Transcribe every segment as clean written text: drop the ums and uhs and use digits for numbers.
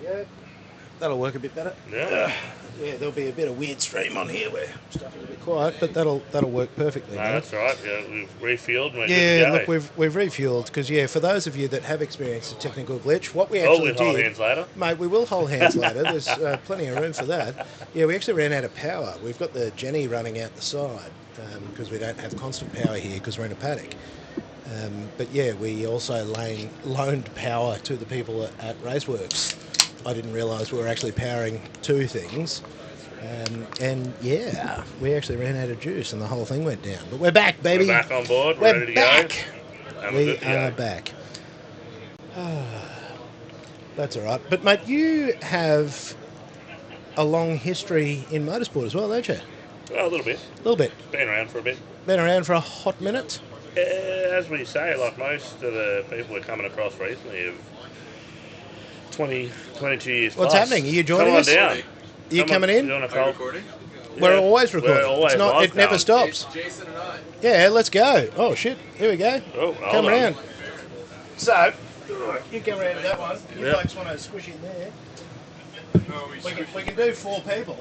go. That'll work a bit better. Yeah. Yeah, there'll be a bit of weird stream on here where stuff is a bit quiet, but that'll work perfectly. No, that's right. Yeah, we've refueled. And we're good Yeah, to go. look, we've refueled because for those of you that have experienced a technical glitch, what we Oh, actually we'll hold did, hands later. mate, we will hold hands later. There's plenty of room for that. Yeah, we actually ran out of power. We've got the Jenny running out the side because we don't have constant power here because we're in a paddock. But yeah, we also loaned power to the people at Raceworks. I didn't realise we were actually powering two things. And yeah, we actually ran out of juice and the whole thing went down. But we're back, baby. We're back on board. We're ready to back. go. We are back. That's all right. But mate, you have a long history in motorsport as well, don't you? Well, a little bit. A little bit. Been around for a bit. Been around for a hot minute. As we say, like most of the people we're coming across recently have 20, 22 years What's plus. happening? Are you joining us? Come on down. Are you coming in? Are you recording? We're always recording. We're always it never stops. Jason and I. Yeah, let's go. Oh shit, here we go. Oh, Come hold on. around. So, you come around to that one. You Yep. folks want to squish in there. No, We can do 4 people.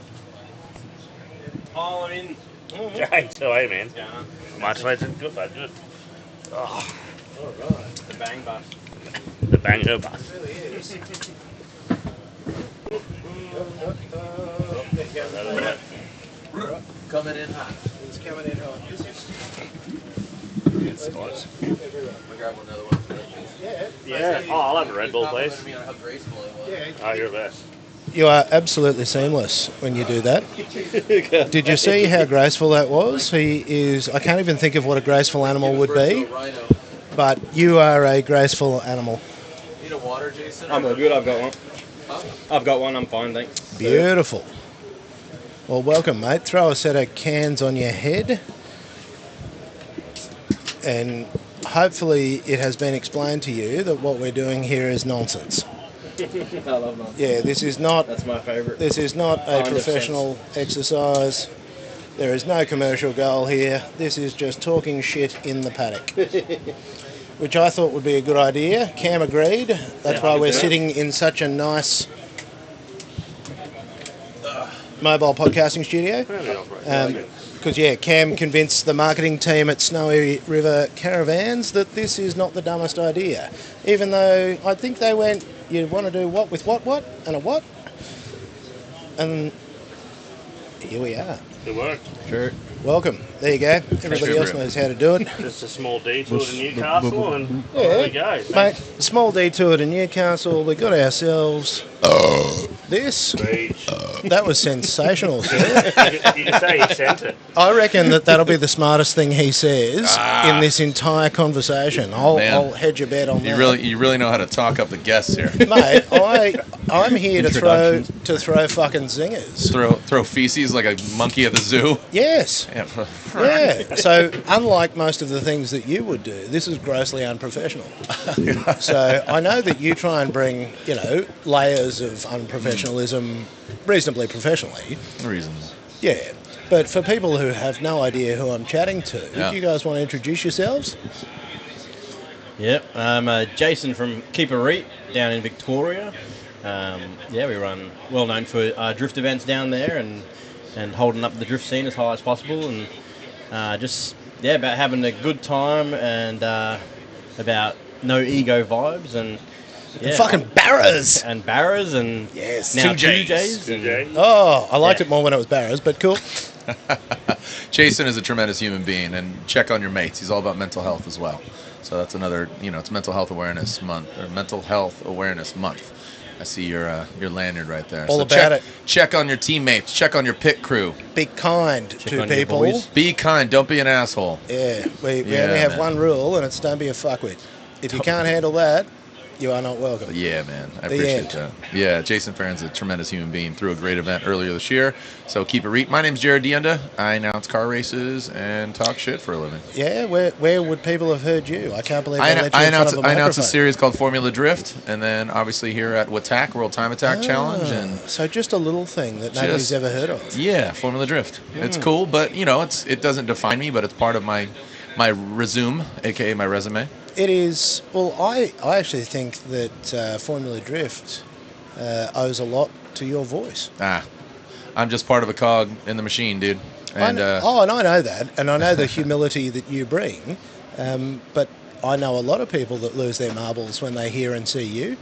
I'm in. Hey, so hey, man. Yeah. Much later. Good, mate. Good. Oh, All right. The bang bus. the banger bus. It really is. Coming in hot. It's coming in hot. It's nice. I'll grab another one for that. Yeah. Yeah. Oh, I'll have a Red Bull, please. Me on how graceful it was. Yeah. Oh, you're the best. You are absolutely seamless when you do that. Did you see how graceful that was? He is, I can't even think of what a graceful animal would be, but you are a graceful animal. Need a water, Jason? I'm all good, I've got one. Huh? I've got one, I'm fine, thanks. Beautiful. Well, welcome, mate. Throw a set of cans on your head. And hopefully it has been explained to you that what we're doing here is nonsense. I love nonsense. Yeah, this is not That's my favourite. This is not a 100%. professional exercise. There is no commercial goal here. This is just talking shit in the paddock, which I thought would be a good idea. Cam agreed. That's why we're sitting in such a nice mobile podcasting studio. Because, Cam convinced the marketing team at Snowy River Caravans that this is not the dumbest idea. Even though I think they went, you want to do what with what, and a what? And here we are. Good work. Sure. Welcome. There you go. Everybody else knows how to do it. Just a small detour to Newcastle, and there we go. Mate, small detour to Newcastle. We got ourselves this. Beach. That was sensational, sir. You can say he sent it. I reckon that'll be the smartest thing he says in this entire conversation. I'll hedge a bet on that. You really know how to talk up the guests here. Mate, I'm here to throw fucking zingers. Throw feces like a monkey at the zoo. Yes. Yeah. Yeah. So unlike most of the things that you would do, this is grossly unprofessional. So I know that you try and bring, layers of unprofessionalism reasonably professionally. Reasons. Yeah. But for people who have no idea who I'm chatting to, do you guys want to introduce yourselves? Yep, I'm Jason from Keeper Reet down in Victoria. We run well known for drift events down there and holding up the drift scene as high as possible, and about having a good time and about no ego vibes and fucking Barras and Barras and yes, now 2Js. 2Js. Oh, I liked it more when it was Barras, but cool. Jason is a tremendous human being, and check on your mates. He's all about mental health as well. So that's another, it's Mental Health Awareness Month, or Mental Health Awareness Month. I see your lanyard right there. All about it. Check on your teammates. Check on your pit crew. Be kind to people. boys. Be kind. Don't be an asshole. Yeah, we only have one rule, and it's don't be a fuckwit. If you can't handle that, you are not welcome. Yeah, man. I The appreciate end. that. Yeah, Jason Farron's a tremendous human being. Threw a great event earlier this year. So keep it reet. My name's Jared Dienda. I announce car races and talk shit for a living. Yeah, where would people have heard you? I can't believe I announce a microphone. series called Formula Drift, and then obviously here at WTAC, World Time Attack Challenge. And so just a little thing that nobody's ever heard of. yeah, Formula Drift. It's cool, but it doesn't define me, but it's part of my resume, aka my resume. It is. Well, I actually think that Formula Drift owes a lot to your voice. I'm just part of a cog in the machine, dude. And and I know that, and I know the humility that you bring, but I know a lot of people that lose their marbles when they hear and see you,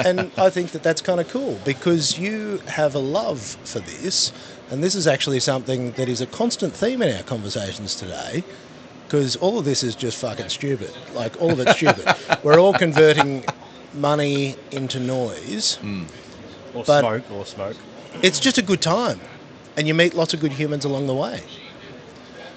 and I think that that's kind of cool because you have a love for this, and this is actually something that is a constant theme in our conversations today, because all of this is just fucking stupid. Like, all of it's stupid. We're all converting money into noise. Or But- smoke. It's just a good time, and you meet lots of good humans along the way.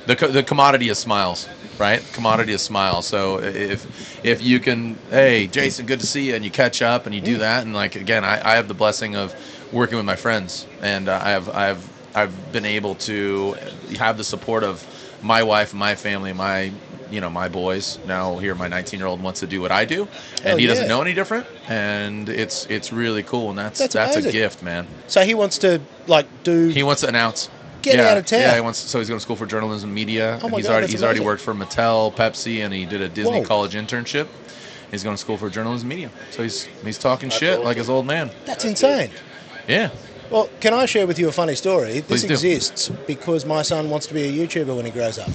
the commodity is smiles, right? Commodity is smiles. So if you can, hey, Jason, good to see you, and you catch up and you do that, and like again, I have the blessing of working with my friends, and I've been able to have the support of my wife, my family, my boys. Now here, my 19-year-old wants to do what I do, and he doesn't know any different, and it's really cool, and that's amazing. a gift, man. So he wants to He wants to announce. Get out of town. Yeah, so he's going to school for journalism and media. Oh my he's God, already that's he's already amazing. worked for Mattel, Pepsi, and he did a Disney Whoa. college internship. He's going to school for journalism and media. So he's talking shit awesome. like his old man. That's insane. Yeah. Well, can I share with you a funny story? This Please do. exists because my son wants to be a YouTuber when he grows up.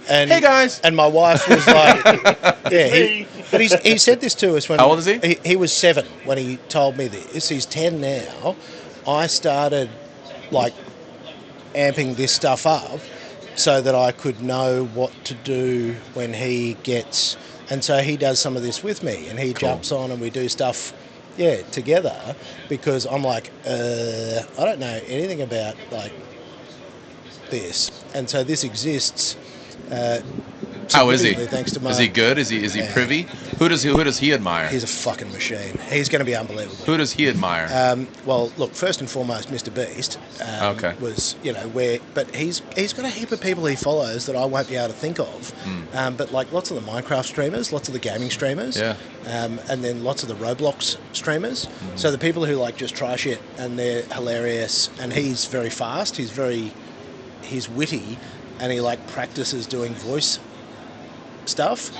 And, Hey, guys. And my wife was like, yeah, but he said this to us when... How old is he? He was 7 when he told me this. He's 10 now. I started, like, amping this stuff up so that I could know what to do when he gets... And so he does some of this with me, and he jumps on and we do stuff... Yeah, together, because I'm like, I don't know anything about like this, and so this exists. How is he? significantly Thanks to my, Is he good? Is he Yeah. privy? Who does he admire? He's a fucking machine. He's going to be unbelievable. Who does he admire? Well, look, first and foremost, Mr. Beast Okay. was, but he's got a heap of people he follows that I won't be able to think of. But like lots of the Minecraft streamers, lots of the gaming streamers, Yeah. and then lots of the Roblox streamers. So the people who like just try shit and they're hilarious, and he's very fast, he's witty, and he like practices doing voice stuff.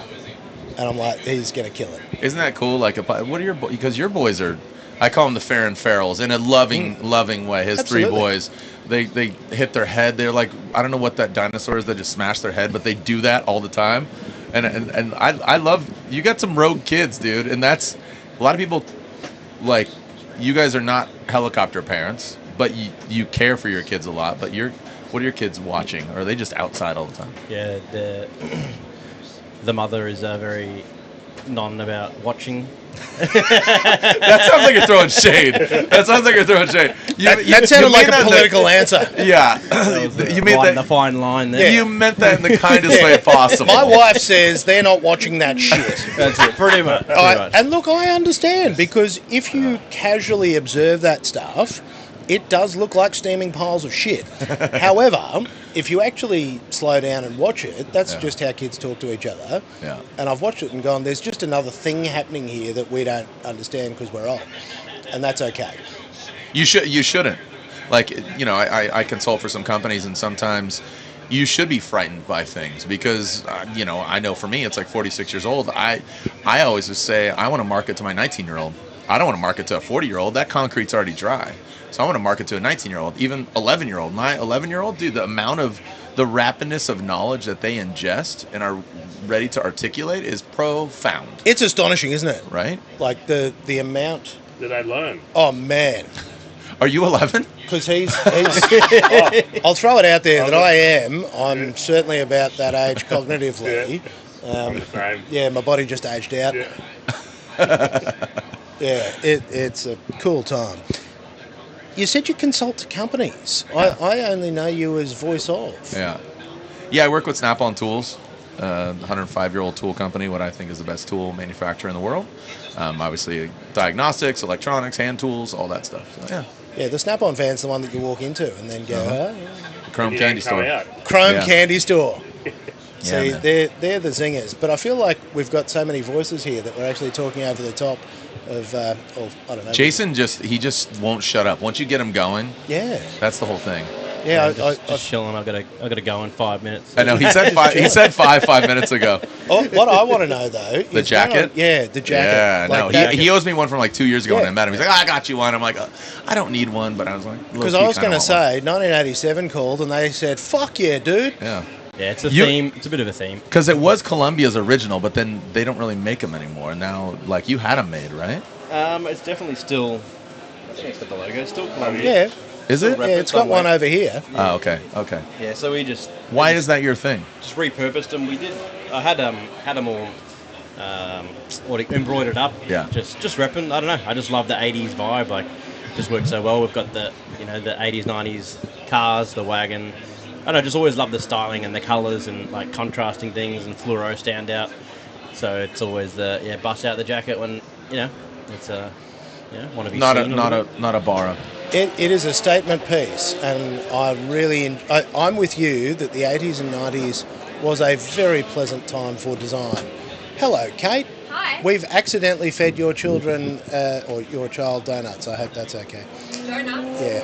And I'm like, he's going to kill it. Isn't that cool? Like, what are your because your boys are, I call them the Farron Farrells in a loving way. His Absolutely. 3 boys, they hit their head. They're like, I don't know what that dinosaur is that just smash their head, but they do that all the time. And I love, you got some rogue kids, dude. And that's, a lot of people, like, you guys are not helicopter parents, but you care for your kids a lot. But what are your kids watching? Or are they just outside all the time? Yeah, the mother is very non about watching. That sounds like you're throwing shade. That That sounded like a political answer. Yeah. You You mean the fine line there. You meant that in the kindest way possible. My wife says they're not watching that shit. That's it, pretty much. And look, I understand, because if you casually observe that stuff, it does look like steaming piles of shit. However, if you actually slow down and watch it, that's just how kids talk to each other. Yeah. And I've watched it and gone, there's just another thing happening here that we don't understand because we're old. And that's okay. You shouldn't. Like, I consult for some companies, and sometimes you should be frightened by things because, I know for me, it's like 46 years old. I always just say, I want to market to my 19-year-old. I don't want to market to a 40-year-old. That concrete's already dry. So I want to market to a 19-year-old, even 11-year-old. My 11-year-old, dude, the amount of the rapidness of knowledge that they ingest and are ready to articulate is profound. It's astonishing, isn't it? Right? Like the amount. Did I learn? Oh, man. Are you 11? Because he's I'll throw it out there that I'm certainly about that age cognitively. I'm the same. Yeah, my body just aged out. Yeah. It's a cool time. You said you consult to companies. I only know you as voice of. Yeah, I work with Snap-on Tools, 105-year-old tool company, what I think is the best tool manufacturer in the world. Obviously, diagnostics, electronics, hand tools, all that stuff. So, yeah. Yeah, the Snap-on van's the one that you walk into and then go, The Chrome You Candy don't come Store. out. Chrome Yeah. Candy Store. See, man. they're the zingers. But I feel like we've got so many voices here that we're actually talking over the top of I don't know. Jason just won't shut up. Once you get him going, Yeah. that's the whole thing. Yeah, just chilling. I gotta go in 5 minutes. I know he said five. He said 5 minutes ago. What I want to know though, The is jacket? the jacket. Yeah, Like no, that- he owes me one from like 2 years ago when Yeah. I met him. He's like, I got you one. I'm like, I don't need one, but I was like, Because I was going to say 1987 called, and they said, "Fuck yeah, dude." yeah, Yeah, it's a theme. It's a bit of a theme. because it was Columbia's original, but then they don't really make them anymore. Now, like you had them made, right? It's definitely still. I think it's got the logo. It's still Columbia. Yeah, Is it? yeah, it's got one over here. Oh, okay, okay. Yeah, so we just Why is that your thing? just repurposed them. We did. I had them all embroidered up. Yeah. Just repping. I don't know. I just love the 80s vibe. Like, just works so well. We've got the the 80s, 90s cars, the wagon. I don't know. Just always love the styling and the colours and like contrasting things and fluoro stand out. So it's always bust out the jacket when it's want to be Not seen a borrow. It is a statement piece, and I'm with you that the 80s and 90s was a very pleasant time for design. Hello, Kate. Hi. We've accidentally fed your children or your child donuts. I hope that's okay. Donuts? Yeah.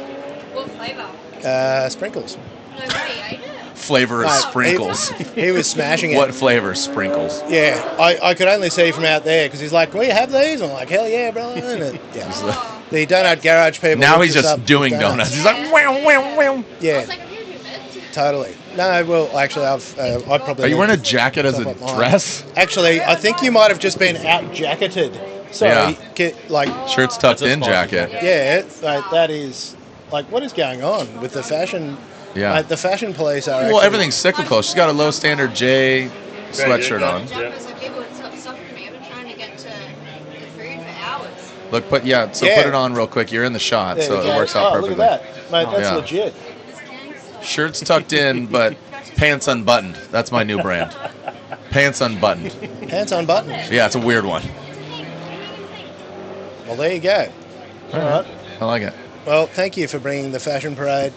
What flavour? Sprinkles. Nobody ate it. Flavor is Mate, sprinkles. He was smashing it. What flavor? Sprinkles. Yeah, I could only see from out there because he's like, "Can we have these?" I'm like, "Hell yeah, brother!" And Oh. the donut garage people. Now looked he's us just up doing with donuts. He's like, wow, wow, wow. I Yeah, was like, I'm here to do it. totally. No, well, actually, I probably. Are you need wearing a to jacket as a top up mine. dress? Actually, I think you might have just been out jacketed. Sorry, Yeah. like, Shirt's tucked That's a in spicy jacket. jacket. yeah, like, that is like, what is going on with the fashion? Yeah. Like, the fashion police are. Well, actually- everything's cyclical. She's got a low standard J sweatshirt on. Jumpers and people would stop stopping me. I've been trying to get to the food for hours. Look, put Yeah. put it on real quick. You're in the shot, There so we it go. works out Oh, perfectly. look at that, mate. That's Yeah. legit. Shirt's tucked in, but pants unbuttoned. That's my new brand. Pants unbuttoned. Pants unbuttoned. Yeah, it's a weird one. Well, there you go. All right. I like it. Well, thank you for bringing the fashion parade.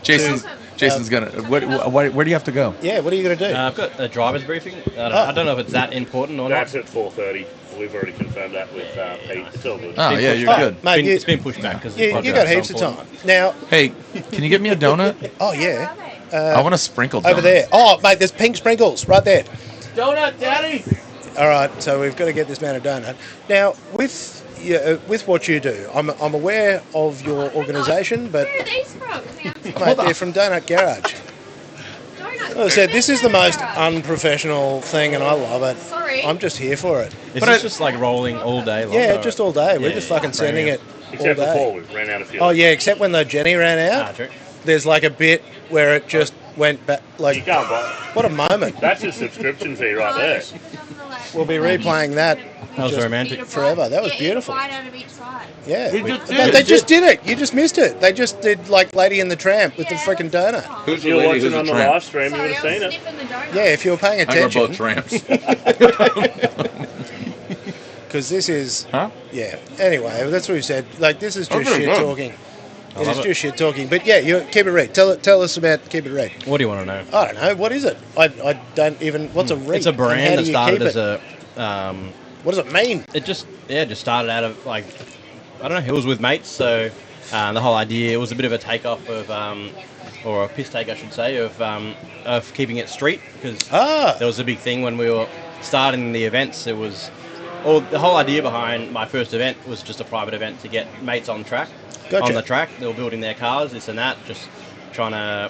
Jason's gonna. Where do you have to go? Yeah, what are you going to do? I've got a driver's briefing. I don't know if it's that important or That's not. at 4:30. We've already confirmed that with Pete. It's all good. Oh yeah, you're Oh, good. mate, It's been pushed back because you got heaps of time. Now, Hey, can you get me a donut? oh yeah, I want a sprinkled donut. over there. Oh, mate, there's pink sprinkles right there. Donut, Daddy! All right, so we've got to get this man a donut. Now, with what you do, I'm aware of your organisation, but Where are these from? mate, they're from Donut Garage. Donuts. As I said, this is the most unprofessional thing, and I love it. Sorry. I'm just here for it. It's just like rolling all day long. Yeah, just all day. We're Yeah, just yeah. fucking sending it all Except day. before we ran out of fuel. Oh yeah, except when the Jenny ran out. True. There's like a bit where it just went back. You Like, can't buy. what a moment. That's a subscription fee right there. We'll be replaying that That was just romantic. forever. That was Yeah, beautiful. Bite out of each side. Yeah. We just But did. they just did it. You just missed it. They just did like Lady and the Tramp with the freaking donut. If you were watching on the live stream, you Sorry, would I have was seen it. sniffing the donut. Yeah, if you were paying I think we're attention. both tramps. Because this is, Huh? yeah. Anyway, that's what we said. Like, this is just Okay, shit good. talking. I It love is it. just shit talking. But yeah, keep it read. Tell us about Keep It Read. What do you want to know? I don't know. What is it? I don't even. What's a read? It's a And how brand do that you started keep as it? a. What does it mean? It just started out of like, I don't know. It was with mates, so the whole idea, it was a bit of a takeoff of, or a piss take, I should say, of keeping it street, because there was a big thing when we were starting the events. It was, the whole idea behind my first event was just a private event to get mates on track. Gotcha. On the track, they were building their cars, this and that, just trying to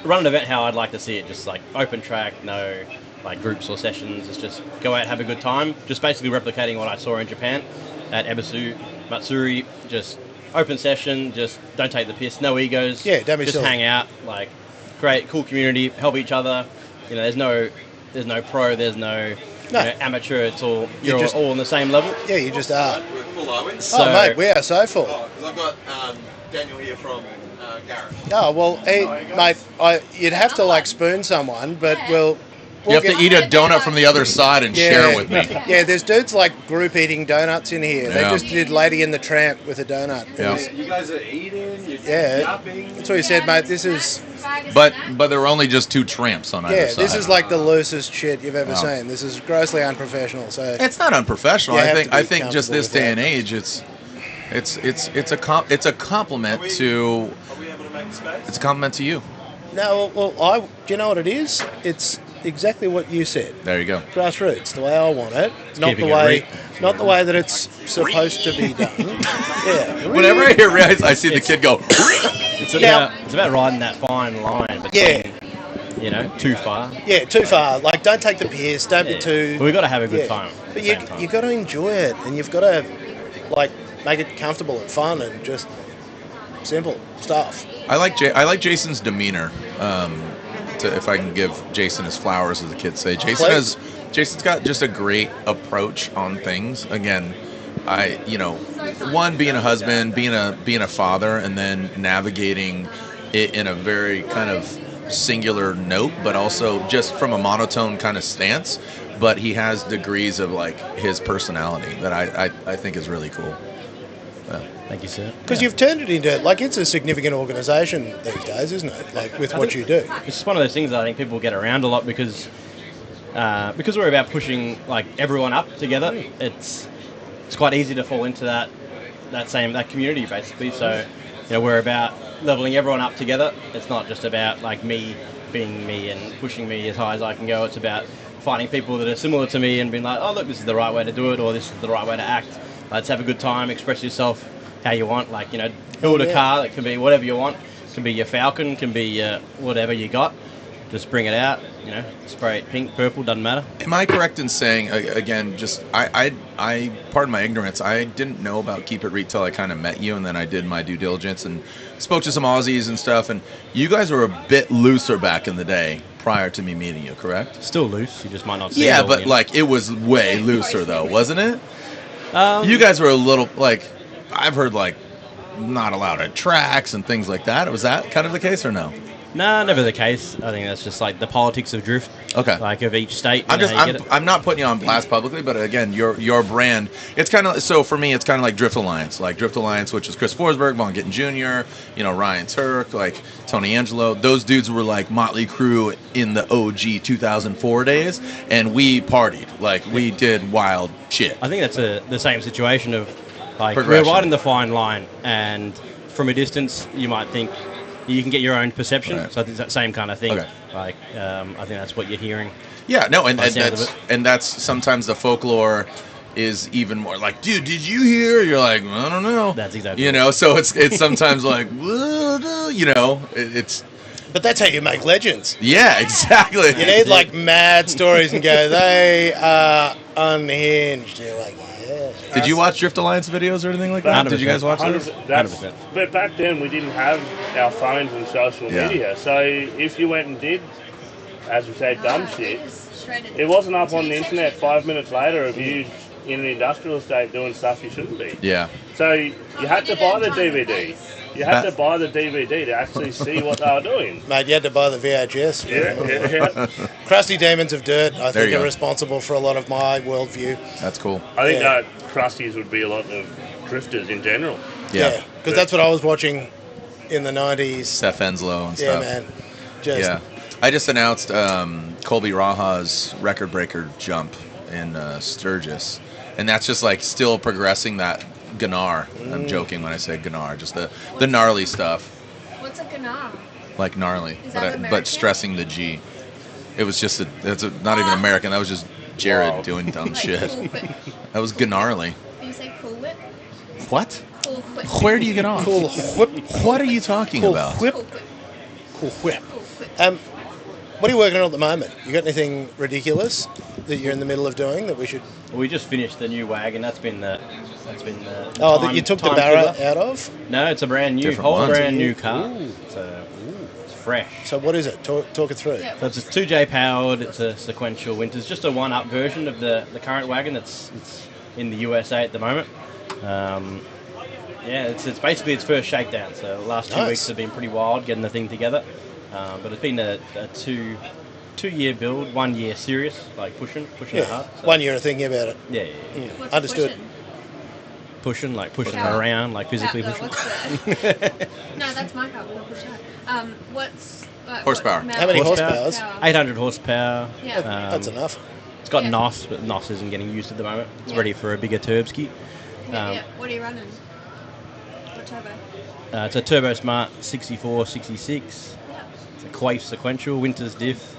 run an event how I'd like to see it, just like open track, no like groups or sessions. It's just go out, have a good time, just basically replicating what I saw in Japan at Ebisu Matsuri. Just open session, just don't take the piss, no egos. Yeah, don't be just silly. hang out, like great, cool community, help each other. You know, there's no pro, there's no, No. amateur. It's all you're just- all on the same level. Yeah, you just are. We're full, are we? So, Oh, mate, we are so full. Because I've got Daniel here from Gareth. Oh, well, hey, mate, you'd have to, like, spoon someone, but we'll You have to eat a donut from the other side and share with me. Yeah, there's dudes, like, group eating donuts in here. They Yeah. just did Lady and the Tramp with a donut. It Yeah. was- You guys are eating, you're Yeah, yapping. that's what he said, mate. This is, But there were only just two tramps on either yeah, side. this is like the loosest shit you've ever Yeah. seen. This is grossly unprofessional, so... It's not unprofessional. You I have think to be just comfortable this with day that. and age, it's a compliment to Are we able to make It's a compliment to you. No, well, do you know what it is? It's exactly what you said. There you go. Grassroots, the way I want it, not keeping the it way, not the way that it's supposed to be done. Yeah. Whenever I hear Rice, I see the kid go. It's about riding that fine line between, too far. Yeah, too far. Like, don't take the piss. Don't be too. But we've got to have a good Yeah. time. But you got to enjoy it, and you've got to like make it comfortable and fun, and just simple stuff. I like Jason's demeanor. If I can give Jason his flowers, as the kids say, Jason's got just a great approach on things. Again, one, being a husband, being a father, and then navigating it in a very kind of singular note, but also just from a monotone kind of stance. But he has degrees of like his personality that I think is really cool. Thank you, sir. Because you've turned it into, like, it's a significant organisation these days, isn't it? Like, with what you do. It's just one of those things that I think people get around a lot because we're about pushing like everyone up together. It's quite easy to fall into that community basically. So we're about leveling everyone up together. It's not just about like me being me and pushing me as high as I can go. It's about finding people that are similar to me and being like, oh look, this is the right way to do it, or this is the right way to act. Let's have a good time. Express yourself how you want. Like build a car that can be whatever you want. Can be your Falcon. Can be whatever you got. Just bring it out. Spray it pink, purple, doesn't matter. Am I correct in saying, again, just I pardon my ignorance, I didn't know about Keep It Reet till I kind of met you, and then I did my due diligence and spoke to some Aussies and stuff, and you guys were a bit looser back in the day prior to me meeting you, correct? Still loose. You just might not see it. Yeah, all, but like it was way looser though, wasn't it? You guys were a little like, I've heard like not allowed at tracks and things like that. Was that kind of the case or no? Nah, never the case. I think that's just like the politics of drift. Okay. Like of each state. I'm not putting you on blast publicly, but again, your brand. It's kind of so for me. It's kind of like Drift Alliance, which is Chris Forsberg, Von Gittin Jr., Ryan Turk, like Tony Angelo. Those dudes were like Motley Crue in the OG 2004 days, and we partied. Like we did wild shit. I think that's the same situation of like we're Progression. riding the fine line, and from a distance you might think you can get your own perception. Right. So I think it's that same kind of thing. Okay. Like I think that's what you're hearing. Yeah, no, and By the sounds of that's sometimes the folklore is even more like, dude, did you hear? You're like, I don't know. That's exactly So it's sometimes like, it's. But that's how you make legends. Yeah, exactly. You need like mad stories and go, they are unhinged. You're like, yeah. Did you watch Drift Alliance videos or anything like that? 100%. Did you guys watch those? 100%. But back then we didn't have our phones and social Yeah. media. So if you went and did, as we say, dumb shit, Shredded. it wasn't up on the internet 5 minutes later of you in an industrial estate doing stuff you shouldn't be. Yeah. So you had to buy the DVD. You had to buy the DVD to actually see what they were doing. Mate, you had to buy the VHS. Yeah. Crusty Demons of Dirt, I There think, you are go. responsible for a lot of my worldview. That's cool. I think Yeah. that Krusties would be a lot of drifters in general. Yeah. Because that's what I was watching in the 90s. Seth Enslow and Yeah, stuff. man. Just, Yeah. I just announced Colby Raha's record breaker jump in Sturgis. And that's just like still progressing that Gunnar. I'm joking when I say Gunnar, just the gnarly stuff. What's a gnar? Like gnarly, Is that but American? stressing the G. It was just not even American. That was just Jared Wow. doing dumb Like shit. Cool whip. That was gnarly. Do you say cool whip? What? Cool whip. Where do you get off? Cool whip. What are you talking Cool about? whip. Cool whip. Cool whip. Cool whip. What are you working on at the moment? You got anything ridiculous that you're in the middle of doing that we should... We just finished the new wagon. That's been the Oh, time- that you took the time Barra killer. out of? No, it's a brand new, Different whole ones. brand new car. Ooh. So it's fresh. So what is it? Talk it through. Yeah. So it's a 2J powered. It's a sequential Winters, just a one-up version of the current wagon that's in the USA at the moment. It's basically its first shakedown. So the last 2 Nice. weeks have been pretty wild getting the thing together. But it's been a two-year build, 1 year serious, like pushing Yeah. it hard. So, 1 year of thinking about it. yeah. What's Understood. pushing? Pushing Power. around, like physically No, pushing. what's the... No, that's my car. We'll push that. What's... Horsepower. How many Horsepower? horsepowers? 800 horsepower. Yeah. That's enough. It's got Yeah. NOS, but NOS isn't getting used at the moment. It's Yeah. ready for a bigger turbski. Yeah. What are you running? What turbo? It's a Turbo Smart 64, 66. Yeah. It's a Quaife sequential, Winters diff,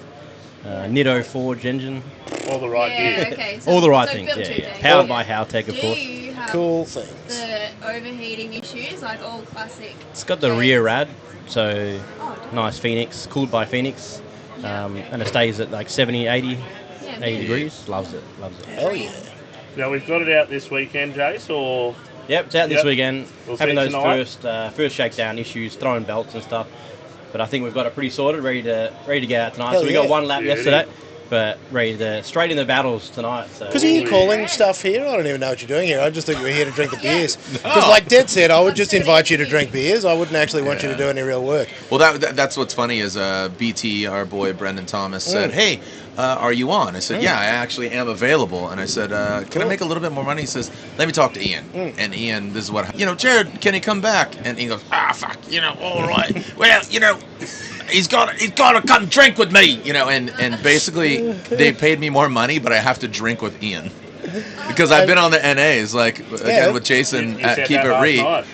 Nitto Forge engine. All the right Yeah, gear. okay. So, All the right so things, built to yeah. date. Powered by Haltech, of Do course. you have Cool things. the overheating issues, like all classic? It's got the rear rad, so Oh, nice Phoenix, cooled by Phoenix. And it stays at like 70, 80, yeah, 80 degrees. Loves it. Hell yeah. Now, we've got it out this weekend, Jace, or... Yep, it's out this Yep. weekend. We'll Having see those tonight. first shakedown issues, throwing belts and stuff. But I think we've got it pretty sorted, ready to get out tonight. Hell so we yeah. got one lap Beauty. yesterday, but ready to straight in the battles tonight. So Because are you calling stuff here? I don't even know what you're doing here. I just thought you were here to drink the beers. Because like Dad said, I would just invite you to drink beers. I wouldn't actually want you to do any real work. Well, that's what's funny is BT, our boy Brendan Thomas, said, "Hey, are you on?" I said, "Yeah, I actually am available." And I said, "Can I make a little bit more money?" He says, "Let me talk to Ian." And Ian, this is what, Jared, can he come back? And he goes, fuck, all right. Well, he's got to come drink with me, and basically they paid me more money, but I have to drink with Ian. Because I've been on the NAs, like, again, with Jason You at said Keep that It last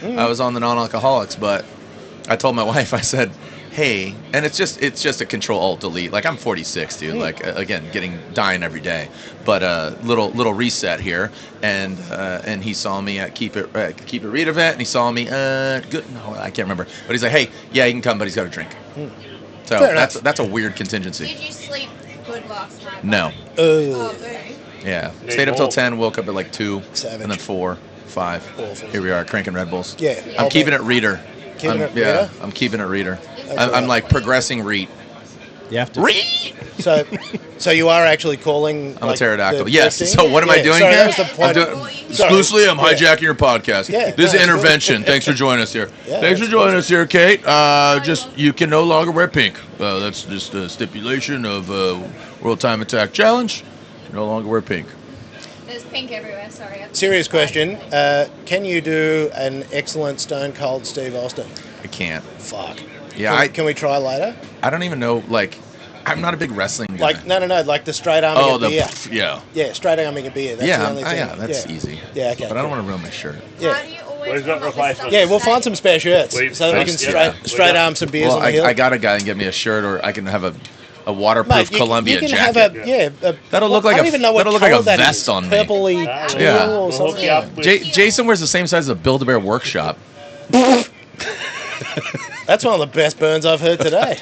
Reed. night. I was on the non-alcoholics, but I told my wife, I said, hey, and it's just a Control-Alt-Delete. Like, I'm 46, dude. Like, again, dying every day. But little reset here, and he saw me at Keep It Reed event, and he saw me. Good, no, I can't remember. But he's like, hey, yeah, he can come, but he's got to drink. So that's a weird contingency. Did you sleep good last night? No. Oh, boo. Yeah. Yeah, Stayed up till well- 10, woke up at like 2, Savage. and then 4, 5. Awful. Here we are, cranking Red Bulls. Yeah. I'm keeping it reader. Keeping it Yeah, reader? I'm keeping it reader. all I'm right. like progressing read. you have to. Read! So you are actually calling. I'm like, a pterodactyl. the Yes. drifting? So what am I doing sorry, here? That was the I'm point. doing, Sorry. exclusively, I'm Yeah. hijacking your podcast. Yeah, This is no, it's intervention. Thanks for joining us here. Yeah, Thanks for that's joining us here, Kate. Just you can no longer wear pink. That's just a stipulation of World Time Attack Challenge. No longer wear pink. There's pink everywhere, sorry. Serious question. Can you do an excellent Stone Cold Steve Austin? I can't. Fuck. Yeah, Can we try later? I don't even know. Like, I'm not a big wrestling guy. Like no, like the straight arming Oh, a beer. yeah. Yeah, straight arming a beer. That's the only thing. That's easy. Yeah, okay. But I don't cool. want to ruin my shirt. Yeah. How do you always We've got come up with replacements. stuff Yeah, to we'll say? find some spare shirts We've- so that we can yeah. straight arm some beers Well, on the hill. I got a guy and get me a shirt, or I can have a waterproof Mate, Columbia you can jacket. have That'll look like I don't a- even know what that'll look like a colour that vest is. on me. Purpley Yeah. teal Yeah. or We'll hook something. you up with... Jason wears the same size as a Build-A-Bear workshop. That's one of the best burns I've heard today.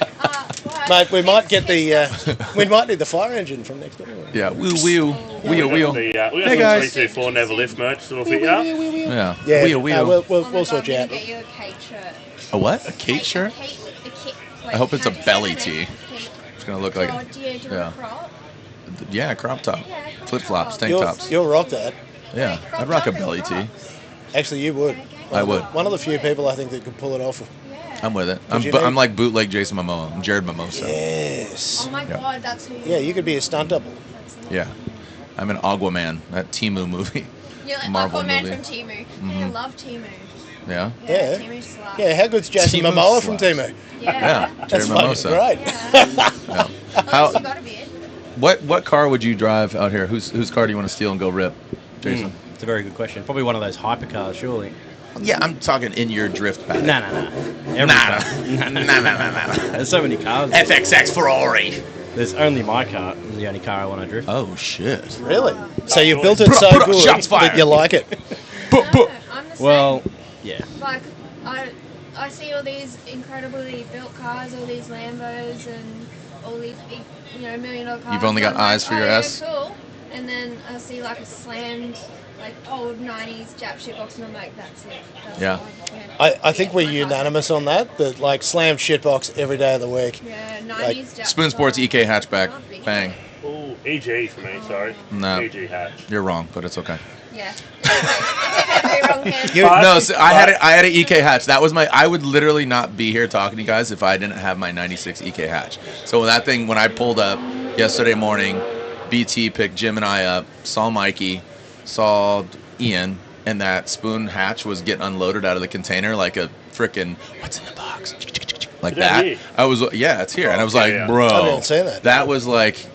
Well, Mate, we might get we might need the fire engine from next door. Yeah, wheel. We got Hey, some guys. 324 Never Lift merch that'll fit you up. Yeah, Yeah, wheel. we'll oh my sort God, you I'm out. gonna get you a Kate shirt. A what? A Kate shirt? I hope it's a belly tee. Kate. It's gonna look like, Oh, do you yeah. want a crop? yeah, crop top, Yeah, crop flip flops, top. tank You'll, tops. you'll rock that. Yeah, I'd rock a belly tee. Actually, you would. I would. One of the few people I think that could pull it off. Yeah. I'm with it. you need- I'm like bootleg Jason Momoa. I'm Jared Mimosa. Yes. Oh my Yeah. God, that's who. Yeah, you could be a stunt double. Yeah, I'm an Aquaman, that Temu movie. You're like Marvel Aquaman movie. from Timu. I love Timu. Yeah. Yeah. Timu slaps. Yeah, how good's Jason Timo Momoa from slaps. Timu? Yeah, Yeah. Jared That's fucking Mimosa. great. Yeah. Yeah. Unless How? you got a beard. What car would you drive out here? Whose car do you want to steal and go rip, Jason? It's a very good question. Probably one of those hypercars, surely. Yeah, I'm talking in your drift pack. No. Every Nah. car. Nah. There's so many cars. FXX Ferrari. There's only my car, the only car I want to drift. Oh shit. Really? So you built it Put so up, good shots fired. that you like it. No, I'm the same. Well, yeah. Like, I see all these incredibly built cars, all these Lambos, and all these big, $1 million cars. You've only got I'm like, eyes for your yeah, S? Cool. And then I see like a slammed, like old 90s Jap shitbox, and I'm like, that's it. That's Yeah. the one. I think we're My car's unanimous on that. That like slam shitbox every day of the week. Yeah, 90s Like, Jap Spoon Sports shitbox. EK hatchback. Not big. Bang. Ooh, EG for me, sorry. No. EG hatch. You're wrong, but it's okay. Yeah. It's okay. It's okay. Wrong hand. You- No, so I had an EK hatch. That was I would literally not be here talking to you guys if I didn't have my 96 EK hatch. So when I pulled up yesterday morning, BT picked Jim and I up, saw Mikey, saw Ian, and that Spoon hatch was getting unloaded out of the container like a frickin' what's in the box? Like Is that that. here? I was yeah, it's here. And I was Okay, like, yeah. bro, I didn't say that. that was like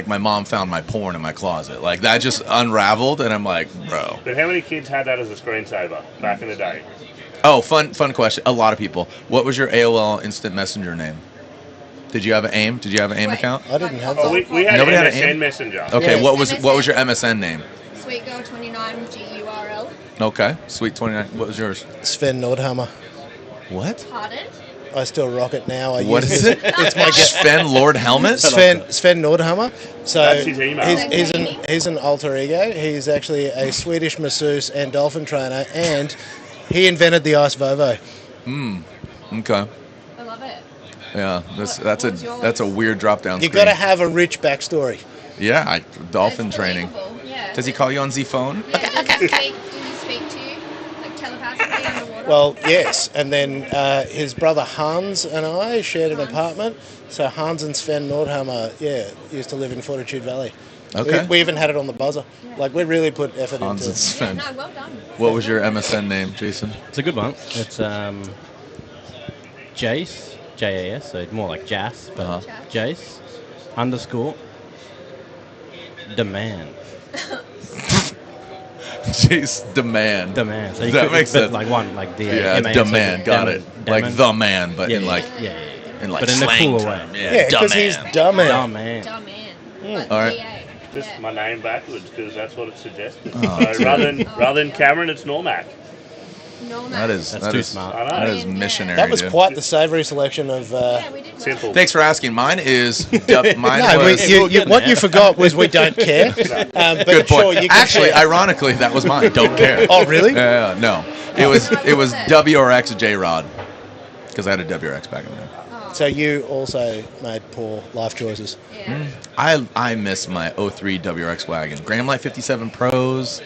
my mom found my porn in my closet. Like that just unraveled, and I'm like, bro. But how many kids had that as a screensaver back in the day? Oh, fun question. A lot of people. What was your AOL Instant Messenger name? Did you have an AIM? Did you have an AIM Wait. account? I didn't have Oh, that. we had Nobody had an MSN aim? Messenger. Okay, Yeah. what was your MSN name? Sweet Girl 29 GURL. Okay, Sweet 29. What was yours? Sven Nordhammer. What? Pardon? I still rock it now. What is it? It's my Sven Lord Helmet? Sven Nordhammer. So That's his email. he's an alter ego. He's actually a Swedish masseuse and dolphin trainer, and he invented the ice Vovo. Okay. I love it. Yeah, What that's was yours? a weird drop down. You've got to have a rich backstory. Yeah, dolphin It's training. believable, Yeah. Does he call you on the phone? Yeah, does he speak to you? Like telepathically underwater? Well, yes. And then his brother Hans and I shared an Hans. apartment. So Hans and Sven Nordhammer, used to live in Fortitude Valley. Okay. We even had it on the buzzer. Like, we really put effort Hans and into it. Sven. Yeah, no, well done. What was your MSN name, Jason? It's a good one. It's Jace, Jas, so more like Jas, but Uh-huh. Jace _ demand. Jeez, demand. Demand. So you That could, makes but sense. like one, like the Yeah, M-A-N, demand. so Got it. Like Damon. the man, but Yeah, in yeah, like yeah. in But in a slang cooler term. way. Yeah, because he's dumb man. Dumb man. Dumb man. Mm. All right. DA. Just Yeah. my name backwards because that's what it suggested. Oh, So rather than Cameron, it's Normac. No, That is That's that too is smart. I know. that is Yeah. missionary. That was dude. quite the savoury selection of... Yeah, we did well. Simple. Thanks for asking. Mine is mine No, was what you forgot was we don't care. But good sure, point. you can Actually, share. ironically, that was mine. Don't care. Oh, really? Yeah, no. It was WRX J Rod because I had a WRX back in there. Oh, So you also made poor life choices. yeah. I miss my 03 WRX wagon. Graham Light 57 Pros.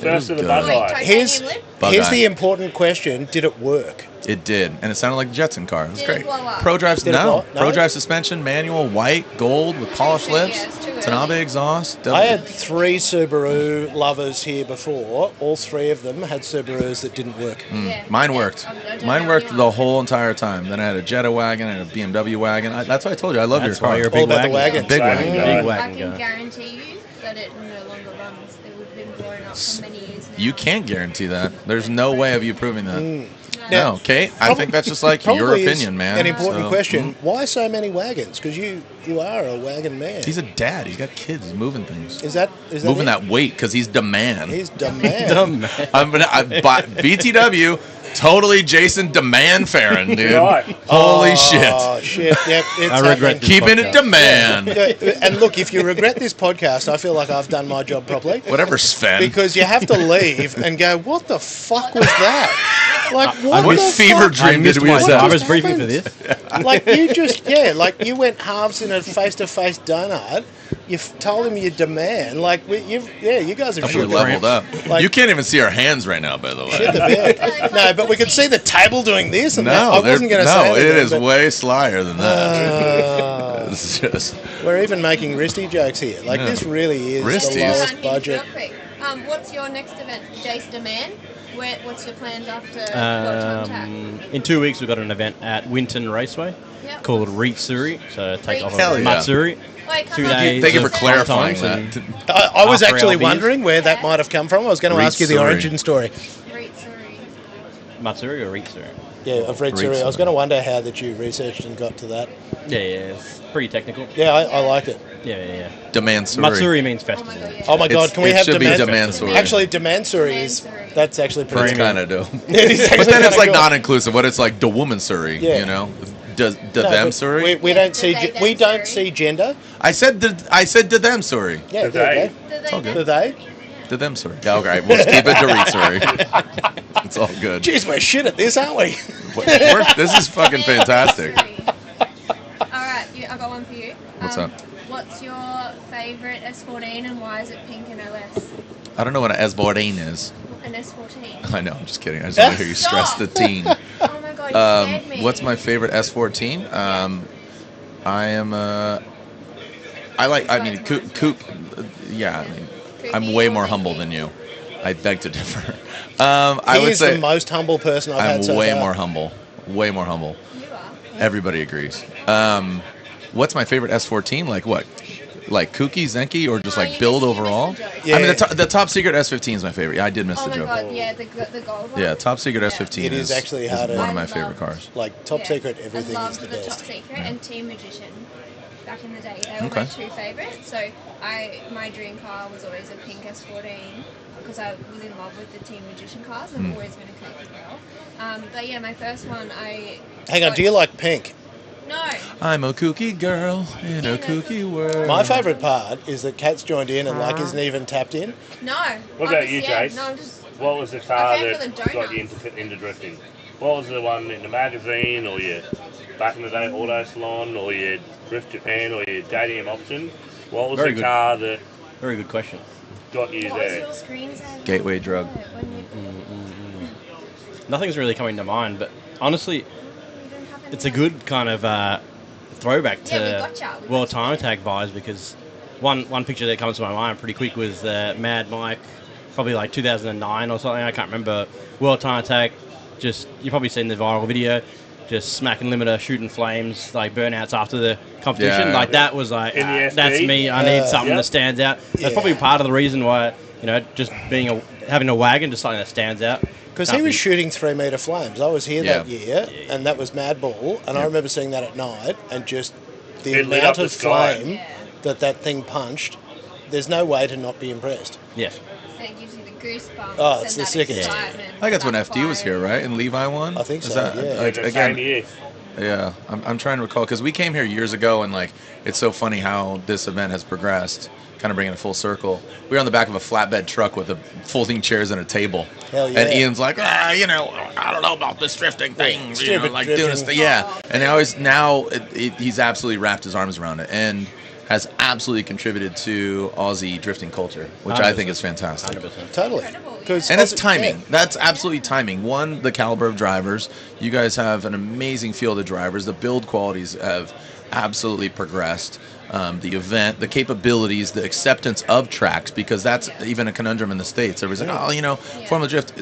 First of the Good. Bud Wait, Light. titanium Here's, lip? Bug here's eye. the important question. Did it work? It did, and it sounded like a Jetson car. It was Did it great. blow up? Pro drive, Did it blow no. up? No? Pro drive suspension, manual, white, gold with polished lips. Yeah, it's too early. Tanabe exhaust. I had 3 Subaru lovers here before. All 3 of them had Subarus that didn't work. Yeah. Mine Yeah. worked. I don't Mine know worked anyone. the whole entire time. Then I had a Jetta wagon and a BMW wagon. That's why I told you I love That's your why car. you're a All big about the wagon. wagon. Big Wagon wagon. guy. Big I wagon can guy. guarantee you that it no longer runs. It would have been blown up for many years now. You can't guarantee that. There's no way of you proving that. No. No, Kate. I think that's just like your Probably is opinion, man. An important So, question. Why so many wagons? Because you are a wagon man. He's a dad. He's got kids. He's moving things. Is that Moving it? that weight because he's the man. He's dumb man. Dumb man. BTW, totally Jason Demand Farron, dude. Right. Holy shit. Oh shit! Yep, it's I regret happening. this Keeping it podcast. demand. Yeah, and look, if you regret this podcast, I feel like I've done my job properly. Whatever, Sven. Because you have to leave and go, what the fuck was that? Like, what What the fever fuck? dream I missed did we my have? I was briefing for this. Like, you just, like, you went halves in a face-to-face donut. You told him you demand. Like, you guys have We shit the leveled up. Like- You can't even see our hands right now, by the way. shit the bed. No, but we could see the table doing this and that. No, I wasn't going to say no, it anything, is but, way slyer than that. uh, It's just we're even making wristy jokes here. Like, Yeah. this really is Wristies. the lowest budget. Real quick. What's your next event? Jace Demand? What's your plans after World Time Attack? In 2 weeks, we've got an event at Winton Raceway Yep. called Ritsuri. So take off Hell of yeah. Matsuri. Wait, come 2 on. days. Thank you for of fun clarifying times that. and- I was After actually LBs. wondering where that might have come from. I was going to ask you the Ritsuri. origin story. Great, sorry. Matsuri or Ritsuri? Yeah, I've read Suri. I was Ritsuri. going to wonder how that you researched and got to that. Yeah, it's pretty technical. Yeah, I liked it. Yeah. Demand Suri. Matsuri means Oh festival. my god, yeah. Oh my God, can we It have should be demand? Demand Suri. Actually, demand Suri is Demand-suri. that's actually pretty. It's kind of dope. It is actually But then it's kinda like cool. non-inclusive. What it's like, the woman Suri, Yeah. you know? Does No, them but Suri? We Yeah, don't the see they, them we don't Suri. see gender. I said to them Suri. Yeah, The there you they. go. Do they all then- good. The they. To them Suri. Yeah, okay, we'll just keep it to Reed Suri. It's all good. Jeez, we're shit at this, aren't we? This is fucking fantastic. Alright, I got one for you. What's up? What's your favourite S14 and why is it pink and OS? I don't know what an S14 is. An S14. I know, I'm just kidding. I just want to hear you stress the teen. Oh my god, you scared me. What's my favorite S14? I am I mean, Coop. Yeah, I mean, I'm way more humble than you. I beg to differ. I He would is say the most humble person I've I'm had so way far. more humble. Way more humble. You are. Everybody agrees. What's my favorite S14? Like what? like kooky, zenky, or just No, like you build missed overall? the joke. Yeah. I mean, the top secret S15 is my favorite. Yeah, I did miss Oh the my joke. god, yeah, the gold one. Yeah, top secret Yeah. S15 It is actually harder. one of my I favorite love- cars. Like top Yeah. secret, everything I is loved the the Top best. Secret and Team Magician back in the day. They were Okay. my two favourites. So my dream car was always a pink S14 because I was in love with the Team Magician cars. I've always been a kooky girl. But yeah, my first one Hang on, do you like pink? No. I'm a kooky girl in a kooky world. My favourite part is that Kat's joined in and like isn't even tapped in. No. What about you, Jace? No, I'm just. What was the car I'm going for that the got you into drifting? What was the one in the magazine, or your back in the day auto salon, or your Drift Japan, or your dating option? What was Very the good. car that Very good question. got you What was there? your screensaver? Gateway drug. When you, Nothing's really coming to mind, but honestly, you didn't have any it's a good kind of throwback Yeah, we to gotcha, we World gotcha. Time Attack vibes, because one picture that comes to my mind pretty quick was Mad Mike, probably like 2009 or something. I can't remember. World Time Attack. Just, you've probably seen the viral video. Just smacking limiter, shooting flames, like burnouts after the competition. Yeah. like that was like, In the SD? that's me. I need something Yep. that stands out. Yeah. That's probably part of the reason why, just having a wagon, just something that stands out. Because he was shooting 3 metre flames. I was here that Yeah. year, and that was Madball, and I Yeah. remember seeing that at night, and just the It lit amount up the of sky. flame Yeah. that thing punched. There's no way to not be impressed. Yes. And it gives you the goosebumps. Oh, it's and the that sickest. excitement. I think that's when That FD was here, fire. right? And Levi won? I think Is so, that- yeah. like, The again, same year. yeah, I'm trying to recall, because we came here years ago, and like it's so funny how this event has progressed, kind of bringing it full circle. We were on the back of a flatbed truck with folding chairs and a table. Hell yeah. And Ian's like, I don't know about this drifting thing. stupid like doing this drifting. thing. Yeah. And he's absolutely wrapped his arms around it and has absolutely contributed to Aussie drifting culture, which I think is fantastic. 100%. Totally. Incredible, yeah. 'Cause And it's Aussie- timing. yeah. That's absolutely timing. One, the caliber of drivers. You guys have an amazing field of drivers. The build qualities have absolutely progressed. The event, the capabilities, the acceptance of tracks, because that's even a conundrum in the States. Everybody's like, Formula Drift,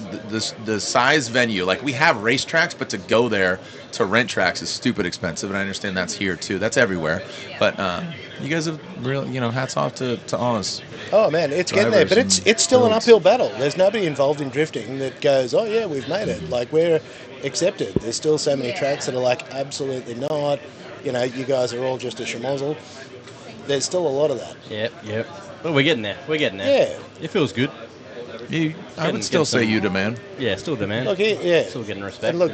the size venue, like we have racetracks, but to go there to rent tracks is stupid expensive, and I understand that's here too. That's everywhere. But you guys have really, hats off to Oz. Oh man, it's getting there, but Drivers it's still an builds. uphill battle. There's nobody involved in drifting that goes, oh yeah, we've made it. Like we're accepted. There's still so many Yeah. tracks that are like absolutely not. You guys are all just a schmozzle. There's still a lot of that. Yep. Well, we're getting there. Yeah. It feels good. I would still say you demand. Yeah, still demand. Look, yeah. Still getting respect. And look,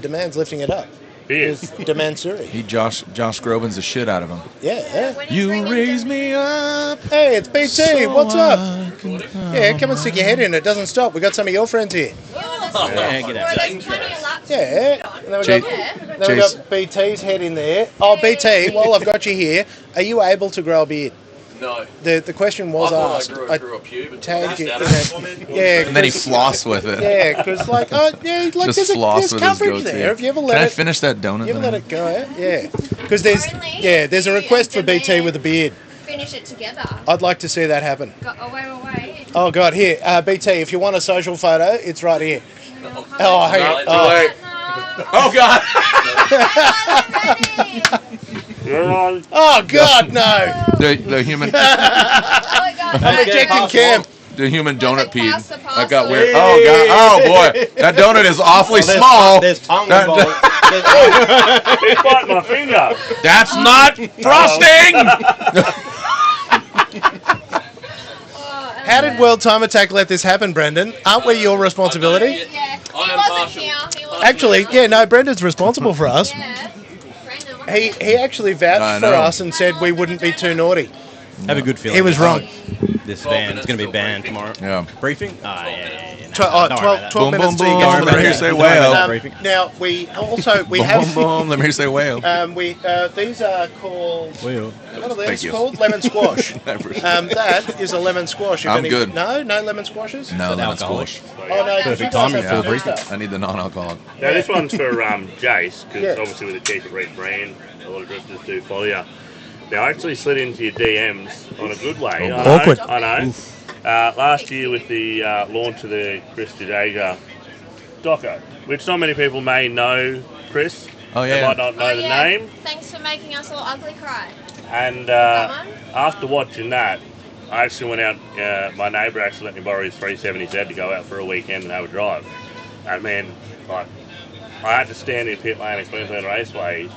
Demand's lifting it up. He is. It's Demand Suri. He Josh Groban's the shit out of him. Yeah. When You bring in raise the- me up. Hey, it's BT. so What's up? I can Yeah, come and stick your head in. It doesn't stop. We got some of your friends here. Yeah, get out. Well, there's plenty of laps Yeah. to And then we Jay- got, Yeah. then we got BT's head in there. Oh, BT, while I've got you here, are you able to grow a beard? No. The question was asked. I grew a pube. tagged you. That's Yeah. And then he 'cause- flossed with it. Yeah, because like Just there's floss with his coverage goatee. there. Have you ever Can let I it? finish that donut? You ever then? let it go? Yeah, because there's Only there's a you request for and BT Demand. with a beard. Finish it together. I'd like to see that happen. Wait. Oh God, here, BT. If you want a social photo, it's right here. No, Oh, hang on. Oh. Oh God! You're on. Oh God, no! the human Oh my God. I'm rejecting Cam. the human donut peed. Pass the That got parcel. weird. Oh God! Oh boy! That donut is awfully small. There's tongue That- involved. He bite my finger. That's not frosting. How did World Time Attack let this happen, Brendan? Aren't we your responsibility? Yeah. He I am wasn't partial. here. He wasn't Actually, here. yeah, no, Brendan's responsible for us. Yeah. Brendan, what He actually vouched I for know. us and said we wouldn't be too naughty. Have a good feeling. He was wrong. This van is going to be banned tomorrow. Yeah. Briefing? Yeah. Tw- oh, Don't 12 worry about that. Boom, minutes boom, till you boom. get to Let the me hear you briefing. say Don't worry about whale. that briefing. Now we also Boom, have boom, boom. Let me hear you say whale. these are called Well, what are Thank these you. called? Lemon squash. Never. That is a lemon squash. If I'm good. No lemon squashes. No, that's alcoholic. foolish. Oh no, Perfect you guys timing have for a good briefing. stuff. I need the non-alcoholic. Now this one's for Jace, because Yeah. obviously with the Keep It Red brand, a lot of drifters do follow you. Now I actually slid into your DMs on a good way. Oh, I know, awkward. I know. Last year with the launch of the Chris Jadega doco, which not many people may know Chris. Oh They yeah. might not know the name. Thanks for making us all ugly cry. And after watching that, I actually went out. My neighbour actually let me borrow his 370Z to go out for a weekend and have a drive. And man, like, I had to stand in pit lane at Queensland Raceway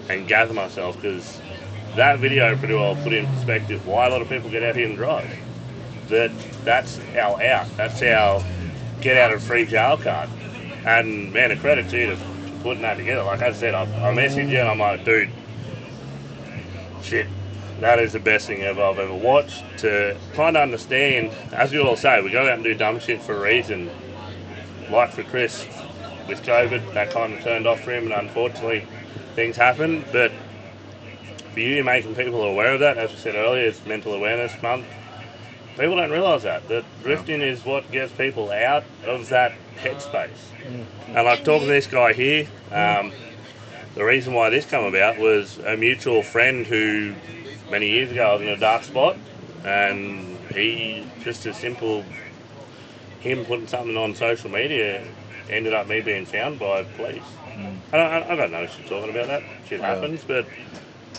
and gather myself, because that video pretty well put in perspective why a lot of people get out here and drive. That's our out. That's our get out of free jail card. And man, a credit to you for putting that together. Like I said, I messaged you and I'm like, dude, shit, that is the best thing I've ever watched. To kind of understand, as we all say, we go out and do dumb shit for a reason. Like for Chris, with COVID, that kind of turned off for him, and unfortunately, things happen. But for you, making people aware of that, as we said earlier, it's Mental Awareness Month. People don't realise that drifting is what gets people out of that headspace. And like talking to this guy here, the reason why this came about was a mutual friend who many years ago was in a dark spot, and he, just as simple, him putting something on social media ended up me being found by police. I don't know if you're talking about that. Shit happens, but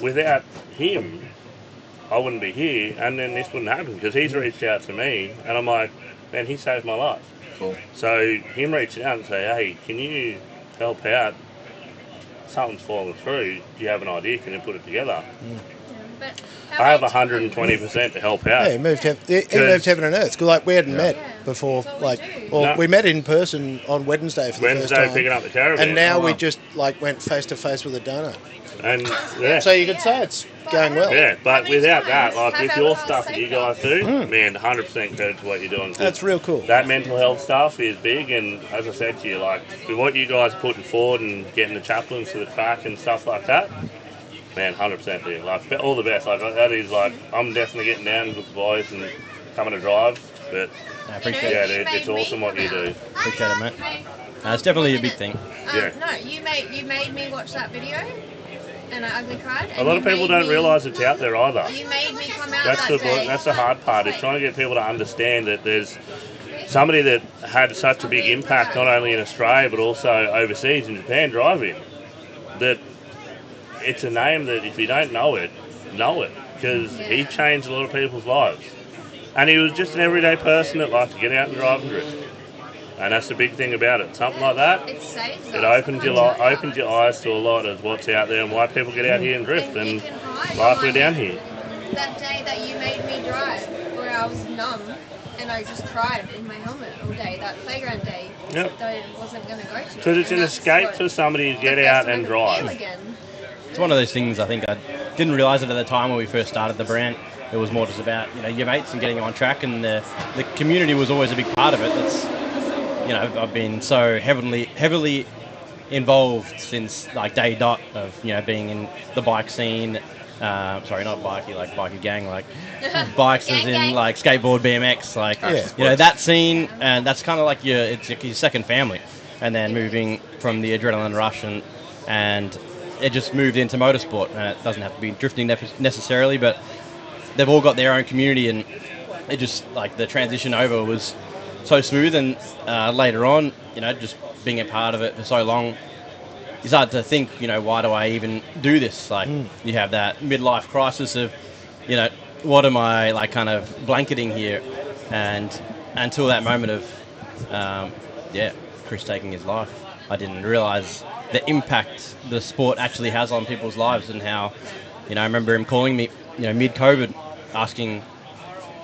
without him, I wouldn't be here, and then this wouldn't happen, because he's reached out to me, and I'm like, man, he saved my life. Cool. So him reaching out and say, hey, can you help out? Something's fallen through. Do you have an idea? Can you put it together? But I have 120% to help out. Yeah, he moved heaven and earth. 'Cause, like, we hadn't met before. That's what we Like, do. well, No. we met in person on Wednesday for the first time. Picking up the caravan. And now we just went face to face with a donor. And yeah. So you could say it's going well. Yeah, but How many without that, times like have with our your lives stuff that you saved guys us? do, man, 100% credit to what you're doing. 'Cause That's real cool. That mental health stuff is big, and as I said to you, like with what you guys are putting forward and getting the chaplains to the track and stuff like that, man, 100% dude. Like all the best. Like that is like I'm definitely getting down with the boys and coming to drive, but I appreciate You know, it. yeah, dude, it's awesome what you do. Appreciate it, mate. It's definitely a big thing. Yeah. No, you made me watch that video, and I ugly cried. A lot of people don't realise it's out there either. You made me come out That's that the day. that's the hard part, is trying to get people to understand that there's somebody that had such a big impact not only in Australia but also overseas in Japan driving, that it's a name that if you don't know it, because he changed a lot of people's lives. And he was just an everyday person that liked to get out and drive and drift. And that's the big thing about it. Something like that, It saves it us. opens your eyes to a lot of what's out there and why people get out here and drift, And you and can hide like on we're my down head. here. That day that you made me drive, where I was numb and I just cried in my helmet all day, that playground day Yep. that I wasn't going to go to. Because it's And an that's escape what- for somebody to the get first out time and I could feel drive. again. It's one of those things I think I didn't realise it at the time when we first started the brand. It was more just about, your mates and getting them on track, and the community was always a big part of it. That's, I've been so heavily involved since like day dot of, being in the bike scene. Sorry, not bikey, like bikie gang, like bikes as in Gang. like skateboard, BMX, like, Yeah. that scene, and that's kind of like it's your second family. And then moving from the adrenaline rush and it just moved into motorsport, and it doesn't have to be drifting necessarily, but they've all got their own community, and it just, like, the transition over was so smooth, and later on, just being a part of it for so long, you start to think, why do I even do this? Like, you have that midlife crisis of, what am I, like, kind of blanketing here? And until that moment of, Chris taking his life, I didn't realise the impact the sport actually has on people's lives, and how, I remember him calling me, mid-COVID, asking,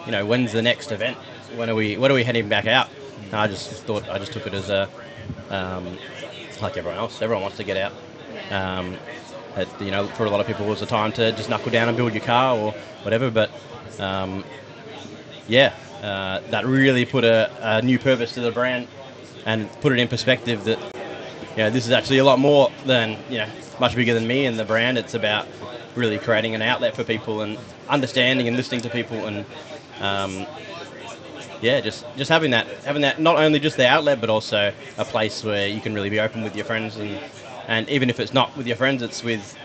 when's the next event? When are we heading back out? And I just took it as a, like everyone else. Everyone wants to get out. For a lot of people, it was a time to just knuckle down and build your car or whatever. But that really put a new purpose to the brand and put it in perspective that, this is actually a lot more than, much bigger than me and the brand. It's about really creating an outlet for people and understanding and listening to people, and just having that not only just the outlet, but also a place where you can really be open with your friends, and even if it's not with your friends, it's with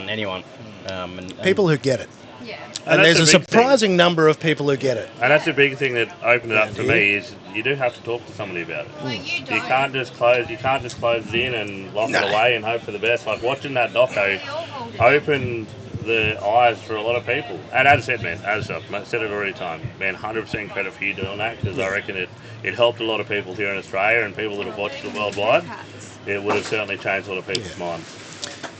anyone. And People who get it. Yeah. And that's there's a the big thing. surprising number of people who get it. And that's the big thing that opened it up to Yeah. me is you do have to talk to somebody about it. Like you You don't. can't just close it in and lock it away and hope for the best. Like watching that doco opened the eyes for a lot of people. And as I said, man, I said it already time, man, 100% credit for you doing that because I reckon it helped a lot of people here in Australia and people that have watched it worldwide. It would have certainly changed a lot of people's minds.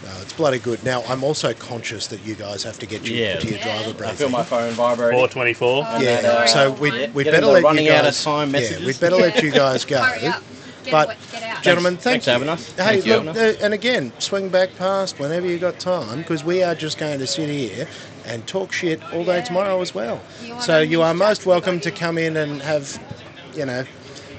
No, it's bloody good. Now, I'm also conscious that you guys have to get to your driver I briefing. feel my phone vibrating. 424. Yeah, so we'd Getting better the let you running guys... out of time messages. we'd better let you guys go. Hurry up. But, Get out. gentlemen, Thanks thank for you. having us. Hey, Thank you. look, and again, swing back past whenever you got time, because we are just going to sit here and talk shit all day tomorrow as well. So you are most welcome to come in and have,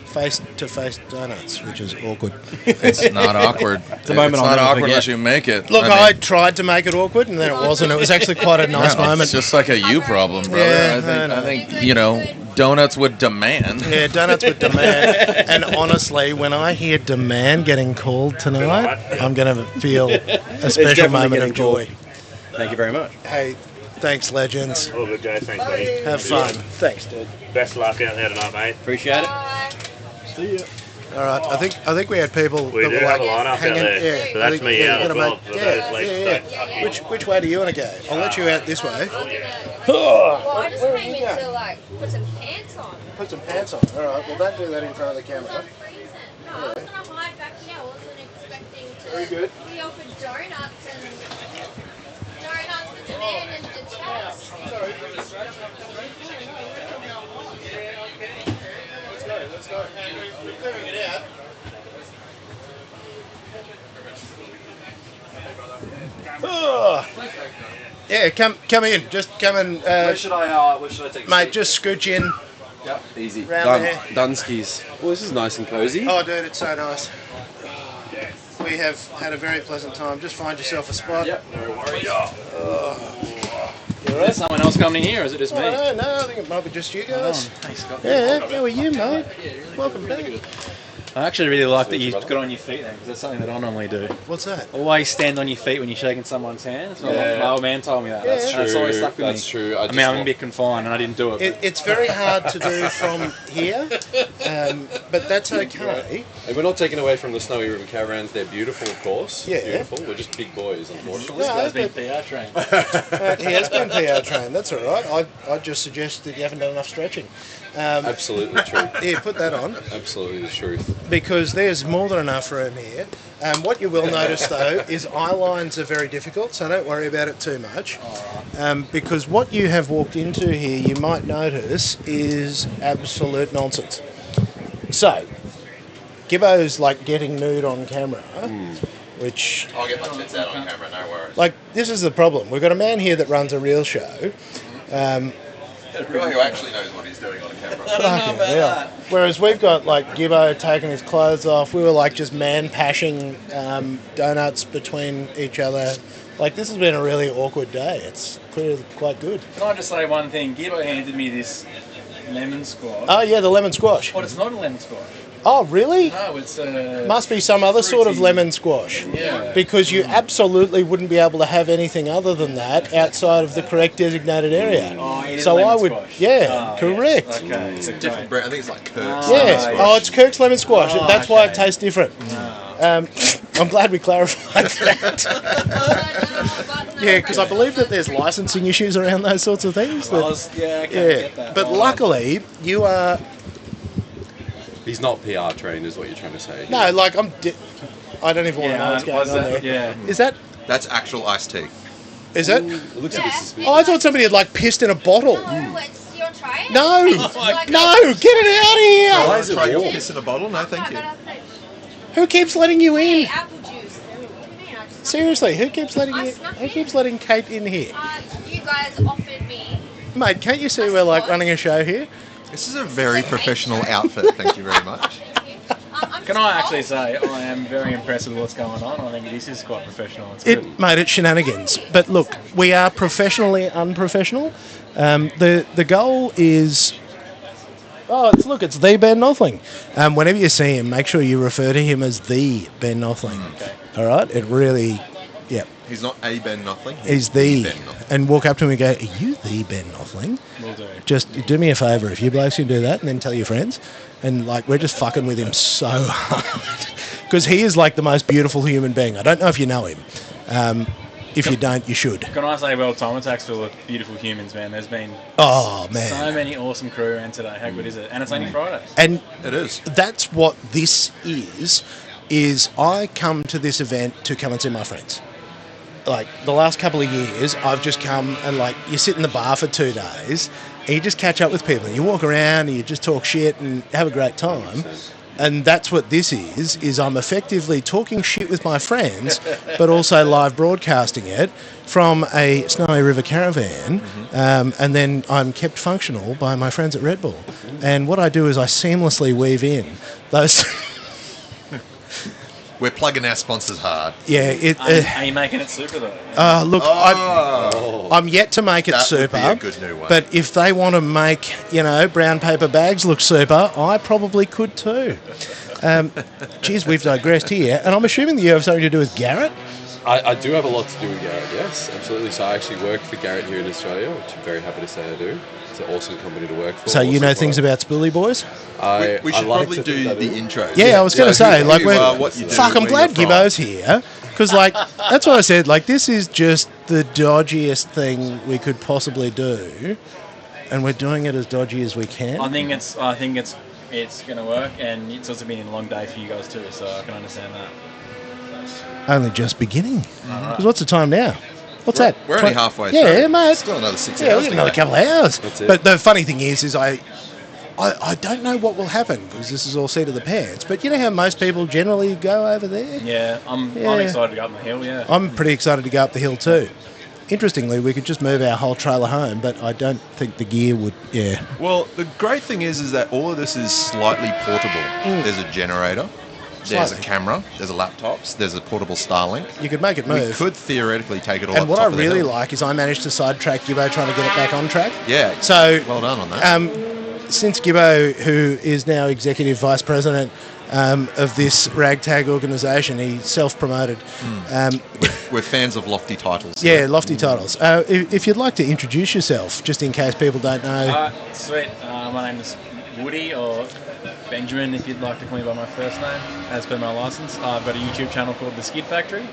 face-to-face donuts, which is awkward. It's not awkward. It's a moment I'll not never awkward forget. unless you make it. Look, I tried to make it awkward, and then it wasn't. It was actually quite a nice No, moment. It's just like a you problem, brother. Yeah, I think donuts with demand. Yeah, donuts with demand. And honestly, when I hear demand getting called tonight, I'm going to feel a special definitely moment of getting joy. Thank you very much. Hey, thanks, legends. All good, Joe. Thanks, buddy. Have fun. Thanks, dude. Best of luck out there tonight, mate. Appreciate it. See ya. All right, I think we had people. We that do were have like a lineup out hanging, there. Yeah, So that's me out as gonna well. make- For those late yeah. states. Which way do you want to go? I'll let you out this way. Well, I just came in to put some pants on. Put some pants on. All right. Well, don't do that in front of the camera. No, I was gonna hide back here. I wasn't expecting to. Very good. We offered donuts with the man and the chaps. Let's go. We're clearing it out. Oh. Yeah, come in. Just come and, Where should I take a mate, seat? just scooch in. Yep, easy. Round there. Dunskies. Well, this is nice and cozy. Oh, dude, it's so nice. We have had a very pleasant time. Just find yourself a spot. Yep, no worries. You all right? Someone else coming here, or is it just me? Oh, no, I think it might be just you guys. Thanks, Scott. Yeah, how are you, mate? Welcome back. I actually really like that you got on your feet then, because that's something that I normally do. What's that? Always stand on your feet when you're shaking someone's hand. So Yeah. my old man told me that. That's That's always stuck with That's me. true. I mean, I'm a bit confined and I didn't do it. It's very hard to do from here, but that's okay. And we're not taking away from the Snowy River Caravans. They're beautiful, of course. Yeah. Beautiful. We're just big boys, unfortunately. No, Guy's been but, PR trained. he has been PR trained. That's all right. I'd just suggest that you haven't done enough stretching. Absolutely true. Yeah, put that on. Absolutely the truth. Because there's more than enough room here. What you will notice, though, is eye lines are very difficult, so don't worry about it too much. Because what you have walked into here, you might notice, is absolute nonsense. So, Gibbo's like getting nude on camera, which... I'll get my tits out on camera, no worries. Like, this is the problem. We've got a man here that runs a real show. A guy who actually knows what he's doing on camera. Fucking hell. Whereas we've got like Gibbo taking his clothes off. We were like just man pashing donuts between each other. Like, this has been a really awkward day. It's quite good. Can I just say one thing? Gibbo handed me this lemon squash. Oh yeah, the lemon squash. But it's not a lemon squash. Oh really? No, it's Must be some other sort of fruity. lemon squash. Yeah. Because you absolutely wouldn't be able to have anything other than that outside of the correct designated area. Oh, it is So lemon I would, squash. yeah, Oh, correct. yes. Okay. It's a different brand. I think it's like Kirk's. Yeah. Oh, it's Kirk's lemon squash. Oh, That's why it okay. tastes different. I'm glad we clarified that. Yeah, because I believe that there's licensing issues around those sorts of things. Well, that- I can't yeah, get that. but Well, luckily you are. He's not PR trained, is what you're trying to say. No, like I don't even want to know Yeah, what's going was on that? there. Yeah. Is that? That's actual iced tea. Is it? It looks a bit suspicious. Oh, I thought somebody had like pissed in a bottle. No, it's, you want to try it? No, Like no, get it out of here! Why is it warm? in a bottle? No, thank you. Who keeps letting you in? Apple juice. What do you mean? I just Seriously, who keeps letting I you? snuck Who in. keeps letting Kate in here? You guys offered me. Mate, can't you see we're like running a show here? This is a very professional outfit. Thank you very much. Can I actually say I am very impressed with what's going on? I think this is quite professional. It's good. Mate, it's shenanigans. But look, we are professionally unprofessional. The goal is... Oh, it's the Ben Nothling. Whenever you see him, make sure you refer to him as the Ben Nothling. Okay. All right? It really Yeah. He's not a Ben Knopfling. He's the Ben Knopfling. and walk up to him and go, "Are you the Ben Knopfling?" Will do. Just do me a favour if you blokes can do that, and then tell your friends. And like we're just fucking with him so hard because he is like the most beautiful human being. I don't know if you know him. If you don't, you should. Can I say, well, WTAC's full of beautiful humans, man. There's been Oh man, so many awesome crew around today. How good is it? And it's only Friday. and It is. that's what this is I come to this event to come and see my friends. Like the last couple of years, I've just come and like you sit in the bar for 2 days and you just catch up with people and you walk around and you just talk shit and have a great time. And that's what this is I'm effectively talking shit with my friends, but also live broadcasting it from a Snowy River Caravan. And then I'm kept functional by my friends at Red Bull. And what I do is I seamlessly weave in those... We're plugging our sponsors hard. Yeah, Are you making it super though? look, I'm yet to make it That super. would be a good new one. But if they want to make, brown paper bags look super, I probably could too. Geez, we've digressed here. And I'm assuming that you have something to do with Garrett? I do have a lot to do with Garrett, yes, absolutely. So I actually work for Garrett here in Australia, which I'm very happy to say I do. It's an awesome company to work for. So you know things about Spoolie Boys? We should probably do the intro. Yeah, I was going to say, who you are, what you do, fuck, I'm where glad you're from. Gibbo's here. Because, like, that's what I said. Like, this is just the dodgiest thing we could possibly do. And we're doing it as dodgy as we can. I think it's going to work, and it's also been a long day for you guys too, so I can understand that. Only just beginning. Because what's the time now? What's that? We're only halfway Yeah, through. mate. Still another 6 Yeah, hours. we've got another couple of hours. That's it. But the funny thing is I don't know what will happen because this is all seat of the pants. But you know how most people generally go over there? Yeah, I'm Yeah. excited to go up the hill, yeah. I'm pretty excited to go up the hill too. Interestingly, we could just move our whole trailer home, but I don't think the gear would, Well, the great thing is that all of this is slightly portable. There's a generator, there's Slightly. a camera, there's a laptops, there's a portable Starlink. You could make it We move. could theoretically take it all And up what top I of the really hill. like is I managed to sidetrack Gibbo trying to get it back on track. Yeah. So, well done on that. Since Gibbo, who is now Executive Vice President of this ragtag organisation, he self-promoted. We're fans of lofty titles. Yeah, lofty titles. If you'd like to introduce yourself, just in case people don't know. Sweet. My name is Woody, or Benjamin, if you'd like to call me by my first name, as per my license. I've got a YouTube channel called The Skid Factory,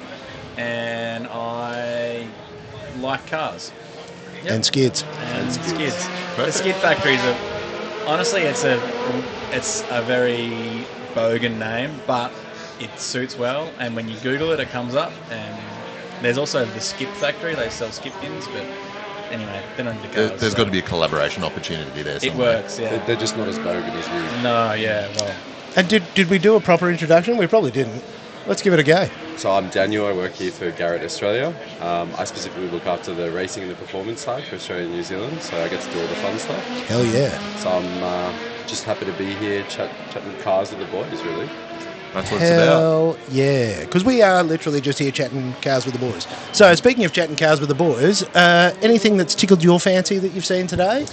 and I like cars. Yep. And skids. And skids. The Perfect. Skid Factory is honestly, it's a very bogan name, but it suits well. And when you Google it, it comes up. And there's also the Skip Factory. They sell skip pins, but anyway, they're not into cars. There's got to be a collaboration opportunity there It somewhere. works, yeah. They're just not as bogan as you. No, yeah, well. And did we do a proper introduction? We probably didn't. Let's give it a go. So I'm Daniel, I work here for Garrett Australia. I specifically look after the racing and the performance side for Australia and New Zealand, so I get to do all the fun stuff. Hell yeah. So I'm just happy to be here chatting cars with the boys, really. That's what it's about. Hell yeah. Because we are literally just here chatting cars with the boys. So speaking of chatting cars with the boys, anything that's tickled your fancy that you've seen today?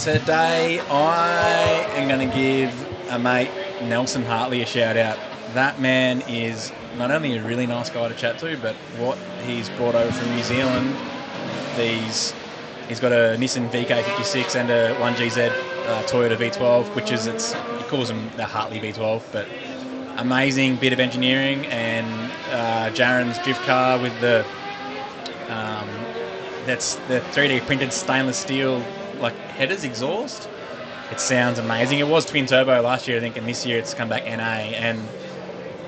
Today, I am going to give a mate, Nelson Hartley, a shout out. That man is not only a really nice guy to chat to, but what he's brought over from New Zealand, he's got a Nissan VK56 and a 1GZ Toyota V12, which is, he calls them the Hartley V12, but amazing bit of engineering, and Jaren's drift car with that's the 3D printed stainless steel like headers exhaust. It sounds amazing. It was twin turbo last year, I think, and this year it's come back NA. And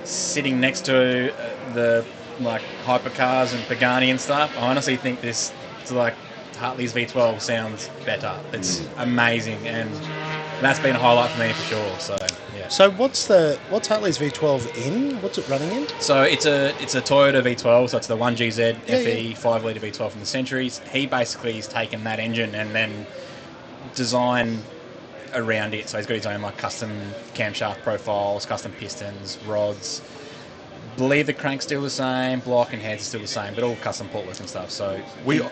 sitting next to the like hypercars and Pagani and stuff, I honestly think this like Hartley's V12 sounds better. It's amazing, and that's been a highlight for me for sure. So yeah. So what's Hartley's V12 in? What's it running in? So it's a Toyota V12, so it's the 1GZ Yeah, FE 5-litre V12 from the Centuries. He basically has taken that engine and then designed around it. So he's got his own like custom camshaft profiles, custom pistons, rods, believe the crank's still the same, block and head's still the same, but all custom portless and stuff. So We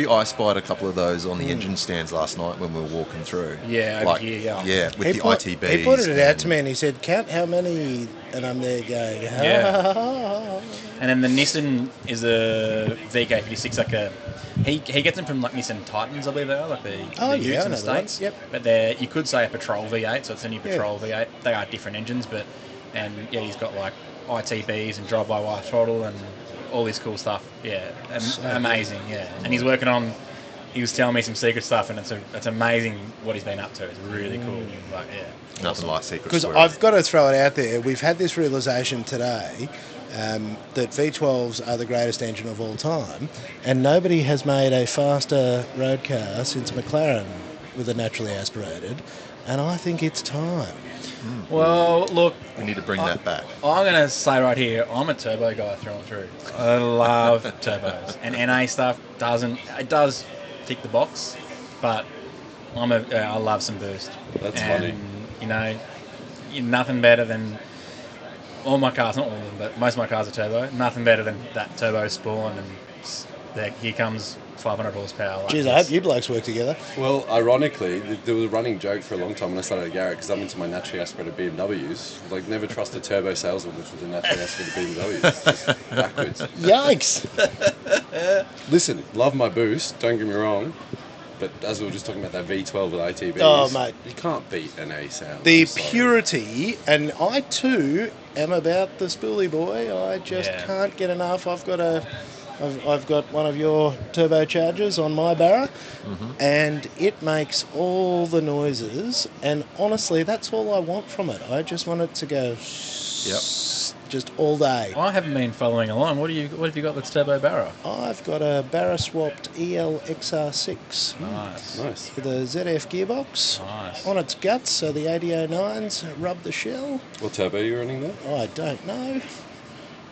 I spied a couple of those on the engine stands last night when we were walking through. Yeah, over here, yeah. Yeah, with He the put- ITBs. He pointed it out to me and he said, count how many, and I'm there going, Yeah. And then the Nissan is a VK56, like a he gets them from like Nissan Titans, I believe they are, like the Oh, Utes yeah, I in know the the ones, States. yep. But they're, you could say a Patrol V8, so it's a new Patrol V8. They are different engines, but he's got like ITBs and drive-by-wire throttle and all this cool stuff. Yeah, amazing. Yeah, and he's working on. He was telling me some secret stuff, and it's amazing what he's been up to. It's really cool. Like, yeah, Nothing like secret Because squirrel. I've got to throw it out there. We've had this realisation today that V12s are the greatest engine of all time, and nobody has made a faster road car since McLaren with a naturally aspirated, and I think it's time. Well, look, we need to bring that back. I'm going to say right here, I'm a turbo guy through and through. I love turbos, and NA stuff does tick the box, but I love some boost. That's funny. You know, nothing better than all my cars, not all of them, but most of my cars are turbo. Nothing better than that turbo spawn, and here comes 500 horsepower. Like Jeez, I hope you blokes work together. Well, ironically, there was a running joke for a long time when I started at Garrett, because I'm into my naturally aspirated BMWs. Like, never trust a turbo salesman with a naturally aspirated BMW. It's just backwards. Yikes! Listen, love my boost, don't get me wrong, but as we were just talking about that V12 with ATBs, Oh, mate. you can't beat an A sound. The I'm sorry. purity, and I too am about the spoolie boy. I just can't get enough. I've got one of your turbochargers on my Barra, and it makes all the noises. And honestly, that's all I want from it. I just want it to go just all day. I haven't been following along. What have you got that's turbo Barra? I've got a Barra swapped EL XR6 Nice. with a ZF gearbox on its guts, so the 8009s rub the shell. What turbo are you running there? I don't know.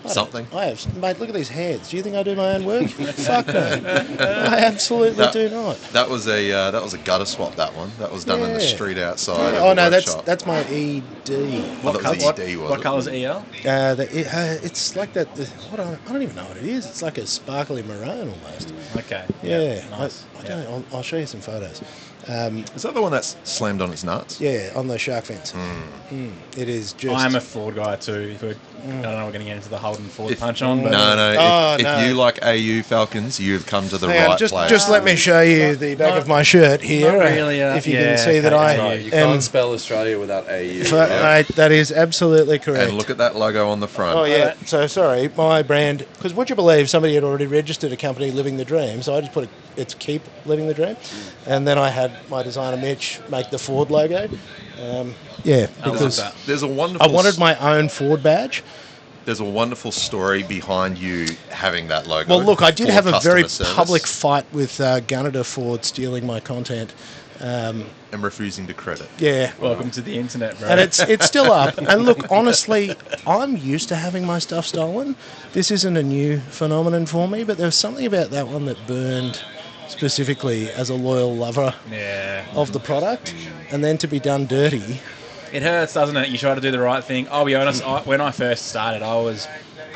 Something. I have, mate. Look at these hands. Do you think I do my own work? Fuck no. I absolutely do not. That was a gutter swap. That one. That was done in the street outside. Oh of the no, workshop. that's my ED. What colour's EL? It's like that. I don't even know what it is. It's like a sparkly maroon almost. Okay. Yeah. Nice. I'll show you some photos. Is that the one that's slammed on its nuts? Yeah, on the shark fence. It is just. I'm a Ford guy too. I don't know, we're going to get into the Holden Ford punch on, but If you like AU Falcons, you've come to the right place. Just let me show you the back of my shirt here. Not really, if you can see that I You can't spell Australia without AU. Mate, that is absolutely correct. And look at that logo on the front. Oh, yeah. So, sorry, my brand... Because would you believe somebody had already registered a company, Living the Dream, so I just put it's Keep Living the Dream. And then I had my designer, Mitch, make the Ford logo. Because there's a wonderful... I wanted my own Ford badge. There's a wonderful story behind you having that logo. Well, look, I did have a very service. public fight with Gunnedah Ford stealing my content. And refusing to credit. Yeah. Welcome to the internet, bro. And it's still up. And look, honestly, I'm used to having my stuff stolen. This isn't a new phenomenon for me, but there was something about that one that burned specifically as a loyal lover of the product. And then to be done dirty. It hurts, doesn't it? You try to do the right thing. I'll be honest, when I first started, I was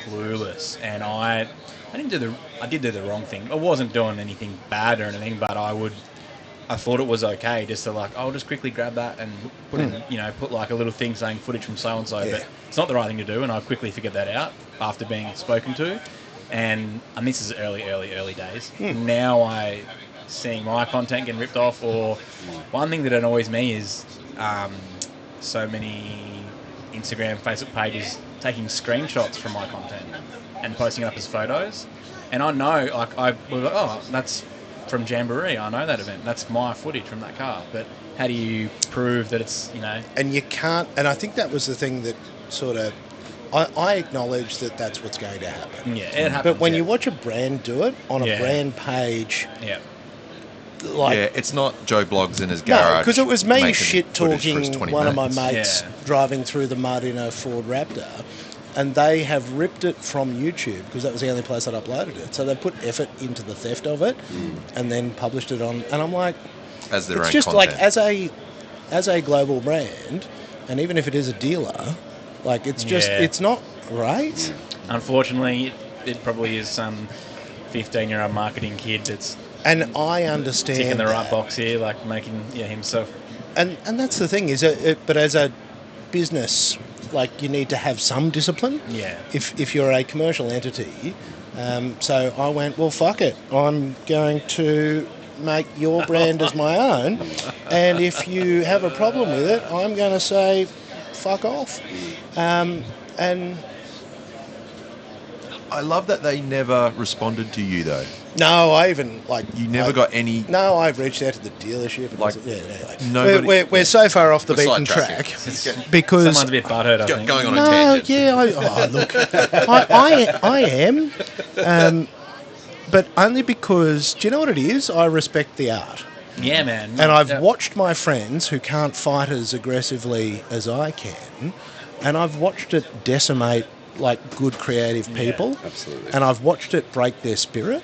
clueless. And I did do the wrong thing. I wasn't doing anything bad or anything, but I thought it was okay just to I'll just quickly grab that and put like a little thing saying footage from so and so, but it's not the right thing to do, and I quickly figured that out after being spoken to, and this is early days. Now I seeing my content getting ripped off, or one thing that annoys me is so many Instagram, Facebook pages taking screenshots from my content and posting it up as photos, and I know that's from Jamboree, I know that event. That's my footage from that car. But how do you prove that it's, And you can't, and I think that was the thing that sort of, I acknowledge that that's what's going to happen. Yeah, it happens. But when you watch a brand do it on a brand page, it's not Joe Blogs in his garage. No, because it was me making shit footage for his talking 20 one of minutes. my mates driving through the mud in a Ford Raptor. And they have ripped it from YouTube because that was the only place I'd uploaded it. So they put effort into the theft of it and then published it on. And I'm like, as their it's own just content. like as a global brand, and even if it is a dealer, Like, it's just, it's not right. Unfortunately, it probably is some 15-year-old marketing kid that's And I understand ticking the right that. box here, like making himself. And that's the thing, is but as a business, like, you need to have some discipline. Yeah. If you're a commercial entity. So I went, well, fuck it. I'm going to make your brand as my own. And if you have a problem with it, I'm going to say, fuck off. And I love that they never responded to you though. no, I even, like... You never got any. No, I've reached out to the dealership. Like, Anyway. nobody. We're so far off the We're beaten sidetracking. track because... Someone's a bit butthurt, I think. Going on a No, tangent. yeah, look, I am, but only because, do you know what it is? I respect the art. Yeah, man. And I've watched my friends who can't fight as aggressively as I can, and I've watched it decimate, like, good creative people. Absolutely. And I've watched it break their spirit,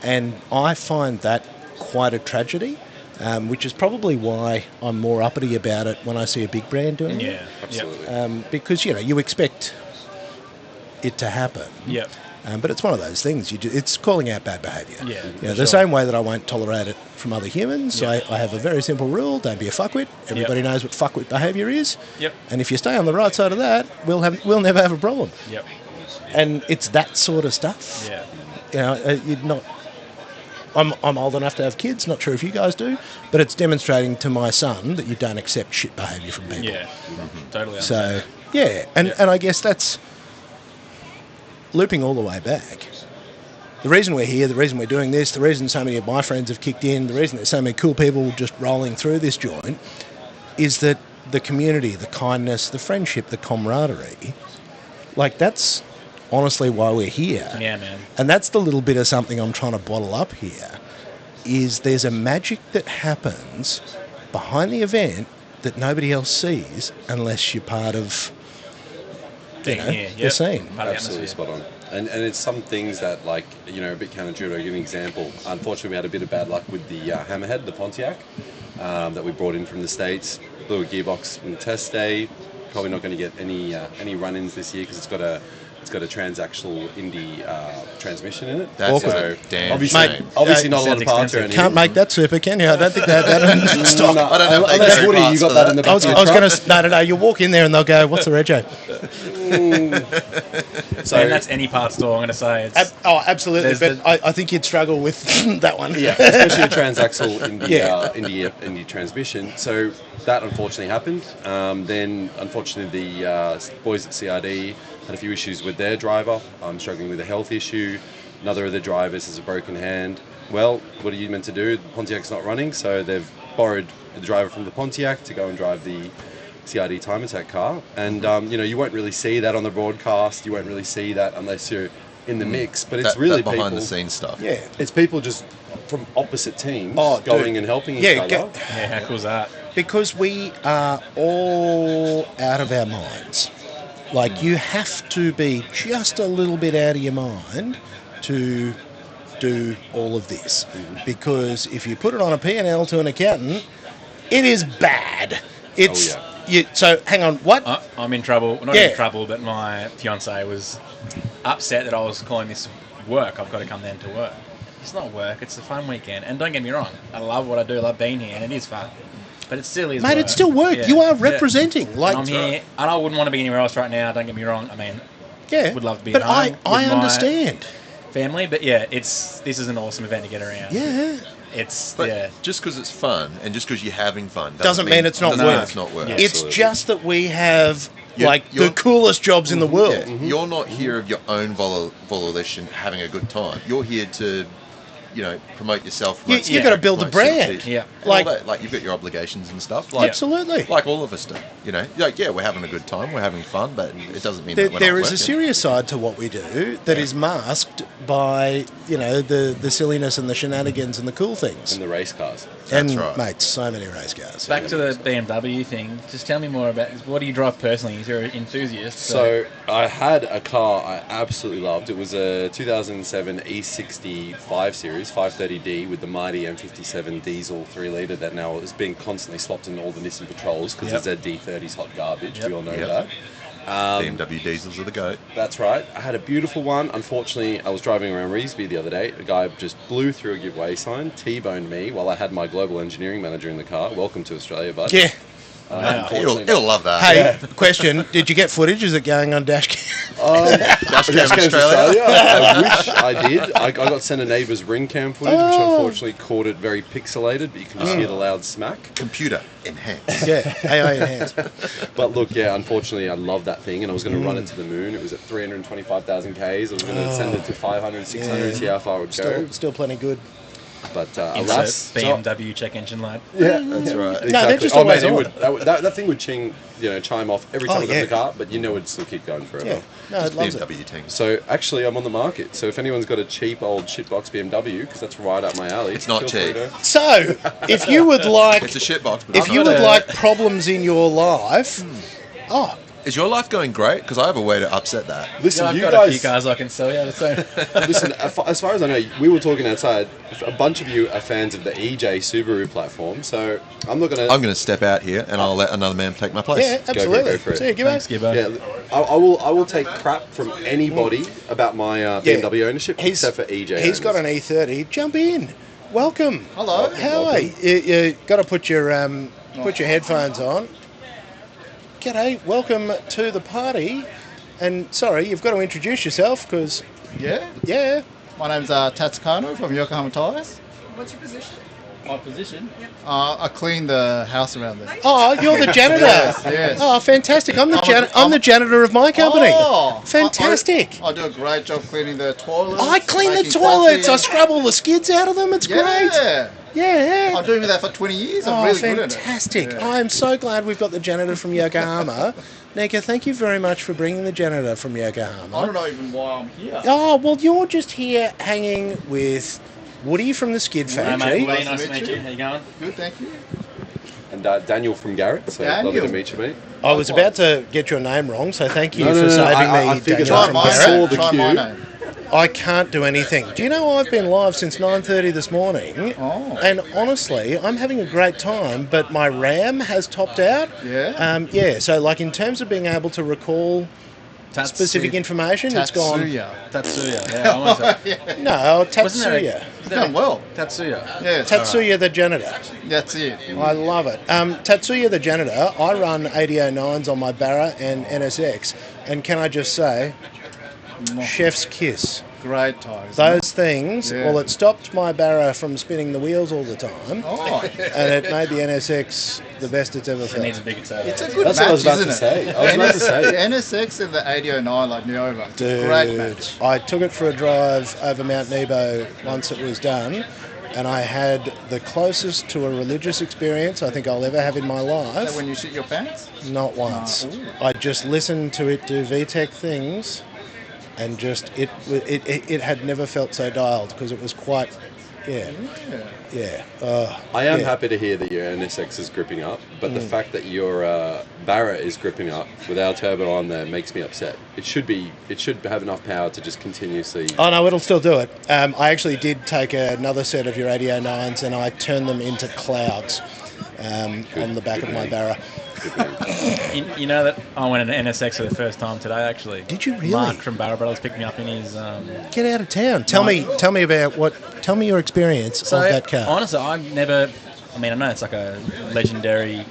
and I find that quite a tragedy, which is probably why I'm more uppity about it when I see a big brand doing it. Yeah, Absolutely. Because, you expect it to happen. Yep. But it's one of those things. It's calling out bad behaviour. Yeah. The same way that I won't tolerate it from other humans. Yeah. I have a very simple rule: don't be a fuckwit. Everybody knows what fuckwit behaviour is. Yep. And if you stay on the right side of that, we'll never have a problem. Yep. And it's that sort of stuff. Yeah. You're not. I'm old enough to have kids. Not sure if you guys do, but it's demonstrating to my son that you don't accept shit behaviour from people. Yeah. Totally. So and I guess that's looping all the way back. The reason we're here, the reason we're doing this, the reason so many of my friends have kicked in, the reason there's so many cool people just rolling through this joint, is that the community, the kindness, the friendship, the camaraderie, like, that's honestly why we're here. Yeah, man. And that's the little bit of something I'm trying to bottle up here, is there's a magic that happens behind the event that nobody else sees unless you're part of the scene. Absolutely spot on. And it's some things that, like, a bit counterintuitive. I'll give you an example. Unfortunately, we had a bit of bad luck with the Hammerhead, the Pontiac, that we brought in from the States. Blew a gearbox in the test day. Probably not going to get any run-ins this year because it's got a transaxle Indy transmission in it. That's so a damn obviously, shame. obviously not a lot of parts around here. Can't make that super, can you? I don't think they have that in stock. No, I don't have unless any Woody, parts you got for that in the I was going to... No. You walk in there and they'll go, what's the rego? So, and that's any part store, I'm going to say. It's, absolutely. But I think you'd struggle with that one. Yeah, especially a transaxle Indy transmission. So that unfortunately happened. Then, unfortunately, the boys at CRD had a few issues with their driver. I'm struggling with a health issue. Another of the drivers has a broken hand. Well, what are you meant to do? The Pontiac's not running, so they've borrowed the driver from the Pontiac to go and drive the CRD time attack car. And, you won't really see that on the broadcast. You won't really see that unless you're in the mix. But it's really that behind people, the scenes stuff. Yeah, it's people just from opposite teams Oh, going dude. and helping each other. yeah, how cool is that? Because we are all out of our minds. Like, you have to be just a little bit out of your mind to do all of this. Because if you put it on a P&L to an accountant, it is bad. It's... Oh, yeah. So, hang on, what? I'm in trouble. Not in trouble, but my fiance was upset that I was calling this work. I've got to come down to work. It's not work. It's a fun weekend. And don't get me wrong. I love what I do. I love being here, and it is fun. But it still is Mate, work. it's still work. Yeah. You are representing. And Like, I'm here, and I wouldn't want to be anywhere else right now. Don't get me wrong. I mean, would love to be but at home I with my understand. family. But yeah, this is an awesome event to get around. Yeah. But just because it's fun and just because you're having fun doesn't mean it's not work. It's not work. Yeah. It's just that we have You're- the coolest jobs in the world. Yeah, you're not here of your own volition having a good time. You're here to, promote yourself. Promote You got to build a promote brand. CLT. Yeah. Like you've got your obligations and stuff. Like, Absolutely. Like all of us do. We're having a good time. We're having fun, but it doesn't mean that we're There not is a working. serious side to what we do that is masked by, the silliness and the shenanigans and the cool things. And the race cars. And, right. mate, so many race cars. Back to the BMW thing. Just tell me more about what do you drive personally? You're an enthusiast. So I had a car I absolutely loved. It was a 2007 E60 5 Series 530D with the mighty M57 diesel 3-litre that now has been constantly swapped in all the Nissan Patrols because it's their D30's hot garbage. We all know that. BMW diesels are the goat. That's right. I had a beautiful one. Unfortunately, I was driving around Revesby the other day. A guy just blew through a giveaway sign, T-boned me while I had my global engineering manager in the car. Welcome to Australia, bud. Yeah. He'll love that. Hey, question: did you get footage? Is it going on Dashcam? Dashcam Australia. I wish I did. I got sent a neighbour's ring cam footage, which unfortunately caught it very pixelated, but you can just hear the loud smack. Computer enhanced. Yeah, AI enhanced. But look, yeah, unfortunately, I love that thing, and I was going to run it to the moon. It was at 325,000 Ks. I was going to send it to 500, 600, see how far it would go. Still plenty good. But Insert alas, BMW check engine light. yeah, That's right. Exactly. No, they're just oh always man, on. that thing would chime off every time I got in yeah. the car, but it'd still keep going forever. Yeah, no, it loves it. BMW team. So actually, I'm on the market. So if anyone's got a cheap old shitbox BMW, because that's right up my alley, It's not feel free cheap. to- So, if you would like, It's a shitbox. But if you would like problems in your life, is your life going great? Because I have a way to upset that. Listen, I've you got a few guys. cars I can sell you. So Listen, as far as I know, we were talking outside. A bunch of you are fans of the EJ Subaru platform, so I'm not going I'm going to step out here and I'll let another man take my place. yeah, absolutely. go for it. See you, Gibbo. thanks, Gibbo. Yeah, I will take crap from anybody about my BMW ownership, except for EJ. He's got an E30. Jump in. Welcome. Hello. How are you? You got to put your headphones on. G'day. Welcome to the party. And sorry, you've got to introduce yourself because Yeah. My name's Tatsukano from Yokohama Tires. What's your position? My position? I clean the house around there. oh, you're the janitor. Yes. Oh, fantastic. I'm the janitor of my company. Oh, Fantastic. I do a great job cleaning the toilets. I clean the making toilets. I coffee. scrub all the skids out of them. It's great. Yeah. Yeah. I'm doing that for 20 years. I'm Oh, really good at it. fantastic. Yeah. I'm so glad we've got the janitor from Yokohama. Nika, thank you very much for bringing the janitor from Yokohama. I don't know even why I'm here. Oh, well, you're just here hanging with Woody from the Skid Hey, mate, Factory. Woody, nice to meet you. How you going? Good, thank you. And Daniel from Garrett, so lovely to Daniel. meet you, mate. I was about to get your name wrong, so thank you No, for no, no, saving I me, figured Daniel that. from I Garrett. saw the Try queue. my name. I can't do anything. Do you know I've been live since 9:30 this morning? Oh. And honestly, I'm having a great time, but my RAM has topped out. Yeah? So like in terms of being able to recall specific information, it's gone. Tatsuya. Yeah, I want to. No, Wasn't Tatsuya. It's going well. Tatsuya. Yes. Tatsuya the janitor. That's it. I love it. Tatsuya the janitor, I run 8009s on my Barra and NSX, and can I just say, chef's kiss. Great tires. Those things, Yeah. well, it stopped my Barra from spinning the wheels all the time, Oh. and it made the NSX the best it's ever It needs a felt. bigger turbo. It's a good That's match, what I was about isn't to it? say. I was about to say. The NSX and the 8009 like Nova. It's a great match. I took it for a drive over Mount Nebo once it was done, and I had the closest to a religious experience I think I'll ever have in my Is life. that when you shit your pants? Not once. Ooh. I just listened to it do VTAC things, and just it had never felt so dialed because it was quite, yeah. I am yeah. happy to hear that your NSX is gripping up, but the fact that your Barra is gripping up with our turbo on there makes me upset. It should have enough power to just continuously. Oh no, it'll still do it. I actually did take another set of your 8009s and I turned them into clouds on the back of my Barra. You know that I went in an NSX for the first time today. Actually, Did you really? Mark from Barra Brothers picked me up in his. Get out of town. Tell me about Tell me your experience So of that car. honestly, I've never. I mean, I know it's like a legendary,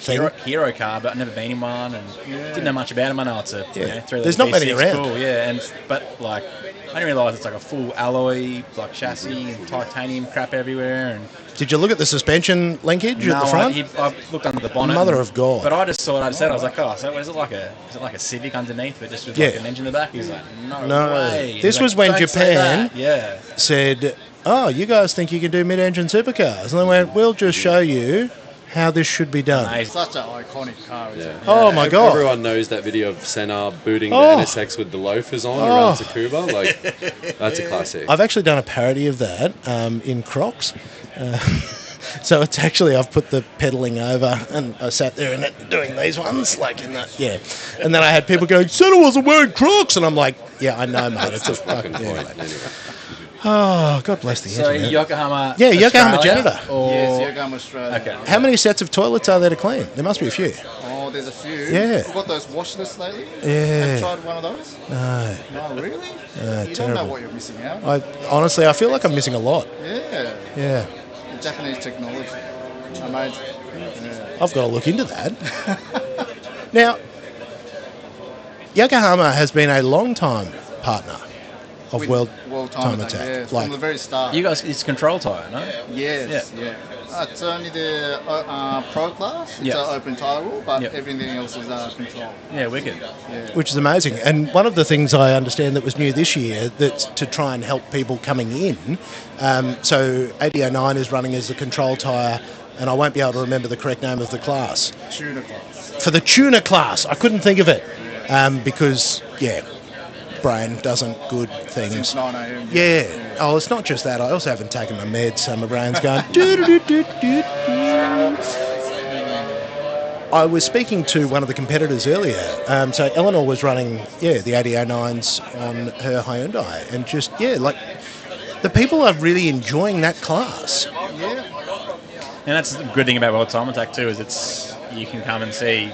Thing. hero car, but I've never been in one and didn't know much about them. I know it's a Yeah. 3-litre There's not many V6, around. Cool, yeah, but like I didn't realise it's like a full alloy like chassis and titanium crap everywhere. And Did you look at the suspension linkage at the front? I looked under the bonnet. Mother of God. But I just saw it. I said, I was like, oh, so is it like a Civic underneath, but just with like Yeah. an engine in the back? He's like, No. no way. This He's was like, when "Don't say Japan- that." Yeah. Said, oh, you guys think you can do mid-engine supercars? And they went, we'll just show you how this should be done. Amazing. Such an iconic car, isn't it? Oh my God. Everyone knows that video of Senna booting Oh. the NSX with the loafers on Oh. around Tsukuba. Like, that's a classic. I've actually done a parody of that in Crocs. So it's actually, I've put the pedalling over and I sat there and doing these ones, like in that, yeah. And then I had people going, Senna wasn't wearing Crocs. And I'm like, yeah, I know, mate. It's a Fucking fucking point. yeah. Anyway. Oh, God bless the So internet. Yokohama. Yeah, Yokohama Australia, Janitor. Or... Yes, Yokohama, Australia. Okay. How many sets of toilets are there to clean? There must be a few. Oh, there's a few. Yeah. We've got those washless lately. Yeah. Have you tried one of those? No. No, really? You don't terrible. know what you're missing out. Honestly, I feel like I'm missing a lot. Yeah. Yeah. The Japanese technology. Amazing. Yeah. I've got to look into that. Now, Yokohama has been a long-time partner of With World Time Time Attack. Attack. Yeah, from the very start. You guys, it's control tire, no? Yes, yeah. It's only the pro class. It's Yeah. an open tire rule, but Yep. everything else is control. Yeah, wicked. Yeah. Which is amazing. And one of the things I understand that was new this year, that's to try and help people coming in. So 8009 is running as the control tyre, and I won't be able to remember the correct name of the class. Tuner class. For the tuner class, I couldn't think of it because, brain doesn't good things. Since 9 a.m. Yeah. Oh, it's not just that. I also haven't taken my meds, so my brain's going. doo-doo-doo-doo-doo-doo. I was speaking to one of the competitors earlier. So Eleanor was running, the 8009s on her Hyundai, and just the people are really enjoying that class. Yeah. And that's the good thing about World Time Attack too, is you can come and see,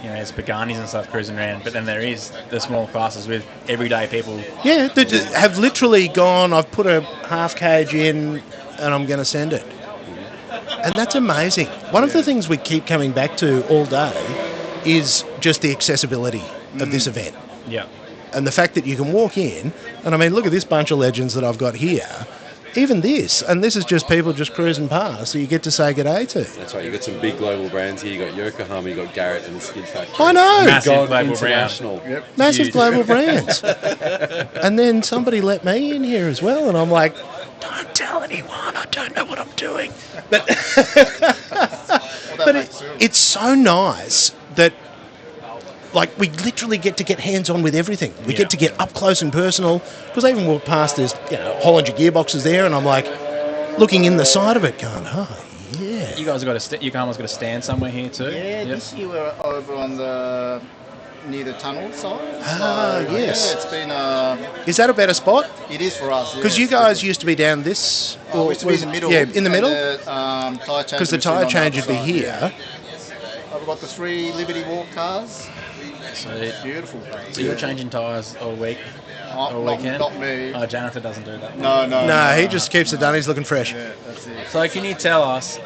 there's Paganis and stuff cruising around, but then there is the small classes with everyday people. Yeah, that have literally gone, I've put a half cage in and I'm going to send it. And that's amazing. One of the things we keep coming back to all day is just the accessibility of this event. Yeah. And the fact that you can walk in, and I mean, look at this bunch of legends that I've got here. Even this, and this is just people just cruising past, so you get to say g'day to. That's right. You've got some big global brands here. You've got Yokohama, you've got Garrett and the Skid Factory. I know! Massive global international. brand. Yep. Massive Huge. global brands. And then somebody let me in here as well, and I'm like, don't tell anyone, I don't know what I'm doing. But, it's so nice that we literally get to get hands-on with everything. We get to get up close and personal. Because I even walked past, there's a whole bunch of gearboxes there, and I'm like, looking in the side of it, going, oh, yeah. You guys have got Yokohama's got a stand somewhere here too. Yeah, this year we're over on near the tunnel side. Ah, yes. Yeah, it's been Is that a better spot? it is for us. Because you guys used to be down this... we used to be in the middle. Yeah, in the middle? Because Because the tyre change would be here. We've got the 3 Liberty Walk cars. So, Beautiful. so you're changing tyres all week, all Not, weekend? not me. Oh, Janitor doesn't do that. No. No, he just keeps it done. He's looking fresh. Yeah, that's it. So can you tell us,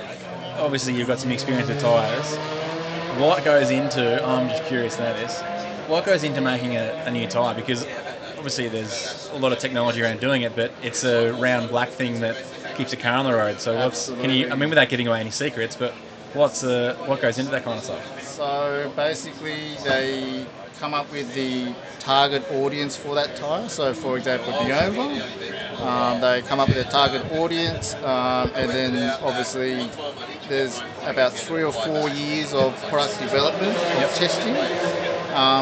obviously you've got some experience with tyres, what goes into, I'm just curious to know this, what goes into making a new tyre? Because obviously there's a lot of technology around doing it, but it's a round black thing that keeps a car on the road. So without giving away any secrets, but what goes into that kind of stuff? So basically they come up with the target audience for that tyre. So for example, Nova, they come up with a target audience, and then obviously there's about 3 or 4 years of product development, testing.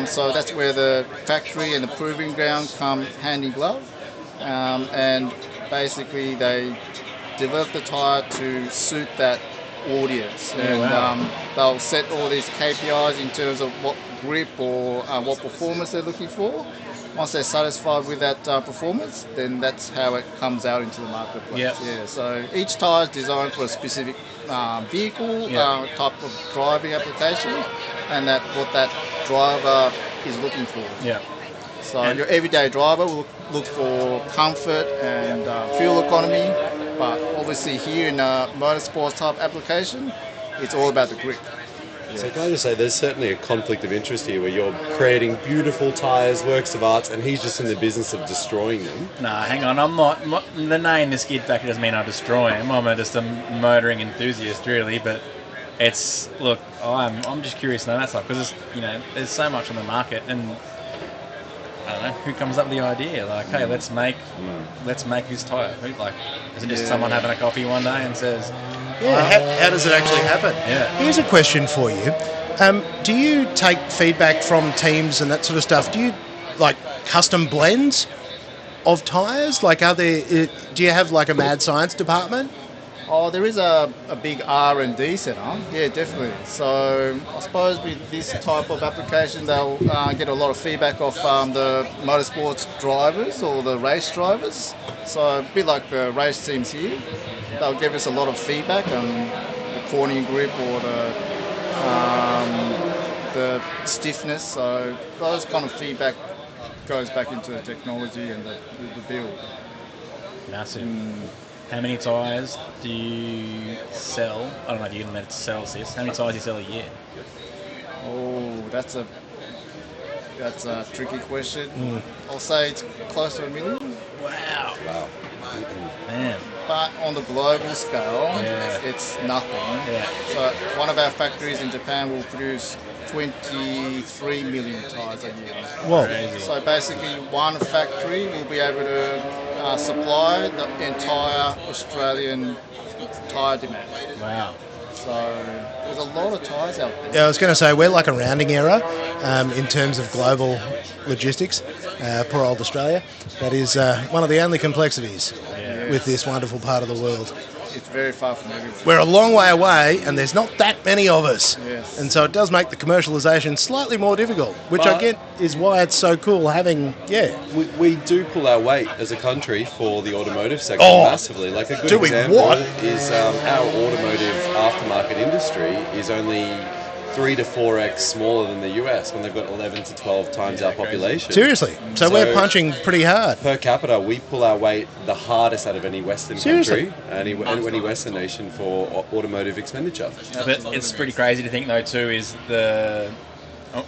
So that's where the factory and the proving ground come hand in glove, and basically they develop the tyre to suit that audience, and they'll set all these KPIs in terms of what grip or what performance they're looking for. Once they're satisfied with that performance, then that's how it comes out into the marketplace. Yeah. So each tyre is designed for a specific vehicle, type of driving application, and what that driver is looking for. Yeah. So your everyday driver will look for comfort and fuel economy, but obviously here in a motorsports type application, it's all about the grip. So can I just say, there's certainly a conflict of interest here where you're creating beautiful tyres, works of arts, and he's just in the business of destroying them. Nah, hang on. I'm not the name the Skid Factory doesn't mean I destroy him. I'm just a motoring enthusiast, really. But I'm just curious to know that stuff because there's so much on the market, and I don't know who comes up with the idea. Like, hey, let's make this tyre. Is it just someone having a coffee one day and says, Yeah, how does it actually happen? Yeah. Here's a question for you. Do you take feedback from teams and that sort of stuff? Do you custom blends of tyres? Do you have a mad science department? Oh, there is a big R&D centre. Yeah, definitely. So I suppose with this type of application, they'll get a lot of feedback off the motorsports drivers or the race drivers. So a bit like the race teams here, they'll give us a lot of feedback on the cornering grip or the stiffness. So those kind of feedback goes back into the technology and the build. Massive. How many tyres do you sell? I don't know if you're going to sell this. How many tyres do you sell a year? Oh, that's a tricky question. I'll say it's close to 1 million. Wow. Wow. Man. But on the global scale, it's nothing. Yeah. So one of our factories in Japan will produce 23 million tyres a year. Whoa. Crazy. So basically one factory will be able to supply the entire Australian tyre demand. Wow. So there's a lot of tyres out there. Yeah, I was going to say, we're like a rounding error in terms of global logistics. Poor old Australia. That is one of the only complexities with this wonderful part of the world. It's very far from everything. We're a long way away, and there's not that many of us. Yes. And so it does make the commercialisation slightly more difficult, which I get is why it's so cool having, We do pull our weight as a country for the automotive sector massively. Like a good example is our automotive aftermarket industry is only 3 to 4x smaller than the US when they've got 11 to 12 times our population. Seriously. So we're punching pretty hard. Per capita, we pull our weight the hardest out of any Western country, any Western nation for automotive expenditure. But it's pretty crazy to think, though, too, is the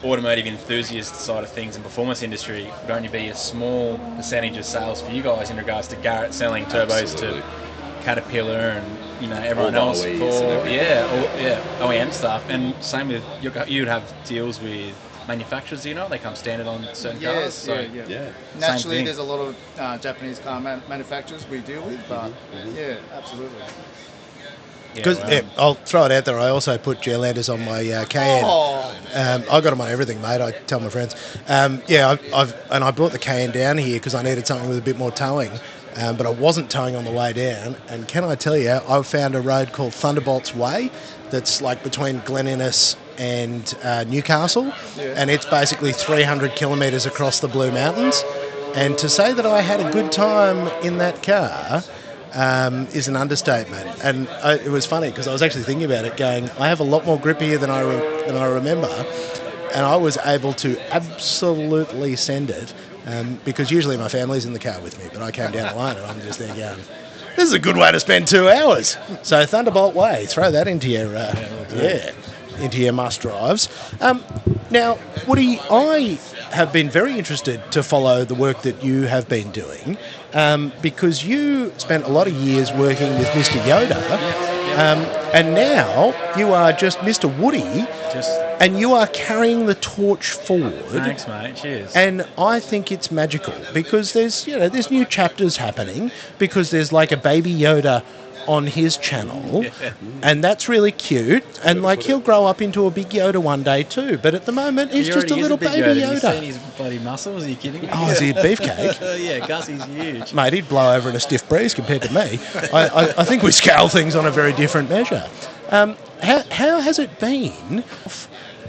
automotive enthusiast side of things and performance industry would only be a small percentage of sales for you guys in regards to Garrett selling turbos to Caterpillar and everyone else for OEM stuff. And same with you'd have deals with manufacturers. They come standard on certain cars. So Naturally, there's a lot of Japanese car manufacturers we deal with, but absolutely. Because I'll throw it out there. I also put Gearlanders on my Cayenne. I got them on everything, mate. I tell my friends. I brought the Cayenne down here because I needed something with a bit more towing. But I wasn't towing on the way down, and can I tell you, I found a road called Thunderbolt's Way that's like between Glen Innes and Newcastle, and it's basically 300 kilometres across the Blue Mountains. And to say that I had a good time in that car is an understatement. And it was funny because I was actually thinking about it, going, I have a lot more grip here than I remember, and I was able to absolutely send it. Because usually my family's in the car with me, but I came down alone and I'm just there going, this is a good way to spend 2 hours. So Thunderbolt Way, throw that into your into your must drives. Now, Woody, I have been very interested to follow the work that you have been doing because you spent a lot of years working with Mr. Yoda, and now you are just Mr. Woody. And you are carrying the torch forward. Thanks, mate. Cheers. And I think it's magical because there's new chapters happening because there's like a baby Yoda on his channel, and that's really cute. And like he'll grow up into a big Yoda one day too. But at the moment, he's just a little baby Yoda. Have you seen his bloody muscles? Are you kidding me? Oh, is he a beefcake? Yeah, Gussie's huge. Mate, he'd blow over in a stiff breeze compared to me. I think we scale things on a very different measure. How has it been?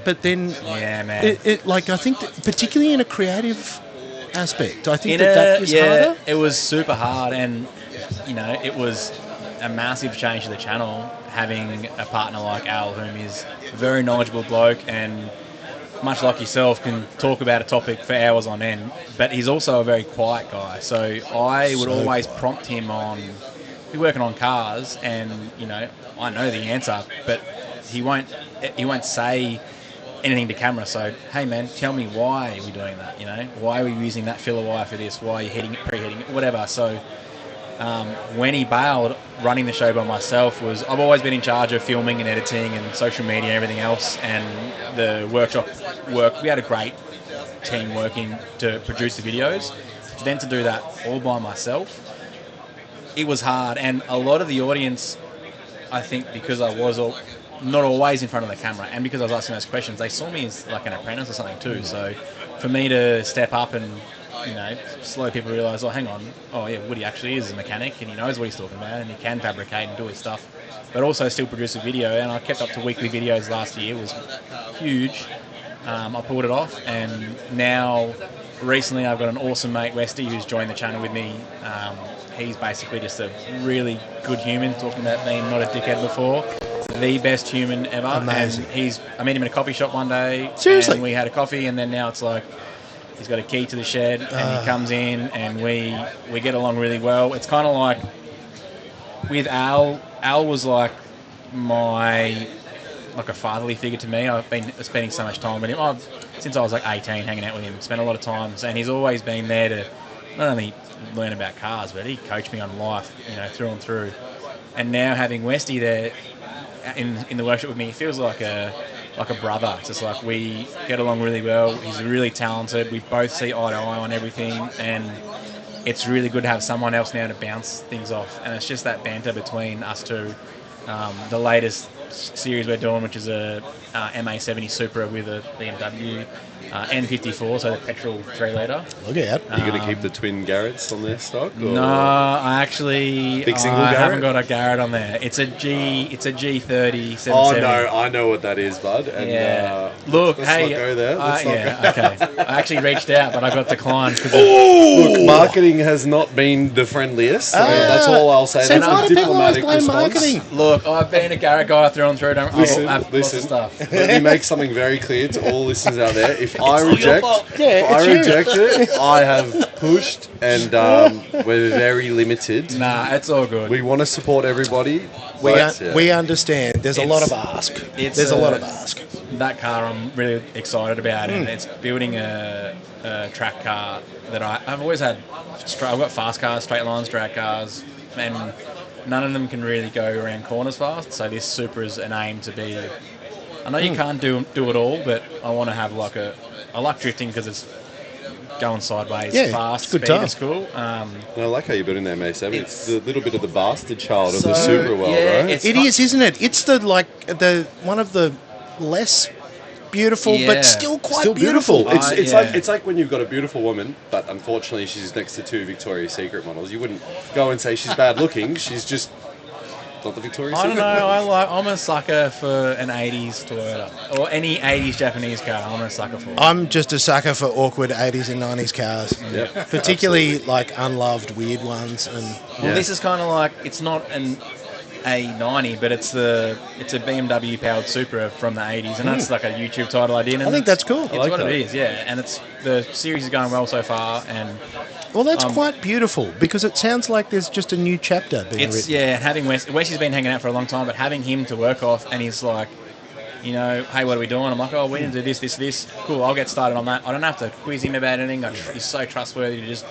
But then, I think that particularly in a creative aspect, I think that is harder. It was super hard, and it was a massive change to the channel having a partner like Al, whom is a very knowledgeable bloke and much like yourself can talk about a topic for hours on end. But he's also a very quiet guy, so I would always prompt him on. We're working on cars, and I know the answer, but he won't say anything to camera. So, hey man, tell me why are we doing that? Why are we using that filler wire for this? Why are you preheating it? Whatever. So, when he bailed, running the show by myself I've always been in charge of filming and editing and social media and everything else, and the workshop work. We had a great team working to produce the videos. Then to do that all by myself, it was hard, and a lot of the audience, I think, because I was not always in front of the camera, and because I was asking those questions, they saw me as like an apprentice or something too. So for me to step up and slow people realise, oh, hang on, oh yeah, Woody actually is a mechanic and he knows what he's talking about and he can fabricate and do his stuff, but also still produce a video. And I kept up to weekly videos last year. It was huge. I pulled it off, and now recently I've got an awesome mate, Westy, who's joined the channel with me. He's basically just a really good human, talking about being not a dickhead before. The best human ever. Amazing. And I met him in a coffee shop one day. Seriously? And we had a coffee, and then now it's like he's got a key to the shed, and he comes in, and we get along really well. It's kind of like with Al. Al was like a fatherly figure to me. I've been spending so much time with him. Since I was like 18, hanging out with him, spent a lot of time, and he's always been there to not only learn about cars, but he coached me on life, through and through. And now having Westy there in the workshop with me, it feels like a brother. It's just like we get along really well. He's really talented. We both see eye to eye on everything, and it's really good to have someone else now to bounce things off. And it's just that banter between us two. The latest series we're doing, which is a MA70 Supra with a BMW N54, so the petrol 3-litre. Look out. Are you going to keep the twin Garretts on their stock? Or? No, I actually haven't got a Garrett on there. It's a G30 770. Oh no, I know what that is, bud. And, yeah. Look, let's hey, not go there. Okay. I actually reached out, but I got declined. Look, marketing has not been the friendliest. So that's all I'll say. So That's why a do people always diplomatic blame response. marketing? Look, I've been a Garrett guy through and through. Listen, I've lots of stuff. Let me make something very clear to all listeners out there. If I reject it, I have pushed, and we're very limited. Nah, it's all good. We want to support everybody. We understand. There's a lot of ask. There's a lot of ask. That car I'm really excited about, and it's building a track car that I've always had. I've got fast cars, straight lines, drag cars, and none of them can really go around corners fast. So this Supra is an aim to be. I know you can't do it all, but I want to have I like drifting because it's going sideways fast. Good speed time. is cool. I like how you're building that May7. It's a little bit of the bastard child of the Supra world, right? It is, isn't it? It's the one of the less beautiful, but still quite beautiful. It's like when you've got a beautiful woman, but unfortunately she's next to two Victoria's Secret models. You wouldn't go and say she's bad looking. She's just not the Victoria's Secret. I don't know. I'm a sucker for an 80s Toyota or any 80s Japanese car. I'm a sucker for it. I'm just a sucker for awkward 80s and 90s cars. Yep. Particularly like unloved, weird ones. And this is kind of like, it's not an A90, but it's a BMW powered Supra from the 80s, and that's like a YouTube title I did. I think that's cool. It's what it is, yeah. And the series is going well so far, and well, that's quite beautiful because it sounds like there's just a new chapter being written. Yeah, having Westy's been hanging out for a long time, but having him to work off, and he's like, hey, what are we doing? I'm like, we need to do this. Cool, I'll get started on that. I don't have to quiz him about anything. He's so trustworthy to just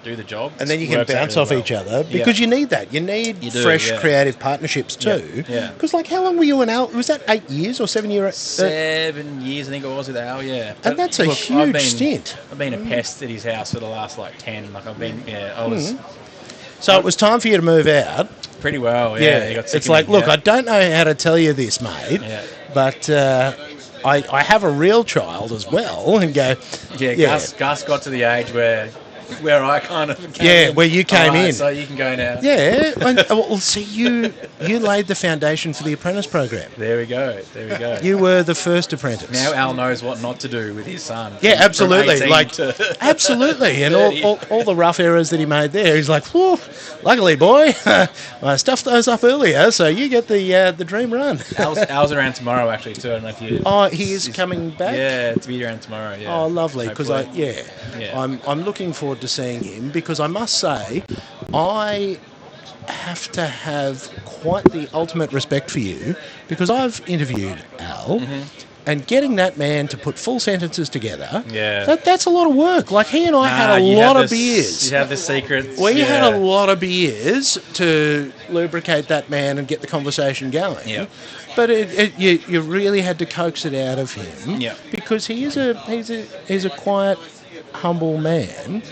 do the job. And then you can bounce off each other because you need that. You need fresh, creative partnerships too. Yeah. Because how long were you and Al? Was that 8 years or 7 years? 7 years, I think it was with Al, yeah. And that's a huge stint. I've been a pest at his house for the last 10. I've been, I was. So it was time for you to move out. Pretty well, yeah. He got sick It's like, of me, look, I don't know how to tell you this, mate, but I have a real child as well, and go. Gus got to the age where I kind of came in. Where you came in. So you can go now. Yeah. Well, see, you laid the foundation for the apprentice program. There we go. You were the first apprentice. Now Al knows what not to do with his son. Yeah, absolutely. Absolutely. And all the rough errors that he made there, he's like, whew, luckily, boy, I stuffed those up earlier, so you get the dream run. Al's around tomorrow, actually, too. I don't know if you... Oh, he is coming back? Yeah, to be around tomorrow, yeah. Oh, lovely, because I'm looking forward to seeing him, because I must say, I have to have quite the ultimate respect for you, because I've interviewed Al, and getting that man to put full sentences together, that's a lot of work. Like, he and I had a lot of beers. You have the secrets. We had a lot of beers to lubricate that man and get the conversation going. Yeah. But you really had to coax it out of him, because he's a quiet, humble man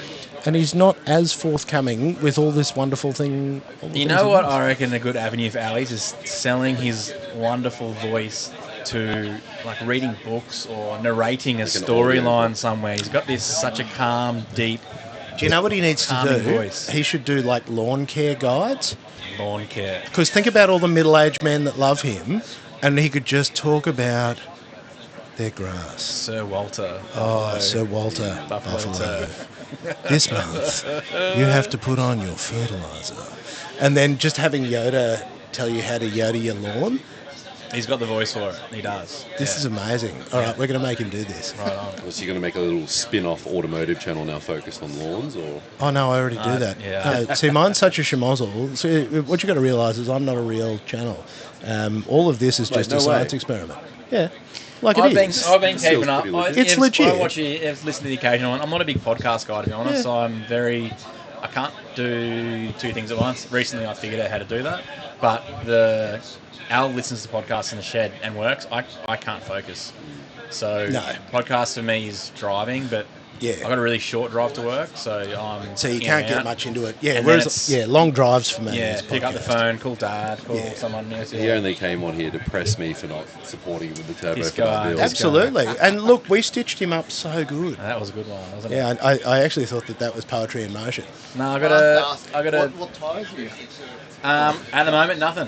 and he's not as forthcoming with all this wonderful thing. You know what I reckon a good avenue for Ali's is selling his wonderful voice to like reading books or narrating a storyline somewhere. He's got this such a calm, deep. Do you know what he needs to do? Voice. He should do like lawn care guides. Lawn care. Because think about all the middle-aged men that love him, and he could just talk about their grass. Sir Walter. Oh, Sir Walter. Buffalo. This month, you have to put on your fertiliser. And then just having Yoda tell you how to Yoda your lawn. He's got the voice for it. He does. This is amazing. All right, we're going to make him do this. Right on. Was he going to make a little spin-off automotive channel now focused on lawns, or? Oh, no, I already do that. Yeah. No, see, mine's such a schmozzle. See, what you got to realise is I'm not a real channel. All of this is just a science experiment. Yeah, like I've it been keeping up. It's legit. I watch it, listen to the occasional one. I'm not a big podcast guy, to be honest. Yeah. I can't do two things at once. Recently, I figured out how to do that. But Al listens to podcasts in the shed and works. I can't focus. So podcast for me is driving, but yeah, I've got a really short drive to work, so I'm so you can't get much into it. Yeah, and whereas long drives for me. Yeah, pick up the phone, call dad, call someone. He only came on here to press me for not supporting him with the turbo. This guy, absolutely. And look, we stitched him up so good. That was a good one, wasn't it? Yeah, I actually thought that was poetry in motion. No, I got What tyres do you? at the moment, nothing.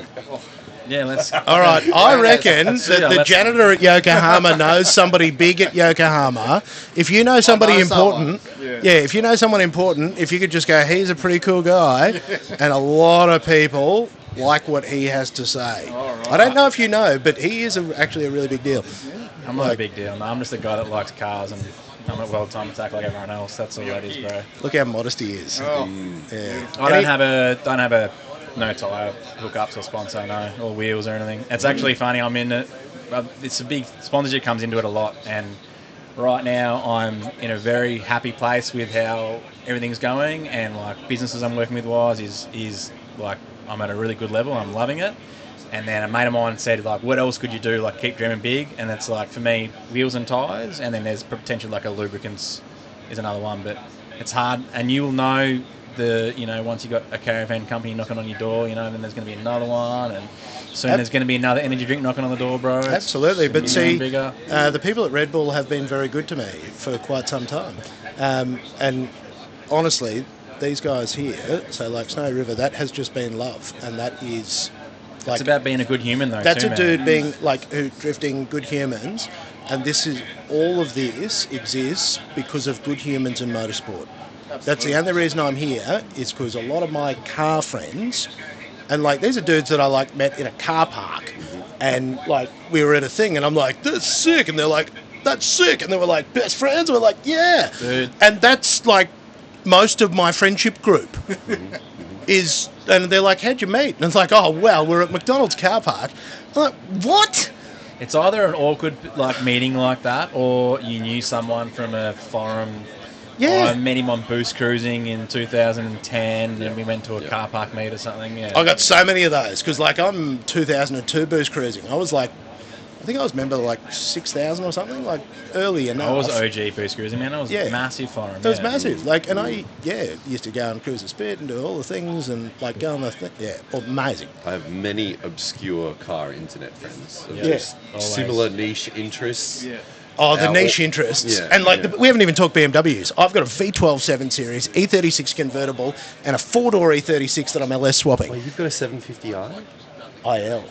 Yeah, let's. All right, I reckon that the janitor at Yokohama knows somebody big at Yokohama. If you know somebody important, if you know someone important, if you could just go, he's a pretty cool guy, and a lot of people like what he has to say. Right. I don't know if you know, but he is actually a really big deal. I'm not a big deal. No, I'm just a guy that likes cars, and I'm at World Time Attack like everyone else. That's all that is, bro. Look how modest he is. Yeah. I don't have a no tyre hookups or sponsor, no, or wheels or anything. It's actually funny. I'm in it. It's a big sponsorship comes into it a lot, and right now I'm in a very happy place with how everything's going, and like businesses I'm working with wise is like I'm at a really good level. I'm loving it. And then a mate of mine said, like, what else could you do? Like, keep dreaming big. And it's like, for me, wheels and tyres. And then there's potential, like, a lubricants is another one. But it's hard. And you will know once you've got a caravan company knocking on your door, then there's going to be another one. And soon there's going to be another energy drink knocking on the door, bro. Absolutely. But see, the people at Red Bull have been very good to me for quite some time. And honestly, these guys here, so like Snowy River, that has just been love. And that is... It's about being a good human, though. That's a dude being drifting good humans, and all of this exists because of good humans in motorsport. Absolutely. That's the only reason I'm here is because a lot of my car friends, and like these are dudes that I met in a car park, and like we were at a thing, and I'm like, that's sick, and they're like, that's sick, and they were like best friends. We're like, yeah, dude. And that's like most of my friendship group. And they're like, how'd you meet? And it's like, oh, well, we're at McDonald's car park. I'm like, what? It's either an awkward meeting like that, or you knew someone from a forum. Yeah. I met him on Boost Cruising in 2010, and we went to a car park meet or something. Yeah. I got so many of those, because I'm 2002 Boost Cruising. I was I think I was member 6,000 or something, early enough. I was OG Boost Cruising, man. I was massive for him. It was massive. And I, used to go and cruise the speed and do all the things and go on the thing. Yeah, amazing. I have many obscure car internet friends. Yes. Similar niche interests. Yeah. Oh, the niche interests. Yeah, and we haven't even talked BMWs. I've got a V12 7 Series, E36 convertible, and a 4-door E36 that I'm LS swapping. Well, you've got a 750i? IL.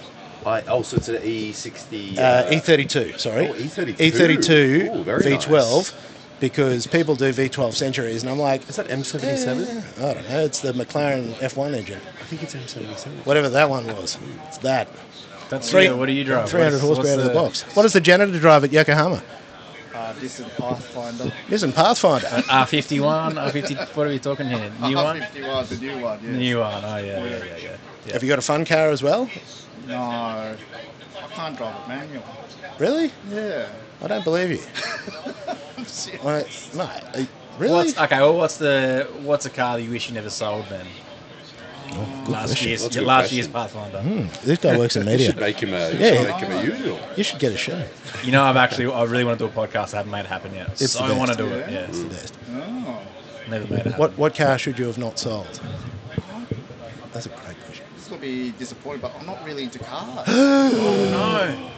So it's an E60... E32, sorry. Oh, E32. E32 Ooh, very V12, nice. Because people do V12 Centuries, and I'm like... Is that M77? I don't know. It's the McLaren F1 engine. I think it's M77. Whatever that one was. It's that. That's what do you drive? 300 horsepower out of the box. What does the janitor drive at Yokohama? Nissan Pathfinder. Nissan Pathfinder. R51, R50, what are we talking here? New one? R51, the new one, yes. New one, oh yeah. Have you got a fun car as well? No, I can't drive it manual. Really? Yeah. I don't believe you. I'm serious. No, really? What's a car that you wish you never sold then? Last year's Pathfinder. This guy works in media. You should make him a usual. You should get a show. I really want to do a podcast. I haven't made it happen yet. I want to do it. Yeah, it's the best. Oh. Never made it happen. What car should you have not sold? That's a great question. This will be disappointing, but I'm not really into cars. No.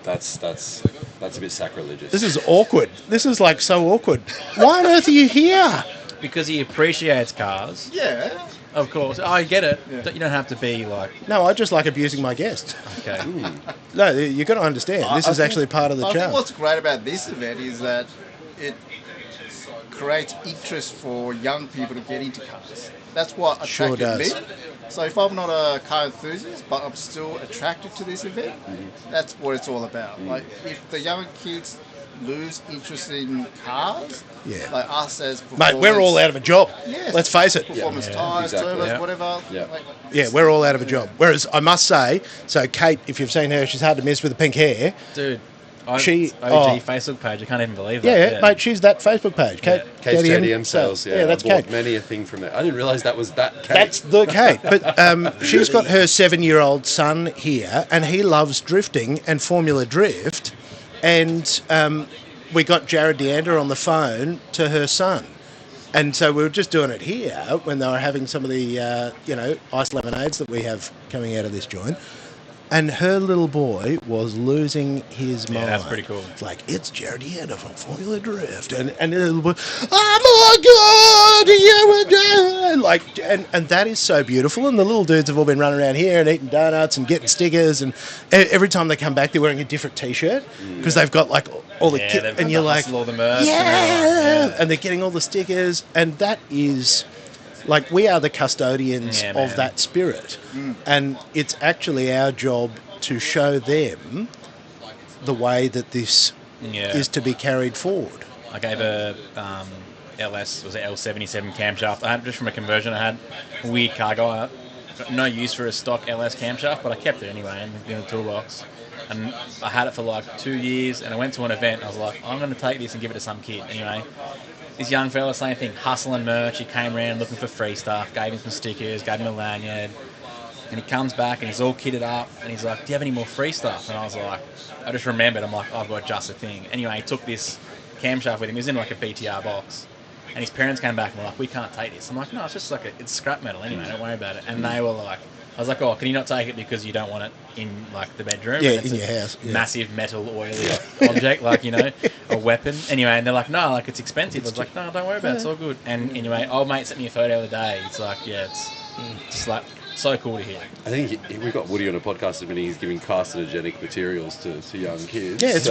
That's a bit sacrilegious. This is awkward. This is like so awkward. Why on earth are you here? Because he appreciates cars. Yeah. Of course. I get it. Yeah. You don't have to be like... No, I just like abusing my guests. Okay. No, you've got to understand. This is actually part of the I think charm. what's great about this event is that it creates interest for young people to get into cars. That's what Sure attracted does. me. So if I'm not a car enthusiast, but I'm still attracted to this event, that's what it's all about. Like, if the young kids lose interest in cars, Yeah. like us as Mate, we're all out of a job. Yes. Let's face it. Performance Yeah. tyres, Exactly. turbos, Yeah. whatever. Yeah. Like, Yeah, we're all out of a job. Whereas I must say, so Kate, if you've seen her, she's hard to miss with the pink hair. Dude, She- OG Facebook page. I can't even believe Yeah, that. mate, she's that Facebook page. Kate, Kate's KDM JDM sales, yeah. that's I bought Kate. many a thing from there. I didn't realise that was that Kate. That's the Kate. But she's got her 7-year-old son here, and he loves drifting and Formula Drift. And we got Jared Deander on the phone to her son. And so we were just doing it here when they were having some of the, iced lemonades that we have coming out of this joint. And her little boy was losing his mind. that's pretty cool. It's like, it's Jared Deander from Formula Drift. And the little boy, oh my God, you were doing. Like, and that is so beautiful. And the little dudes have all been running around here and eating donuts and getting stickers. And every time they come back, they're wearing a different T-shirt because they've got like all the kit. they've And you're like, all the merch. yeah. And they're getting all the stickers. And that is... Like, we are the custodians Yeah, of man. that spirit. And it's actually our job to show them the way that this is to be carried forward. I gave a LS, was it L77 camshaft. I had just from a conversion. I had a weird cargo. I got no use for a stock LS camshaft, but I kept it anyway in the toolbox. And I had it for like 2 years, and I went to an event. And I was like, I'm going to take this and give it to some kid. Anyway, this young fella, same thing, hustling merch. He came around looking for free stuff, gave him some stickers, gave him a lanyard. And he comes back and he's all kitted up, and he's like, do you have any more free stuff? And I was like, I just remembered, I'm like, I've got just a thing. Anyway, he took this camshaft with him. He was in like a BTR box. And his parents came back and were like, we can't take this. I'm like, no, it's just like it's scrap metal anyway, don't worry about it. And they were like, I was like, oh, can you not take it because you don't want it in like the bedroom? Yeah, And it's in a your house. Yeah. massive metal oily object, like, a weapon. Anyway, and they're like, no, like it's expensive. I was like, no, don't worry about it, it's all good. And anyway, old mate sent me a photo the other day. It's like, yeah, it's just like so cool to hear. I think we've got Woody on a podcast and he's giving carcinogenic materials to young kids. Yeah, it's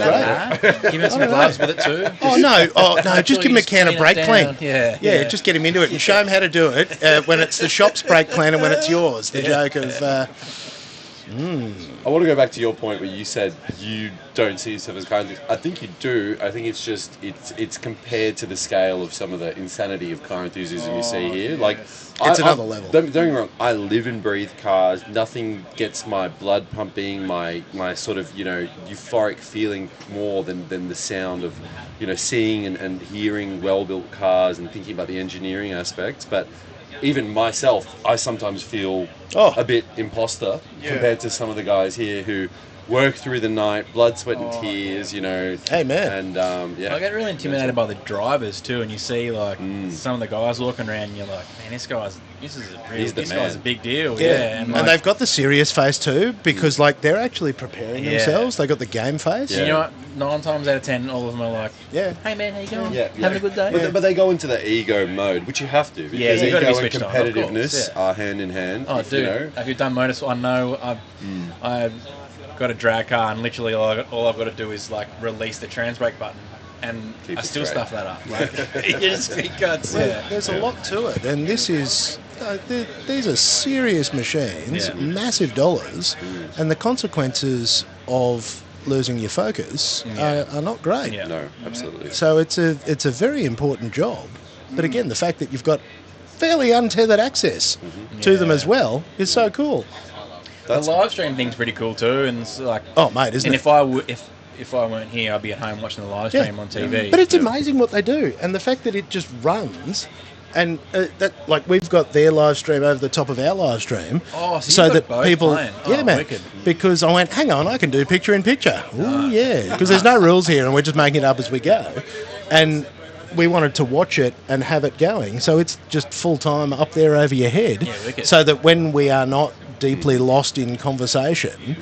Give him some gloves with it too. Oh, no, just give him a can of brake clean. Yeah. Just get him into it and show him how to do it when it's the shop's brake clean and when it's yours. The joke of... I want to go back to your point where you said you don't see yourself as car enthusiast. I think you do. I think it's just it's compared to the scale of some of the insanity of car enthusiasm you see here. Like It's another level. Don't get me wrong. I live and breathe cars. Nothing gets my blood pumping, my sort of euphoric feeling more than the sound of seeing and hearing well built cars and thinking about the engineering aspects. But even myself, I sometimes feel a bit imposter compared to some of the guys here who work through the night, blood, sweat, and tears. Hey, man. And I get really intimidated by the drivers too, and you see like some of the guys walking around, and you're like, man, this guy's a big deal. Yeah, and and they've got the serious face too, because like they're actually preparing themselves. They got the game face. You know what? 9 times out of 10, all of them are like, hey man, how you going? Having a good day? But they go into the ego mode, which you have to, because you gotta be ego and switched on, of competitiveness course, are hand in hand. Oh, dude, have you done motorsport? I know I've got a drag car, and literally all I've got to do is like release the trans brake button, and Keep I it still straight. stuff that up. Like, you just cuts. There's a lot to it, and this is these are serious machines, massive dollars, and the consequences of losing your focus are not great. No, absolutely. So it's a very important job, but again, the fact that you've got fairly untethered access to them as well is so cool. The live stream thing's pretty cool too, and it's like, mate, isn't and it? if I weren't here, I'd be at home watching the live stream on TV. But it's amazing what they do, and the fact that it just runs, and that like we've got their live stream over the top of our live stream, so that both people, playing. man, Wicked. because I went, hang on, I can do picture in picture. Ooh, yeah, because there's no rules here, and we're just making it up as we go, and we wanted to watch it and have it going. So it's just full time up there over your head, wicked. so that when we are not deeply lost in conversation,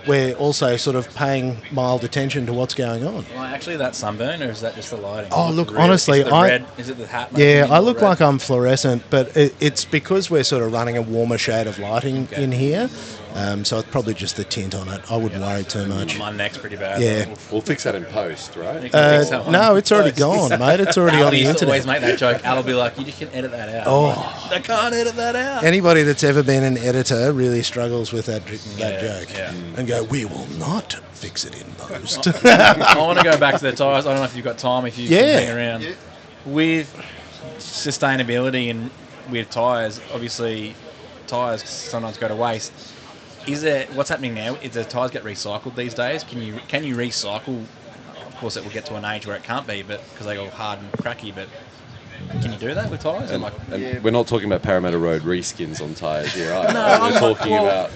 we're also sort of paying mild attention to what's going on. Well, actually, that sunburn, or is that just the lighting? Oh, look, Red- honestly, is it the red? Is it the hat? Yeah, making I it look red? like I'm fluorescent, but it's because we're sort of running a warmer shade of lighting in here. So it's probably just the tint on it. I wouldn't worry too much. My neck's pretty bad. Yeah. We'll fix that in post, right? You can fix that one. No, it's already gone, mate. It's already Al on the used to always internet. make that joke. Al will be like, you just can edit that out. Oh. I'm like, I can't edit that out. Anybody that's ever been an editor really struggles with that joke. Yeah. And go, we will not fix it in post. I want to go back to the tyres. I don't know if you've got time, if you Yeah. can hang around. Yeah. With sustainability and with tyres, obviously tyres sometimes go to waste. What's happening now? Is the tyres get recycled these days? Can you recycle? Of course, it will get to an age where it can't be, but because they go hard and cracky. But can you do that with tyres? And we're not talking about Parramatta Road reskins on tyres here, right? No, We're talking about...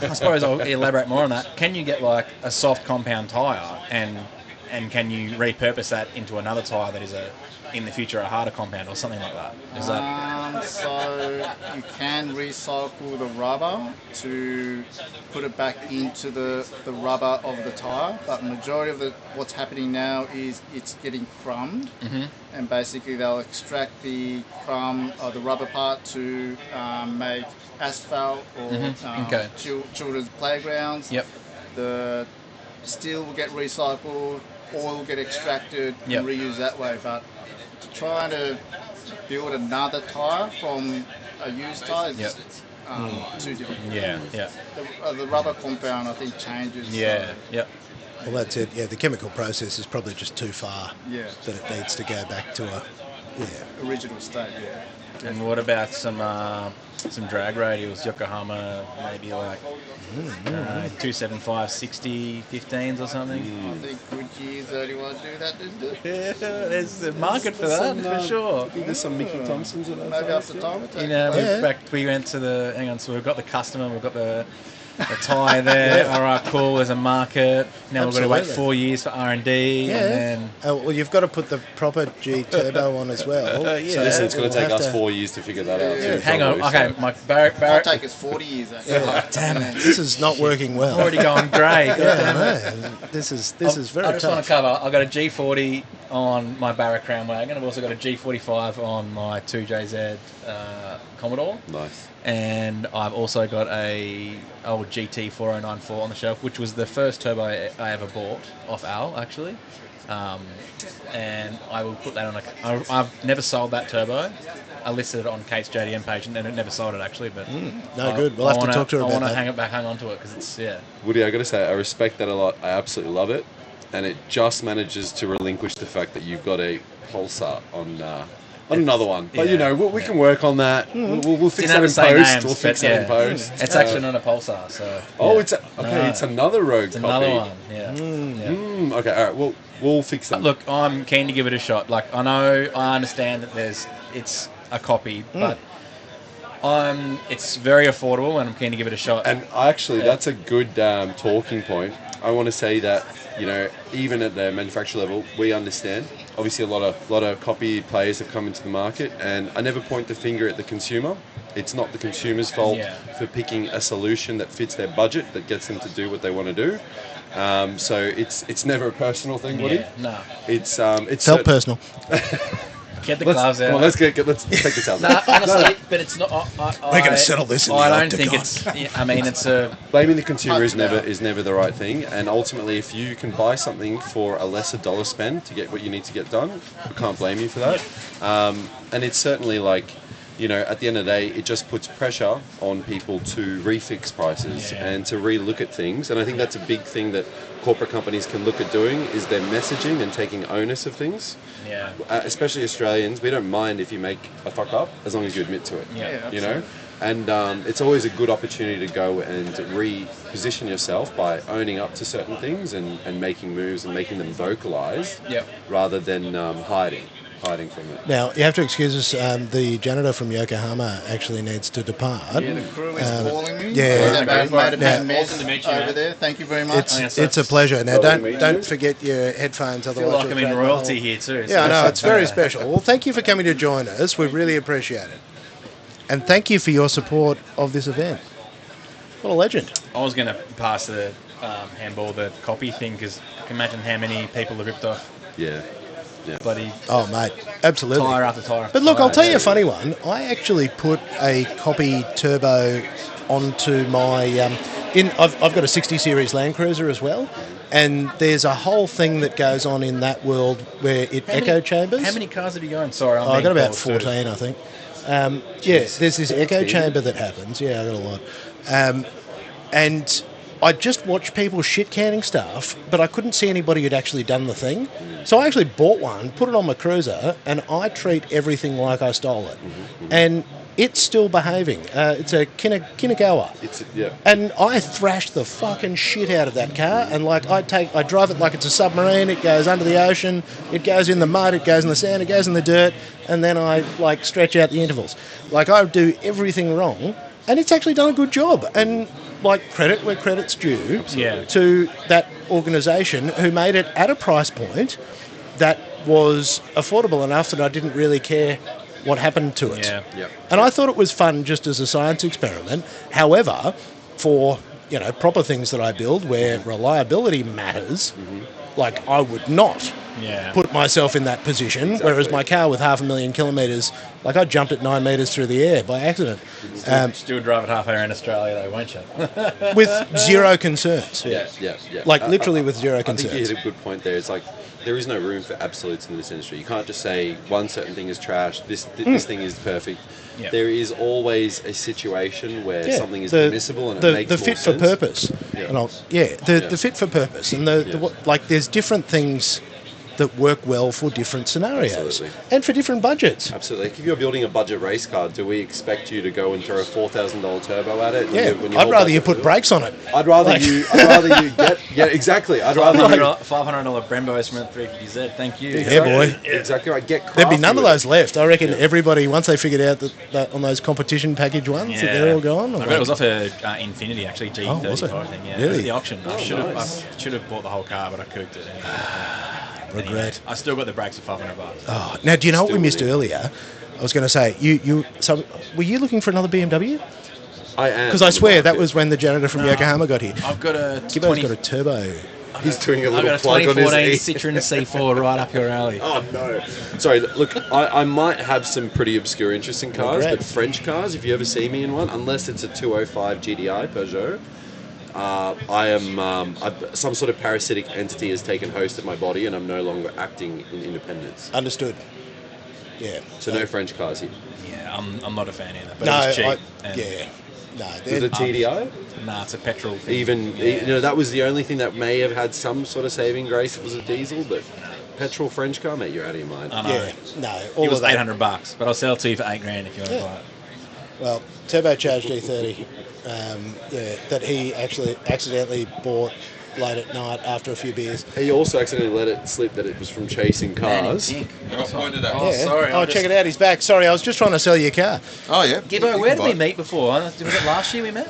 I suppose I'll elaborate more on that. Can you get like a soft compound tyre and can you repurpose that into another tyre that is in the future a harder compound or something like that? Is that So you can recycle the rubber to put it back into the rubber of the tyre, but majority of what's happening now is it's getting crumbed, and basically they'll extract the crumb or the rubber part to make asphalt or children's playgrounds. Yep. The steel will get recycled, oil will get extracted Yep. and reused that way, but to try to build another tyre from a used tyre is too difficult. Yeah. The rubber compound, I think, changes. Yeah. Yep. Well, that's it. Yeah, the chemical process is probably just too far. Yeah. That it needs to go back to a Original state, yeah. And what about some drag radials, Yokohama, maybe like 275 60 15s or something? I think Goodyear's the only one to do that, didn't it? Yeah, there's a market for that, for sure. There's some Mickey Thompsons in Maybe after time. You know, we went to the... Hang on, so we've got the customer, we've got the tyre there. All right, cool, there's a market. Now we've got to wait 4 years for R&D. Yeah. And then... Well, you've got to put the proper G turbo on as well. So listen, it's going to take us 4 years to figure that out too. Hang on, probably, okay, so. my Barrett... It'll take us 40 years, actually. Yeah. Damn it, this is not working well. already going grey. Yeah, I know. This is very I just tough. want to cover, I've got a G40 on my Barra Crown Wagon. I've also got a G45 on my 2JZ Commodore. Nice. And I've also got a old GT 4094 on the shelf, which was the first turbo I ever bought off Al, actually. And I will put that on I've never sold that turbo. I listed it on Kate's JDM page and it never sold it, actually. But good. We'll have to talk to her I about want to that. hang on to it because it's, Woody, I got to say, I respect that a lot. I absolutely love it. And it just manages to relinquish the fact that you've got a Pulsar on another one. But, you know, we can work on that. We'll fix that in post. We'll fix that in post. It's actually not a Pulsar, so... Oh, it's it's another Rogue It's copy. another one, yeah. Okay, all right. We'll fix that. Look, I'm keen to give it a shot. Like, I understand that it's a copy, but it's very affordable, and I'm keen to give it a shot. And actually, that's a good talking point. I want to say that, you know, even at the manufacturer level, we understand. Obviously, a lot of copy players have come into the market, and I never point the finger at the consumer. It's not the consumer's fault for picking a solution that fits their budget, that gets them to do what they want to do. So it's never a personal thing, Woody. No. It's Felt personal. Get the gloves out. Well, let's take this out. No, honestly, but it's not. We're going to settle this in the I don't think octagon. it's. I mean, it's a. Blaming the consumer is never the right thing, and ultimately, if you can buy something for a lesser dollar spend to get what you need to get done, I can't blame you for that. And it's certainly like, you know, at the end of the day, it just puts pressure on people to refix prices and to re-look at things. And I think that's a big thing that corporate companies can look at doing, is their messaging and taking onus of things. Yeah. Especially Australians, we don't mind if you make a fuck up as long as you admit to it. Yeah. You know, and it's always a good opportunity to go and reposition yourself by owning up to certain things and making moves and making them vocalized rather than hiding. hiding from it. Now, you have to excuse us, the janitor from Yokohama actually needs to depart. Yeah, the crew is calling me. Yeah. Awesome to meet you, over man. there. Thank you very much. It's a pleasure. Now, Lovely to meet don't you. forget your headphones. I feel Otherwise, like I'm you'll in drag the royalty whole- here too. Yeah, I know. It's very special. Well, thank you for coming to join us. We really appreciate it. And thank you for your support of this event. What a legend. I was going to pass the handball, the copy thing, because I can imagine how many people have ripped off Yeah. bloody Oh, mate. Absolutely. tyre after tyre. But look, I'll tell you a funny one. I actually put a copy turbo onto my... I've got a 60 series Land Cruiser as well, and there's a whole thing that goes on in that world where it echo chambers. How many cars have you got? Sorry, I got about 14, I think. There's this echo chamber that happens. Yeah, I got a lot. And I just watched people shit-canning stuff, but I couldn't see anybody who'd actually done the thing. So I actually bought one, put it on my cruiser, and I treat everything like I stole it. And it's still behaving. It's a Kinagawa. And I thrashed the fucking shit out of that car, and like I drive it like it's a submarine. It goes under the ocean, it goes in the mud, it goes in the sand, it goes in the dirt, and then I like stretch out the intervals. Like I do everything wrong, and it's actually done a good job. And like credit where credit's due to that organisation who made it at a price point that was affordable enough that I didn't really care what happened to it. And I thought it was fun just as a science experiment. However, for proper things that I build where reliability matters, like I would not put myself in that position, whereas my car with 500,000 kilometres, like I jumped at 9 metres through the air by accident. Still drive it half hour in Australia though, won't you? With zero concerns. Yeah. Like literally with zero I concerns. think you hit a good point there. It's like there is no room for absolutes in this industry. You can't just say one certain thing is trash, this thing is perfect. Yep. There is always a situation where something is the- permissible and the, it makes the more fit sense. for purpose. Yeah. And the fit for purpose, and there's different things that work well for different scenarios Absolutely. and for different budgets. Absolutely. Like if you're building a budget race car, do we expect you to go and throw a $4,000 turbo at it? Yeah, when you I'd hold rather you budget put brakes on it. I'd rather you get exactly. I'd rather you $500 Brembo Sprint 350Z. Thank you. Yeah, boy. Exactly right. Get There'd be crafty none of with those left. I reckon everybody, once they figured out that on those competition package ones, that they're all gone. I bet it was off a Infinity actually, G35 was it? thing. Yeah, Really? At the auction. I should nice. have bought the whole car, but I cooked it. Regret. Anyway, I still got the brakes for $500. Oh, now, do you know what we Still missed winning. earlier? I was going to say, so were you looking for another BMW? I am. Because I swear that was when the janitor from Yokohama got here. I've got a Gibbo's got a turbo. He's doing a I've little got a plug on his 2014 E. Citroen C4 right up your alley. Oh no! Sorry, look, I might have some pretty obscure interest in cars, Regret. but French cars, if you ever see me in one, unless it's a 205 GDI Peugeot, some sort of parasitic entity has taken host of my body, and I'm no longer acting in independence. Understood. Yeah. So no French cars here. Yeah, I'm not a fan either. But No, it was cheap. and- yeah. No, Is they're- it TDI? Nah, it's a petrol thing. Even that was the only thing that may have had some sort of saving grace. It was a diesel, but petrol French car, mate, you're out of your mind. I know. yeah, no. All It was of that. $800, but I'll sell it to you for $8,000 if you want to buy it. Well, turbocharged E30 that he actually accidentally bought late at night after a few beers. He also accidentally let it slip that it was from chasing cars. Oh, sorry. Oh, check it out. He's back. Sorry, I was just trying to sell you a car. Oh yeah. Gibbo, where did we meet before? Was it last year we met?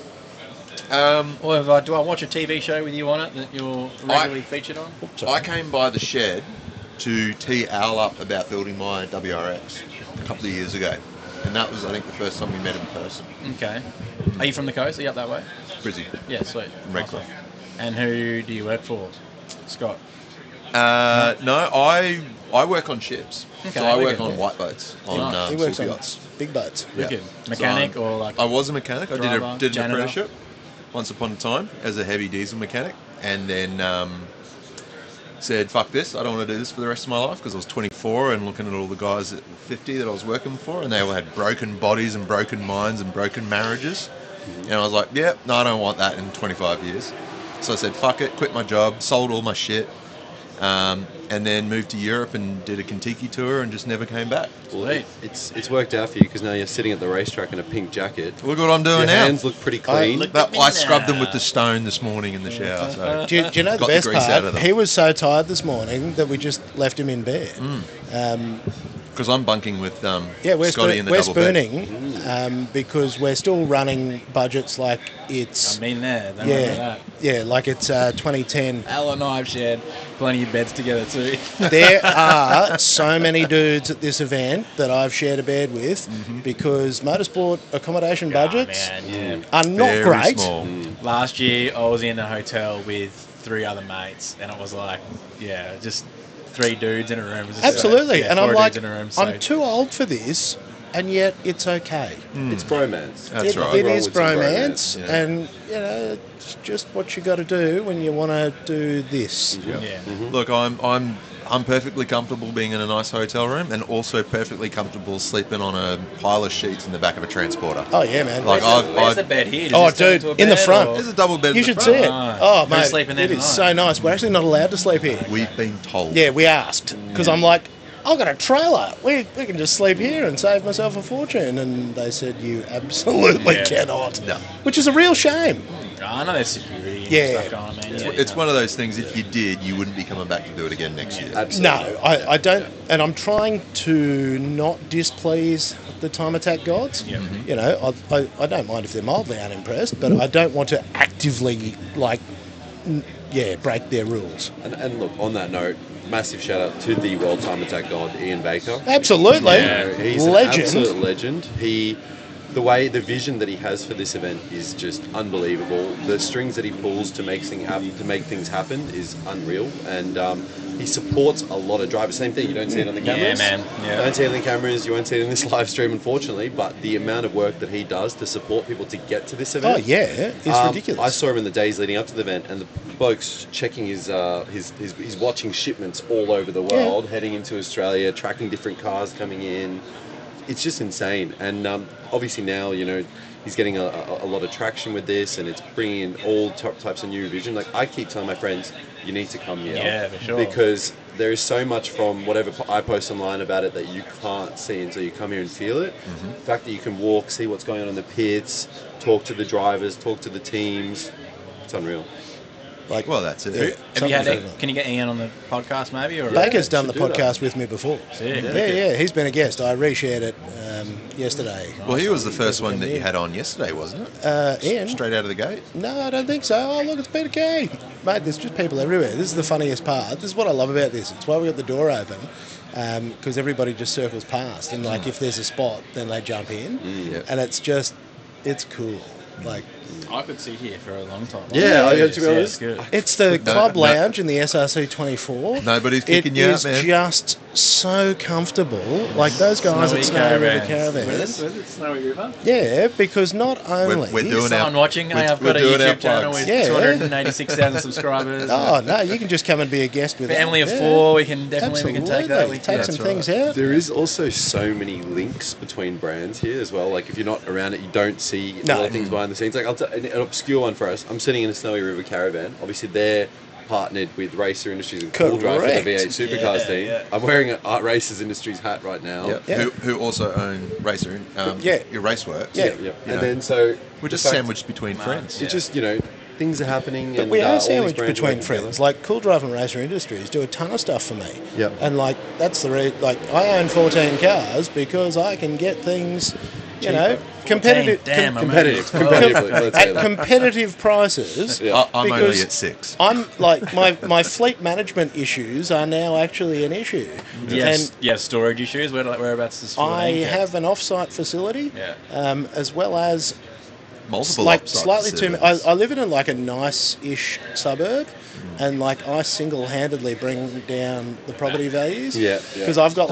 Or do I watch a TV show with you on it that you're regularly featured on? I came by the shed to tee Al up about building my WRX a couple of years ago, and that was, I think, the first time we met in person. Okay. Are you from the coast? Are you up that way? Brizzy. Yeah, sweet. From Redcliffe. And who do you work for? Scott. No, I work on ships. Okay, So I work wicked. on white boats, on He works super on yachts. big boats. Yeah. Wicked. Mechanic So or like... I was a mechanic. I driver, did an janitor? apprenticeship once upon a time as a heavy diesel mechanic, and then said, fuck this, I don't want to do this for the rest of my life, because I was 24 and looking at all the guys at 50 that I was working for, and they all had broken bodies and broken minds and broken marriages. And I was like, yeah, no, I don't want that in 25 years. So I said, fuck it, quit my job, sold all my shit, and then moved to Europe and did a Kentucky tour and just never came back. Well, it's worked out for you because now you're sitting at the racetrack in a pink jacket. Look what I'm doing Your now. hands look pretty clean. I scrubbed them with the stone this morning in the shower. So Do you know the got best grease out part? of them. He was so tired this morning that we just left him in bed. Because I'm bunking with we're Scotty in the we're double bed. spooning because we're still running budgets like it's... I mean, that. Yeah, like it's 2010. Al and I have shared plenty of beds together too. There are so many dudes at this event that I've shared a bed with because motorsport accommodation budgets are not Very great. small. Last year, I was in a hotel with 3 other mates, and it was like, just 3 dudes in a room. Absolutely, and I'm 4 like, dudes in a room, I'm too old for this, and yet it's okay. It's bromance. That's right. It is bromance, bromance, and it's just what you got to do when you want to do this. Look, I'm perfectly comfortable being in a nice hotel room, and also perfectly comfortable sleeping on a pile of sheets in the back of a transporter. Oh yeah, man. Like Where's the bed here? Oh, dude, in the front. There's a double bed. You in the should front. see it. Oh, Who's mate, sleeping there it is tonight? so nice. We're actually not allowed to sleep here. We've been told. Yeah, we asked because I'm like, I've got a trailer. We can just sleep here and save myself a fortune. And they said you absolutely cannot. No. Which is a real shame. I know there's security and Yeah. stuff going on, man. It's one of those things, if you did, you wouldn't be coming back to do it again next year. Absolutely. No, I don't. And I'm trying to not displease the time attack gods. You know, I don't mind if they're mildly unimpressed, but I don't want to actively, break their rules. And look, on that note, massive shout out to the World Time Attack God, Ian Baker. Absolutely. He's Legend. an absolute legend. The vision that he has for this event is just unbelievable. The strings that he pulls to make things happen is unreal, and he supports a lot of drivers. Same thing, you don't see it on the cameras. Yeah, man. Yeah. You don't see it on the cameras. You won't see it in this live stream, unfortunately. But the amount of work that he does to support people to get to this event, it's ridiculous. I saw him in the days leading up to the event, and the bloke's checking his watching shipments all over the world, heading into Australia, tracking different cars coming in. It's just insane, and obviously now he's getting a lot of traction with this, and it's bringing in all types of new vision. Like I keep telling my friends, you need to come here, Yeah, for sure. because there is so much from whatever I post online about it that you can't see until you come here and feel it. The fact that you can walk, see what's going on in the pits, talk to the drivers, talk to the teams, it's unreal. Well, that's it. Can you get Ian on the podcast maybe? Or Baker's done the should do podcast with me before. Sick. Yeah, he's been a guest. I reshared it yesterday. Well, he was the first one that you had on yesterday, wasn't it? Ian? Straight out of the gate? No, I don't think so. Oh, look, it's Peter Kay. Mate, there's just people everywhere. This is the funniest part. This is what I love about this. It's why we got the door open, because everybody just circles past. And, if there's a spot, then they jump in. And it's cool. I could sit here for a long time. Yeah, to be honest, good. It's the club lounge in the SRC-24. Nobody's kicking you out, man. It is just so comfortable. Like those guys at Snowy River Caravan. Where's it? Snowy River? Yeah, because not only... We're doing Someone watching, hey, I've we're got a doing our YouTube channel plugs. with 286,000 subscribers. Oh, no, you can just come and be a guest with us. Family of 4, we can take that. We Take some things out. There is also so many links between brands here as well. Like if you're not around it, you don't see a lot of things behind the scenes. Like an obscure one for us. I'm sitting in a Snowy River Caravan. Obviously, they're partnered with Racer Industries and Cool Drive for the V8 Supercars team. Yeah. I'm wearing an Art Racers Industries hat right now. Yep. Yeah. Who also own Racer, your Raceworks. Yeah. And then so We're just the fact- sandwiched between friends. It's just things are happening. But and we all are these sandwiched brands between working friends. together. Like Cool Drive and Racer Industries do a ton of stuff for me. Yep. And that's the I own 14 cars because I can get things, competitive. Competitively, let's say At that. competitive prices. Yeah. I'm Because only at 6. I'm my fleet management issues are now actually an issue. Yes, storage issues. Whereabouts is I have an off-site facility, as well as Multiple slightly too. I live in a nice-ish suburb, and I single-handedly bring down the property values. Yeah. Because I've got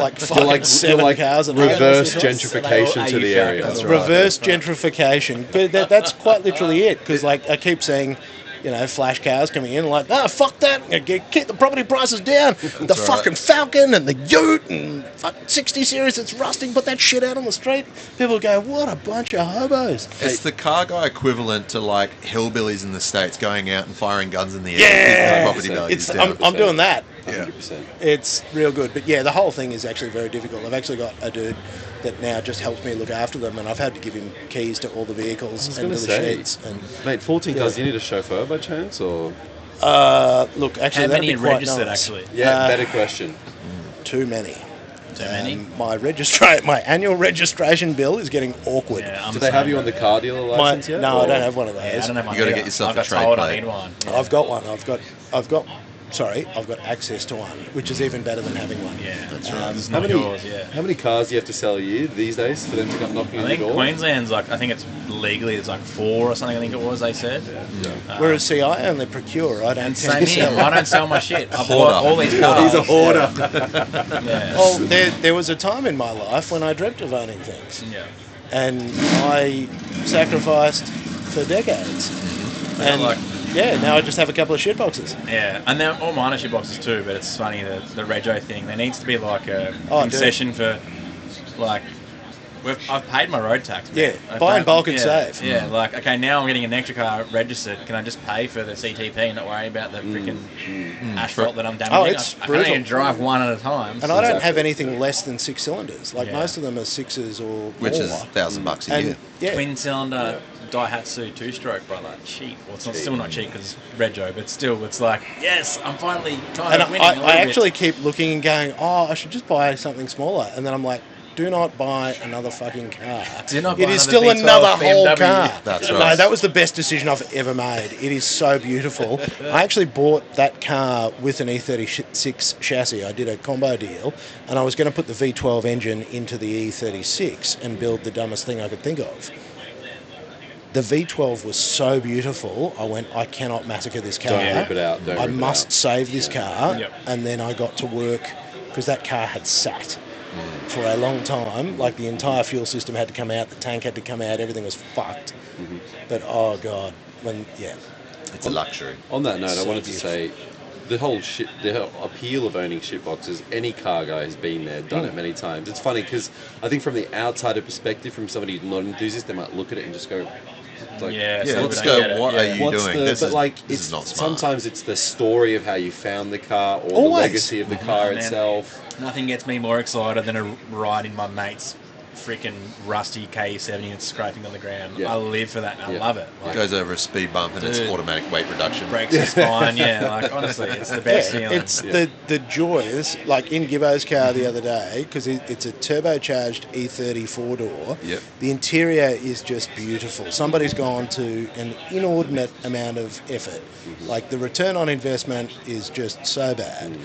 seven cars at home. Reverse gentrification to the area. That's right. Reverse gentrification. But that's quite literally it. Because I keep seeing, flash cars coming in, fuck that, keep the property prices down. The fucking Falcon and the Ute and fucking 60 Series that's rusting, put that shit out on the street. People go, what a bunch of hobos. It's the car guy equivalent to hillbillies in the States going out and firing guns in the air. Yeah, Property values down. I'm doing that. 100%. It's real good. But the whole thing is actually very difficult. I've actually got a dude that now just helps me look after them, and I've had to give him keys to all the vehicles and to the sheds. And Mate, 14 cars, do you need a chauffeur by chance? Or look, actually, how that'd many be quite registered nice. actually? better question. Too many. Too many? My annual registration bill is getting awkward. Yeah, Do they have you on the car dealer license yet? No, or- I don't have one of those. Yeah, I don't have one You gotta either. get yourself I a got trade told I plate. need one. I've got one. I've got access to one, which is even better than having one. Yeah, That's right. It's How not many, yours, yeah. how many cars do you have to sell a year these days for them to come knocking I on your think door? Queensland's like, I think it's legally, it's like 4 or something, I think it was, they said. Whereas, see, I only procure. I don't And tend same to here, sell. I don't sell my shit. I Hoarder. bought all these cars. He's a hoarder. Yeah. Well, there was a time in my life when I dreamt of owning things, Yeah. and I sacrificed for decades. And now I just have a couple of shit boxes. Yeah, and they're all mine are shit boxes too, but it's funny, the rego thing, there needs to be like a Oh, concession for, like, I've paid my road tax. Man. Yeah, I've buy in paid- bulk and yeah, save. Yeah, like, okay, now I'm getting an extra car registered, can I just pay for the CTP and not worry about the freaking asphalt that I'm damaging? Oh, it's I can only brutal. drive one at a time. And I don't have anything less than 6 cylinders. Like Yeah. most of them are 6s or Which more. is $1,000 a year. And yeah, Twin cylinder Daihatsu 2-stroke, brother. Cheap. Well, it's not, still not cheap because it's rego, but still, it's like, yes, I'm finally kind and of winning. a little I bit. actually keep looking and going, oh, I should just buy something smaller. And then I'm like, do not buy another fucking car. Do not It buy is another still V12 another whole BMW. car. That's No, right. that was the best decision I've ever made. It is so beautiful. I actually bought that car with an E36 chassis. I did a combo deal, and I was going to put the V12 engine into the E36 and build the dumbest thing I could think of. The V12 was so beautiful, I went, I cannot massacre this car. Don't rip it out. Don't I rip it must out. save this car. Yep. And then I got to work, because that car had sat for a long time. Like the entire fuel system had to come out, the tank had to come out, everything was fucked. But oh God, It's a luxury. On that note, I So wanted to say the whole appeal of owning shit boxes. Any car guy has been there, done it many times. It's funny because I think from the outsider perspective, from somebody who's not an enthusiast, they might look at it and just go, like, Yeah, Yeah, so let's we don't get go, it. what Yeah. are you what's doing? the? This But is, like, this it's is not smart. sometimes it's the story of how you found the car or Always. the legacy of the car Man. itself. Nothing gets me more excited than a ride in my mate's freaking rusty K70 and scraping on the ground. Yeah. I live for that and I Yeah. love it. It Like, goes over a speed bump and it's Dude. automatic weight reduction. breaks the spine, yeah. Like, honestly, it's the best feeling. it's the joys, like in Gibbo's car the other day, because it's a turbocharged E30 4-door. Yep. The interior is just beautiful. Somebody's gone to an inordinate amount of effort. Like the return on investment is just so bad.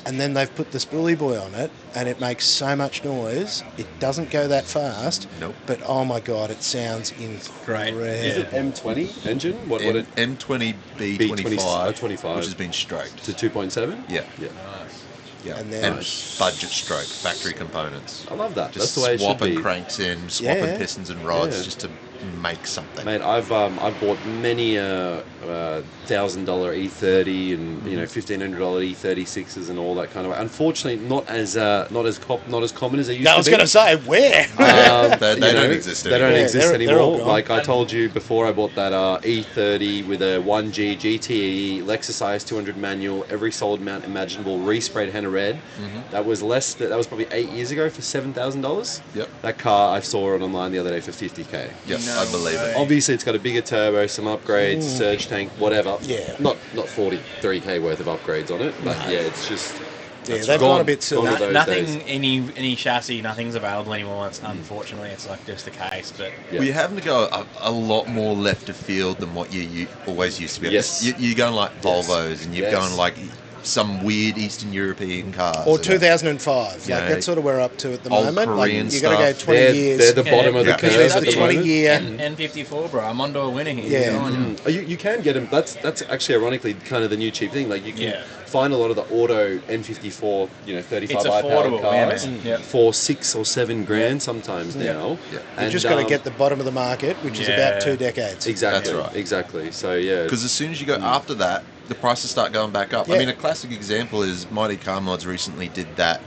And then they've put the spoolie boy on it, and it makes so much noise. It doesn't go that fast. Nope. But oh my God, it sounds incredible. Is it M20 engine? What it M20 B25, B25, 25. which has been stroked. to 2.7? Yeah. Yeah. Yeah. And And, then- budget stroke, factory components. I love that. Just That's the way it should swapping be. cranks in, swapping Yeah. pistons and rods Yeah. just to make something. Mate, I've bought many $1,000 E30 and $1,500 E36s and all that kind of. Unfortunately, not as common as they used to be. I was going to say, where? They don't exist They don't anymore. exist they're all anymore. gone. Like I told you before, I bought that E30 with a 1G GTE Lexus IS200 manual, every solid mount imaginable, resprayed henna red. That was that was probably 8 years ago for $7,000. Yep. That car I saw it online the other day for $50K. Yep, I believe it. Obviously, it's got a bigger turbo, some upgrades, surge tank, whatever. Yeah. Not 43K worth of upgrades on it, but yeah, it's just. Yeah, it's they've gone a bit silly. gone to those Nothing, days. any chassis, nothing's available anymore. It's unfortunately, it's like just the case. But Yeah. Well, you're having to go a lot more left of field than what you always used to be. Yes. You're going like Volvos and you're Yes. going like some weird Eastern European cars. Or and 2005. Yeah. Like that's sort of where we're up to at the Old moment. Korean Like, you got to go stuff. 20 They're years. the bottom of the Yeah. curve There's at the the 20 moment. year. N54, bro. I'm onto a winner here. Yeah. Good on you. You can get them. That's actually ironically kind of the new cheap thing. Like you can Yeah. find a lot of the auto N54, 35 It's high-powered affordable, yeah, cars man. Yeah. for $6 or $7 grand sometimes Yeah. now. Yeah. You've just got to get the bottom of the market, which is about Yeah. 2 decades. exactly That's right. exactly. So yeah, Because as soon as you go after that, the prices start going back up. Yeah. I mean, a classic example is Mighty Car Mods recently did that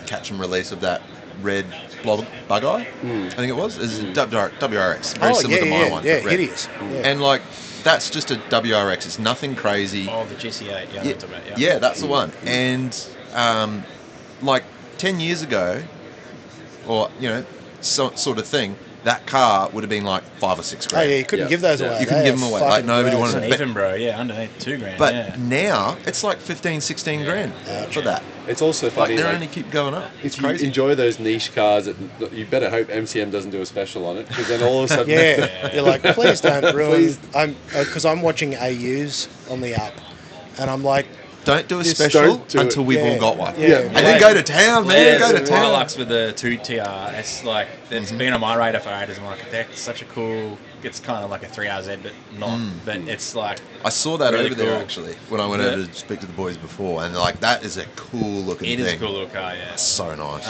catch and release of that red bug eye. I think it was. It's a WRX, very similar to my one. Yeah, but red. hideous. Yeah. And like, that's just a WRX. It's nothing crazy. Oh, the GC8. Yeah, Yeah, that's about, yeah. yeah, that's the one. And like 10 years ago, or sort of thing, that car would have been like 5 or 6 Oh grand. yeah, you couldn't give those away. You couldn't give them away. Like nobody wanted Wasn't to. even, bro. Yeah, underneath 2 grand. But yeah. now it's like 15, 16 grand for that. It's also funny. Like, they like, only keep going up. It's if you crazy. enjoy those niche cars, you better hope MCM doesn't do a special on it, because then all of a sudden, Yeah, you're like, please don't ruin. Because I'm watching AUs on the up, and I'm like, Don't do a Just special don't do it. until we've Yeah. all got one. Yeah. And then go to town, man. Go to town. Hilux with the 2TR. It's like, it's been on my radar for ages. I'm like, that's such a cool, it's kind of like a 3RZ, but not. But it's like, I saw that really over there cool. actually when I went over to speak to the boys before, and like that is a cool looking it thing. is a cool little car, yeah. It's so nice.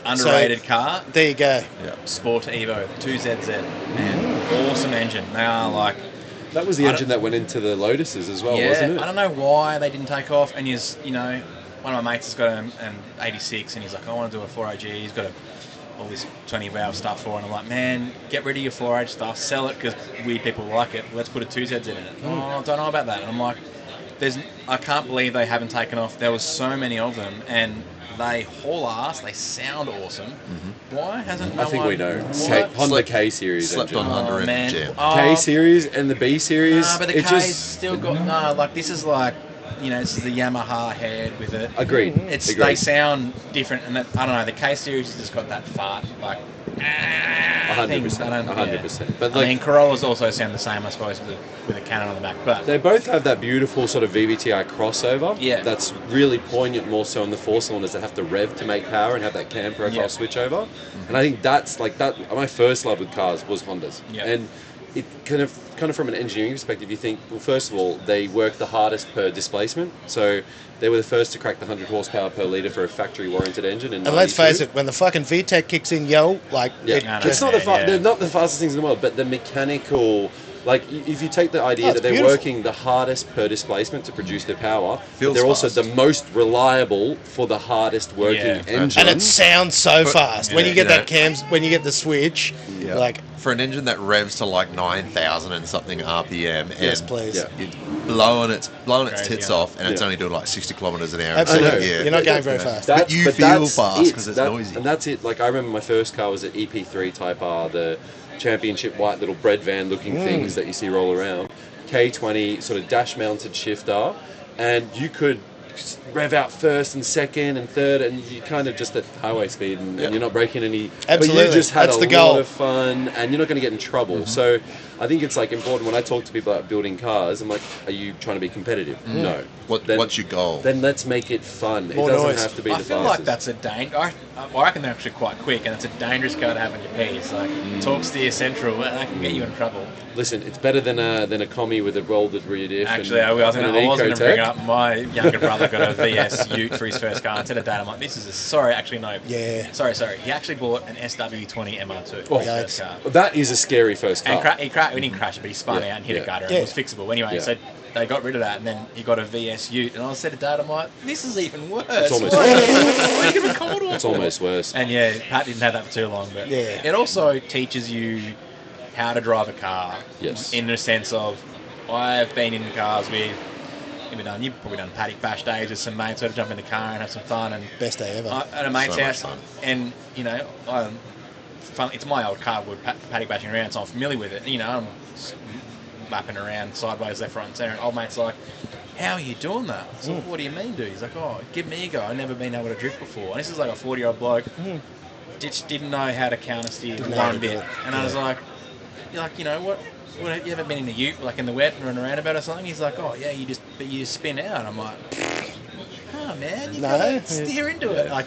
Underrated car, there you go. yeah. Sport Evo 2ZZ. Man, awesome engine. They are like, that was the engine that went into the Lotuses as well, wasn't it? I don't know why they didn't take off. And one of my mates has got an 86, and he's like, I want to do a 4OG. He's got all this 20 valve stuff for it. And I'm like, man, get rid of your 4H stuff, sell it because weird people like it. Let's put a 2ZZ in it. Oh, I don't know about that. And I'm like, I can't believe they haven't taken off. There was so many of them, and they haul ass. They sound awesome. Why hasn't no I think one... we know. What? Honda K series Slept engine. on Honda in man. the jam. K series and the B series. Nah, but the it K's just still got like this is like this is the Yamaha head with it. agreed. They sound different, and that, I don't know. The K series has just got that fart like. 100%. 100%. But I mean, Corollas also sound the same, I suppose, with a cannon on the back. But they both have that beautiful sort of VVTi crossover. Yeah. That's really poignant, more so on the 4-cylinders that have to rev to make power and have that cam profile switchover. And I think that's like that. My first love with cars was Hondas. Yeah. And it kind of from an engineering perspective, you think, well, first of all, they work the hardest per displacement. So they were the first to crack the 100 horsepower per litre for a factory-warranted engine. In And let's 92. face it, when the fucking VTEC kicks in, yo, like, it's not they're not the fastest things in the world, but the mechanical. Like, if you take the idea that they're beautiful. working the hardest per displacement to produce their power, Feels they're also fast. the most reliable for the hardest working engine. and it sounds so fast. When you get you that cams, when you get the switch, Yeah. like, For an engine that revs to like 9,000 and something RPM, yes, and please. Yeah. it's blowing its Crazy, tits yeah. off, and it's Yeah. only doing like 60 kilometers an hour. Absolutely. Yeah. You're not going very fast. But you but feel that's fast it. 'cause it's That- noisy. And that's it. Like, I remember my first car was an EP3 Type R, the championship white little bread van looking things that you see roll around. K20 sort of dash mounted shifter, and you could rev out first and second and third, and you kind of just at highway speed, and you're not breaking any. Absolutely. But you just had That's a the goal. lot of fun, and you're not going to get in trouble. So I think it's like important when I talk to people about building cars. I'm like, are you trying to be competitive? No. What's your goal? Then let's make it fun. More it doesn't noise. have to be I the feel fastest. like that's a I reckon they're actually quite quick, and it's a dangerous car to have on your piece. Like, talk steer central, and that can get you in trouble. Listen, it's better than a commie with a rolled rear diff. Actually, I wasn't and going to bring it Ecotec. up. My younger brother got a VS Ute for his first car. And said to Dad, I'm like, this is actually no. Yeah. Sorry. He actually bought an SW20 MR2 for Oh, his first car. That is a scary first car. And he didn't crash, but he spun out and hit a gutter, and Yeah. it was fixable. Anyway, Yeah. so they got rid of that, and then he got a VS Ute. And I said to Dad, I'm like, this is even worse. It's almost What worse. are you going to Commodore It's for? almost worse. And yeah, Pat didn't have that for too long, but Yeah. it also teaches you how to drive a car. Yes. In the sense of, I've been in cars with, you've probably done paddock bash days with some mates, sort of jump in the car and have some fun, and Best day ever. at a mate's So much house, fun. and it's my old car with paddock bashing around, so I'm familiar with it. I'm lapping around sideways, left, right, and centre. And old mate's like, "How are you doing that?" So what do you mean, dude? He's like, "Oh, give me a go. I've never been able to drift before." And this is like a 40-year-old bloke. Just didn't know how to counter steer Didn't know how one to do bit. it. And I was like, you know what? You ever been in a ute, like in the wet and run around about or something? He's like, "Oh yeah, you just spin out." I'm like, "Oh man, you gotta steer into it." Like,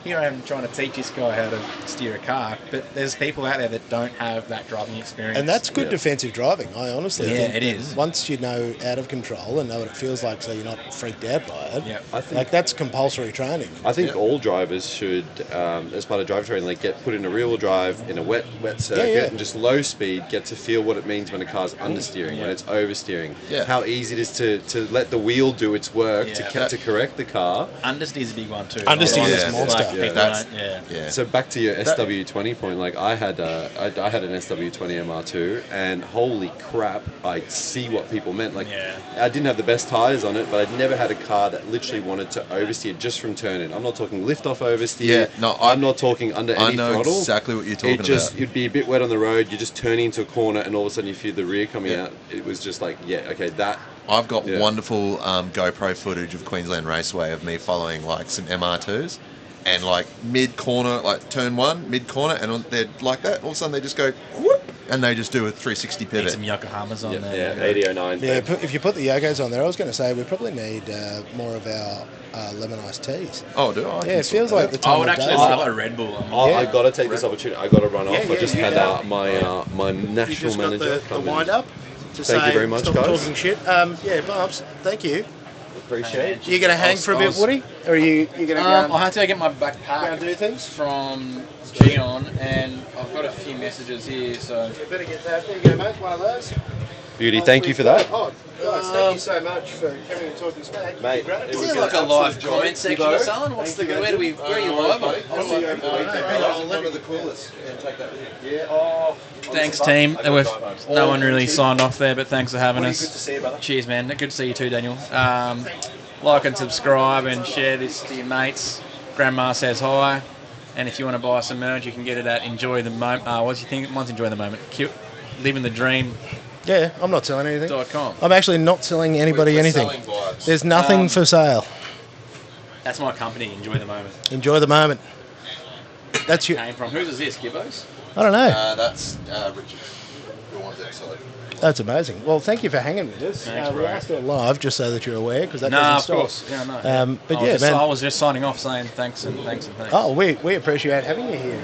here I am trying to teach this guy how to steer a car, but there's people out there that don't have that driving experience. And that's good defensive driving, I honestly think. it is. Once you know out of control and know what it feels like, so you're not freaked out by it, Yeah. I think like that's compulsory training. I think all drivers should, as part of driver training, like get put in a rear-wheel drive in a wet circuit and just low speed, get to feel what it means when a car's understeering, when it's oversteering, how easy it is to let the wheel do its work to correct the car. Understeer's a big one too. Understeer Like, is a monster. People That's, don't, Yeah. So back to your SW20 point, like I had an SW20 MR2, and holy crap, I see what people meant. Like I didn't have the best tires on it, but I'd never had a car that literally wanted to oversteer just from turning. I'm not talking lift off oversteer. Yeah, no, I'm not talking under any I know throttle. exactly what you're talking about. It'd be a bit wet on the road. You're just turning into a corner, and all of a sudden you feel the rear coming out. It was just like, that. I've got wonderful GoPro footage of Queensland Raceway of me following like some MR2s, and like mid corner, like turn one, mid corner, and they're like that. All of a sudden they just go whoop, and they just do a 360 pivot. Need some Yokohamas on there. Yeah, 8009. Yeah, if you put the Yokos on there, I was going to say we probably need more of our lemon iced teas. Oh, do I? Yeah, it feels like the time I would actually love a Red Bull. I got to take this opportunity. I got to run off. I just had my national manager the wind up. Thank you very much, stop guys. Talking shit. Bumps. Thank you. Appreciate it. You going to hang for a bit, Woody, or are you going to go? I'll have to go get my backpack. Go and do things from Gion, and I've got a few messages here. So you better get that. There you go, mate. One of those. Beauty, thank you for that. Oh, guys, thank you so much for coming and talking smack. Mate, is there like a live comment section or something? What's the where are you live on? One of the coolest. Take that with you. Yeah. Thanks, team. No one really signed off there, but thanks for having us. Good to see you, brother. Cheers, man. Good to see you too, Daniel. Like and subscribe and share this to your mates. Grandma says hi. And if you want to buy some merch, you can get it at Enjoy the Moment. What do you think? Mine's Enjoy the Moment. Living the Dream. Yeah, I'm not selling anything. .com. I'm actually not selling anybody anything. There's nothing for sale. That's my company, Enjoy the Moment. Enjoy the moment. That's you. Came from. Whose is this, Gibbos? I don't know. That's Richard, who wants that side. That's amazing. Well, thank you for hanging with us. Thanks, we are still live, just so that you're aware, because that No, doesn't of stop. course. Yeah, no. But I was just signing off saying thanks and thanks and thanks. Oh, we appreciate having you here.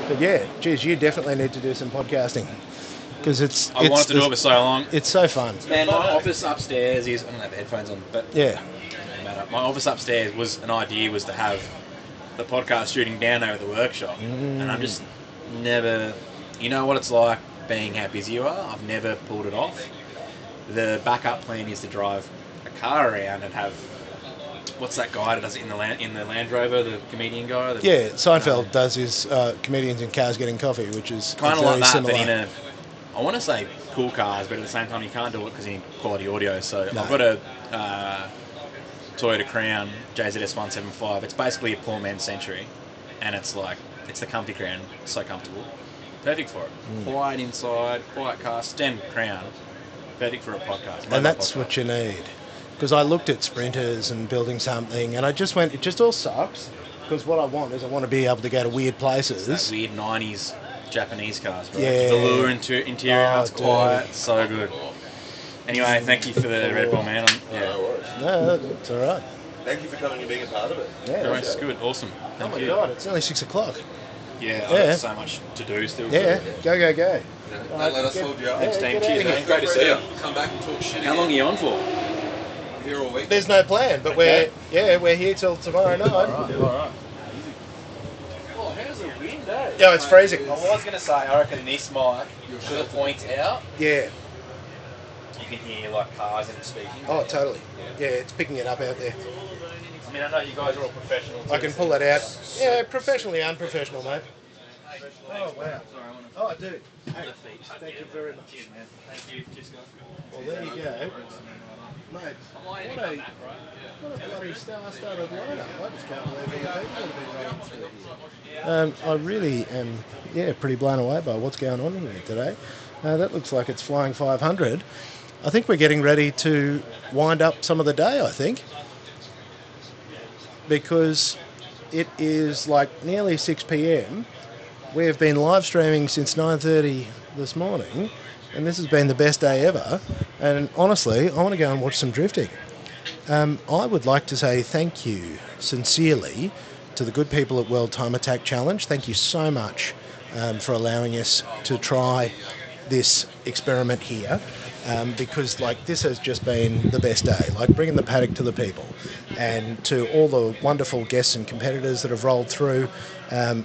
But yeah, geez, you definitely need to do some podcasting. Because I wanted to do it for so long. It's so fun. Man, my office upstairs is... I don't have headphones on, but... Yeah. It doesn't matter. My office upstairs was to have the podcast shooting down over the workshop. And I'm just never... You know what it's like being how busy you are? I've never pulled it off. The backup plan is to drive a car around and have... What's that guy that does it in the Land Rover, the comedian guy? Yeah, Seinfeld does his comedians in cars getting coffee, which is kind of like that, similar. but in a... I want to say cool cars, but at the same time you can't do it because you need quality audio. So I've got a Toyota Crown JZS 175. It's basically a poor man's Century, and it's the comfy Crown. It's so comfortable, perfect for it. Quiet inside, quiet car, standard Crown, perfect for a podcast. And that's what you need. Because I looked at Sprinters and building something, and I just went, it just all sucks. Because what I want to be able to go to weird places. It's that weird 90s Japanese cars, bro. Yeah. Velour interior, it's quiet, so good. Anyway, thank you for the Red Bull, man. No, it's all right. Thank you for coming and being a part of it. Yeah, It's good, awesome. Oh my God, it's only 6 o'clock. Yeah, I've got so much to do still. Yeah, go. Don't let us hold you up. Thanks, team. get Cheers, out of man. Great to see you. Come back and talk shit. How long are you on for? I'm here all week. There's no plan, but we're here till tomorrow night. All right. Oh, how's the wind, eh? Yeah, it's freezing. I was going to say, I reckon this mic, to the point out, Yeah. you can hear like cars and speaking. Oh, totally. Yeah, it's picking it up out there. I mean, I know you guys are all professionals. I can pull that out. Yeah, professionally unprofessional, mate. Oh, wow. Oh, dude. Hey, thank you very much. Cheers, man. Thank you. Cheers, guys. Well, there you go. Mate, what a bloody star-studded lineup. I just can't believe how many people have been running through here. I really am, pretty blown away by what's going on here today. That looks like it's flying 500. I think we're getting ready to wind up some of the day, I think. Because it is like nearly 6 p.m. We have been live streaming since 9:30 this morning, and this has been the best day ever. And honestly, I want to go and watch some drifting. I would like to say thank you sincerely to the good people at World Time Attack Challenge. Thank you so much for allowing us to try this experiment here. Because this has just been the best day, bringing the paddock to the people, and to all the wonderful guests and competitors that have rolled through,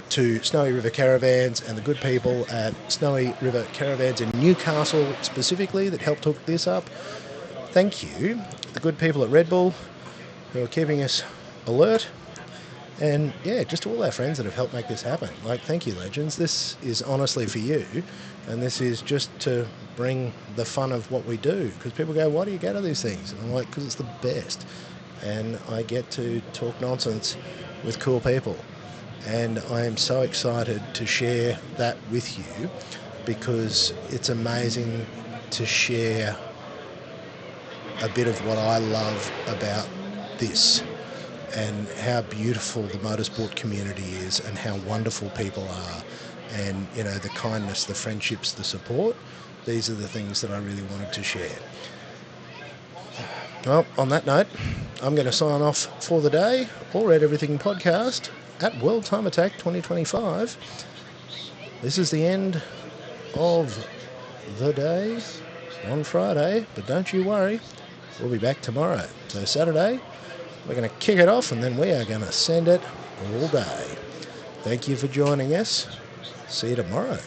to Snowy River Caravans and the good people at Snowy River Caravans in Newcastle specifically that helped hook this up. Thank you. The good people at Red Bull who are keeping us alert, And yeah, just to all our friends that have helped make this happen. Like, thank you, legends. This is honestly for you, and this is just to bring the fun of what we do. Because people go, why do you go to these things? And I'm like, because it's the best. And I get to talk nonsense with cool people. And I am so excited to share that with you, because it's amazing to share a bit of what I love about this, and how beautiful the motorsport community is, and how wonderful people are, and you know, the kindness, the friendships, the support. These are the things that I really wanted to share. Well, on that note, I'm going to sign off for the day. All Red Everything podcast at World Time Attack 2025. This is the end of the day on Friday, but don't you worry, we'll be back tomorrow. So Saturday, we're going to kick it off, and then we are going to send it all day. Thank you for joining us. See you tomorrow.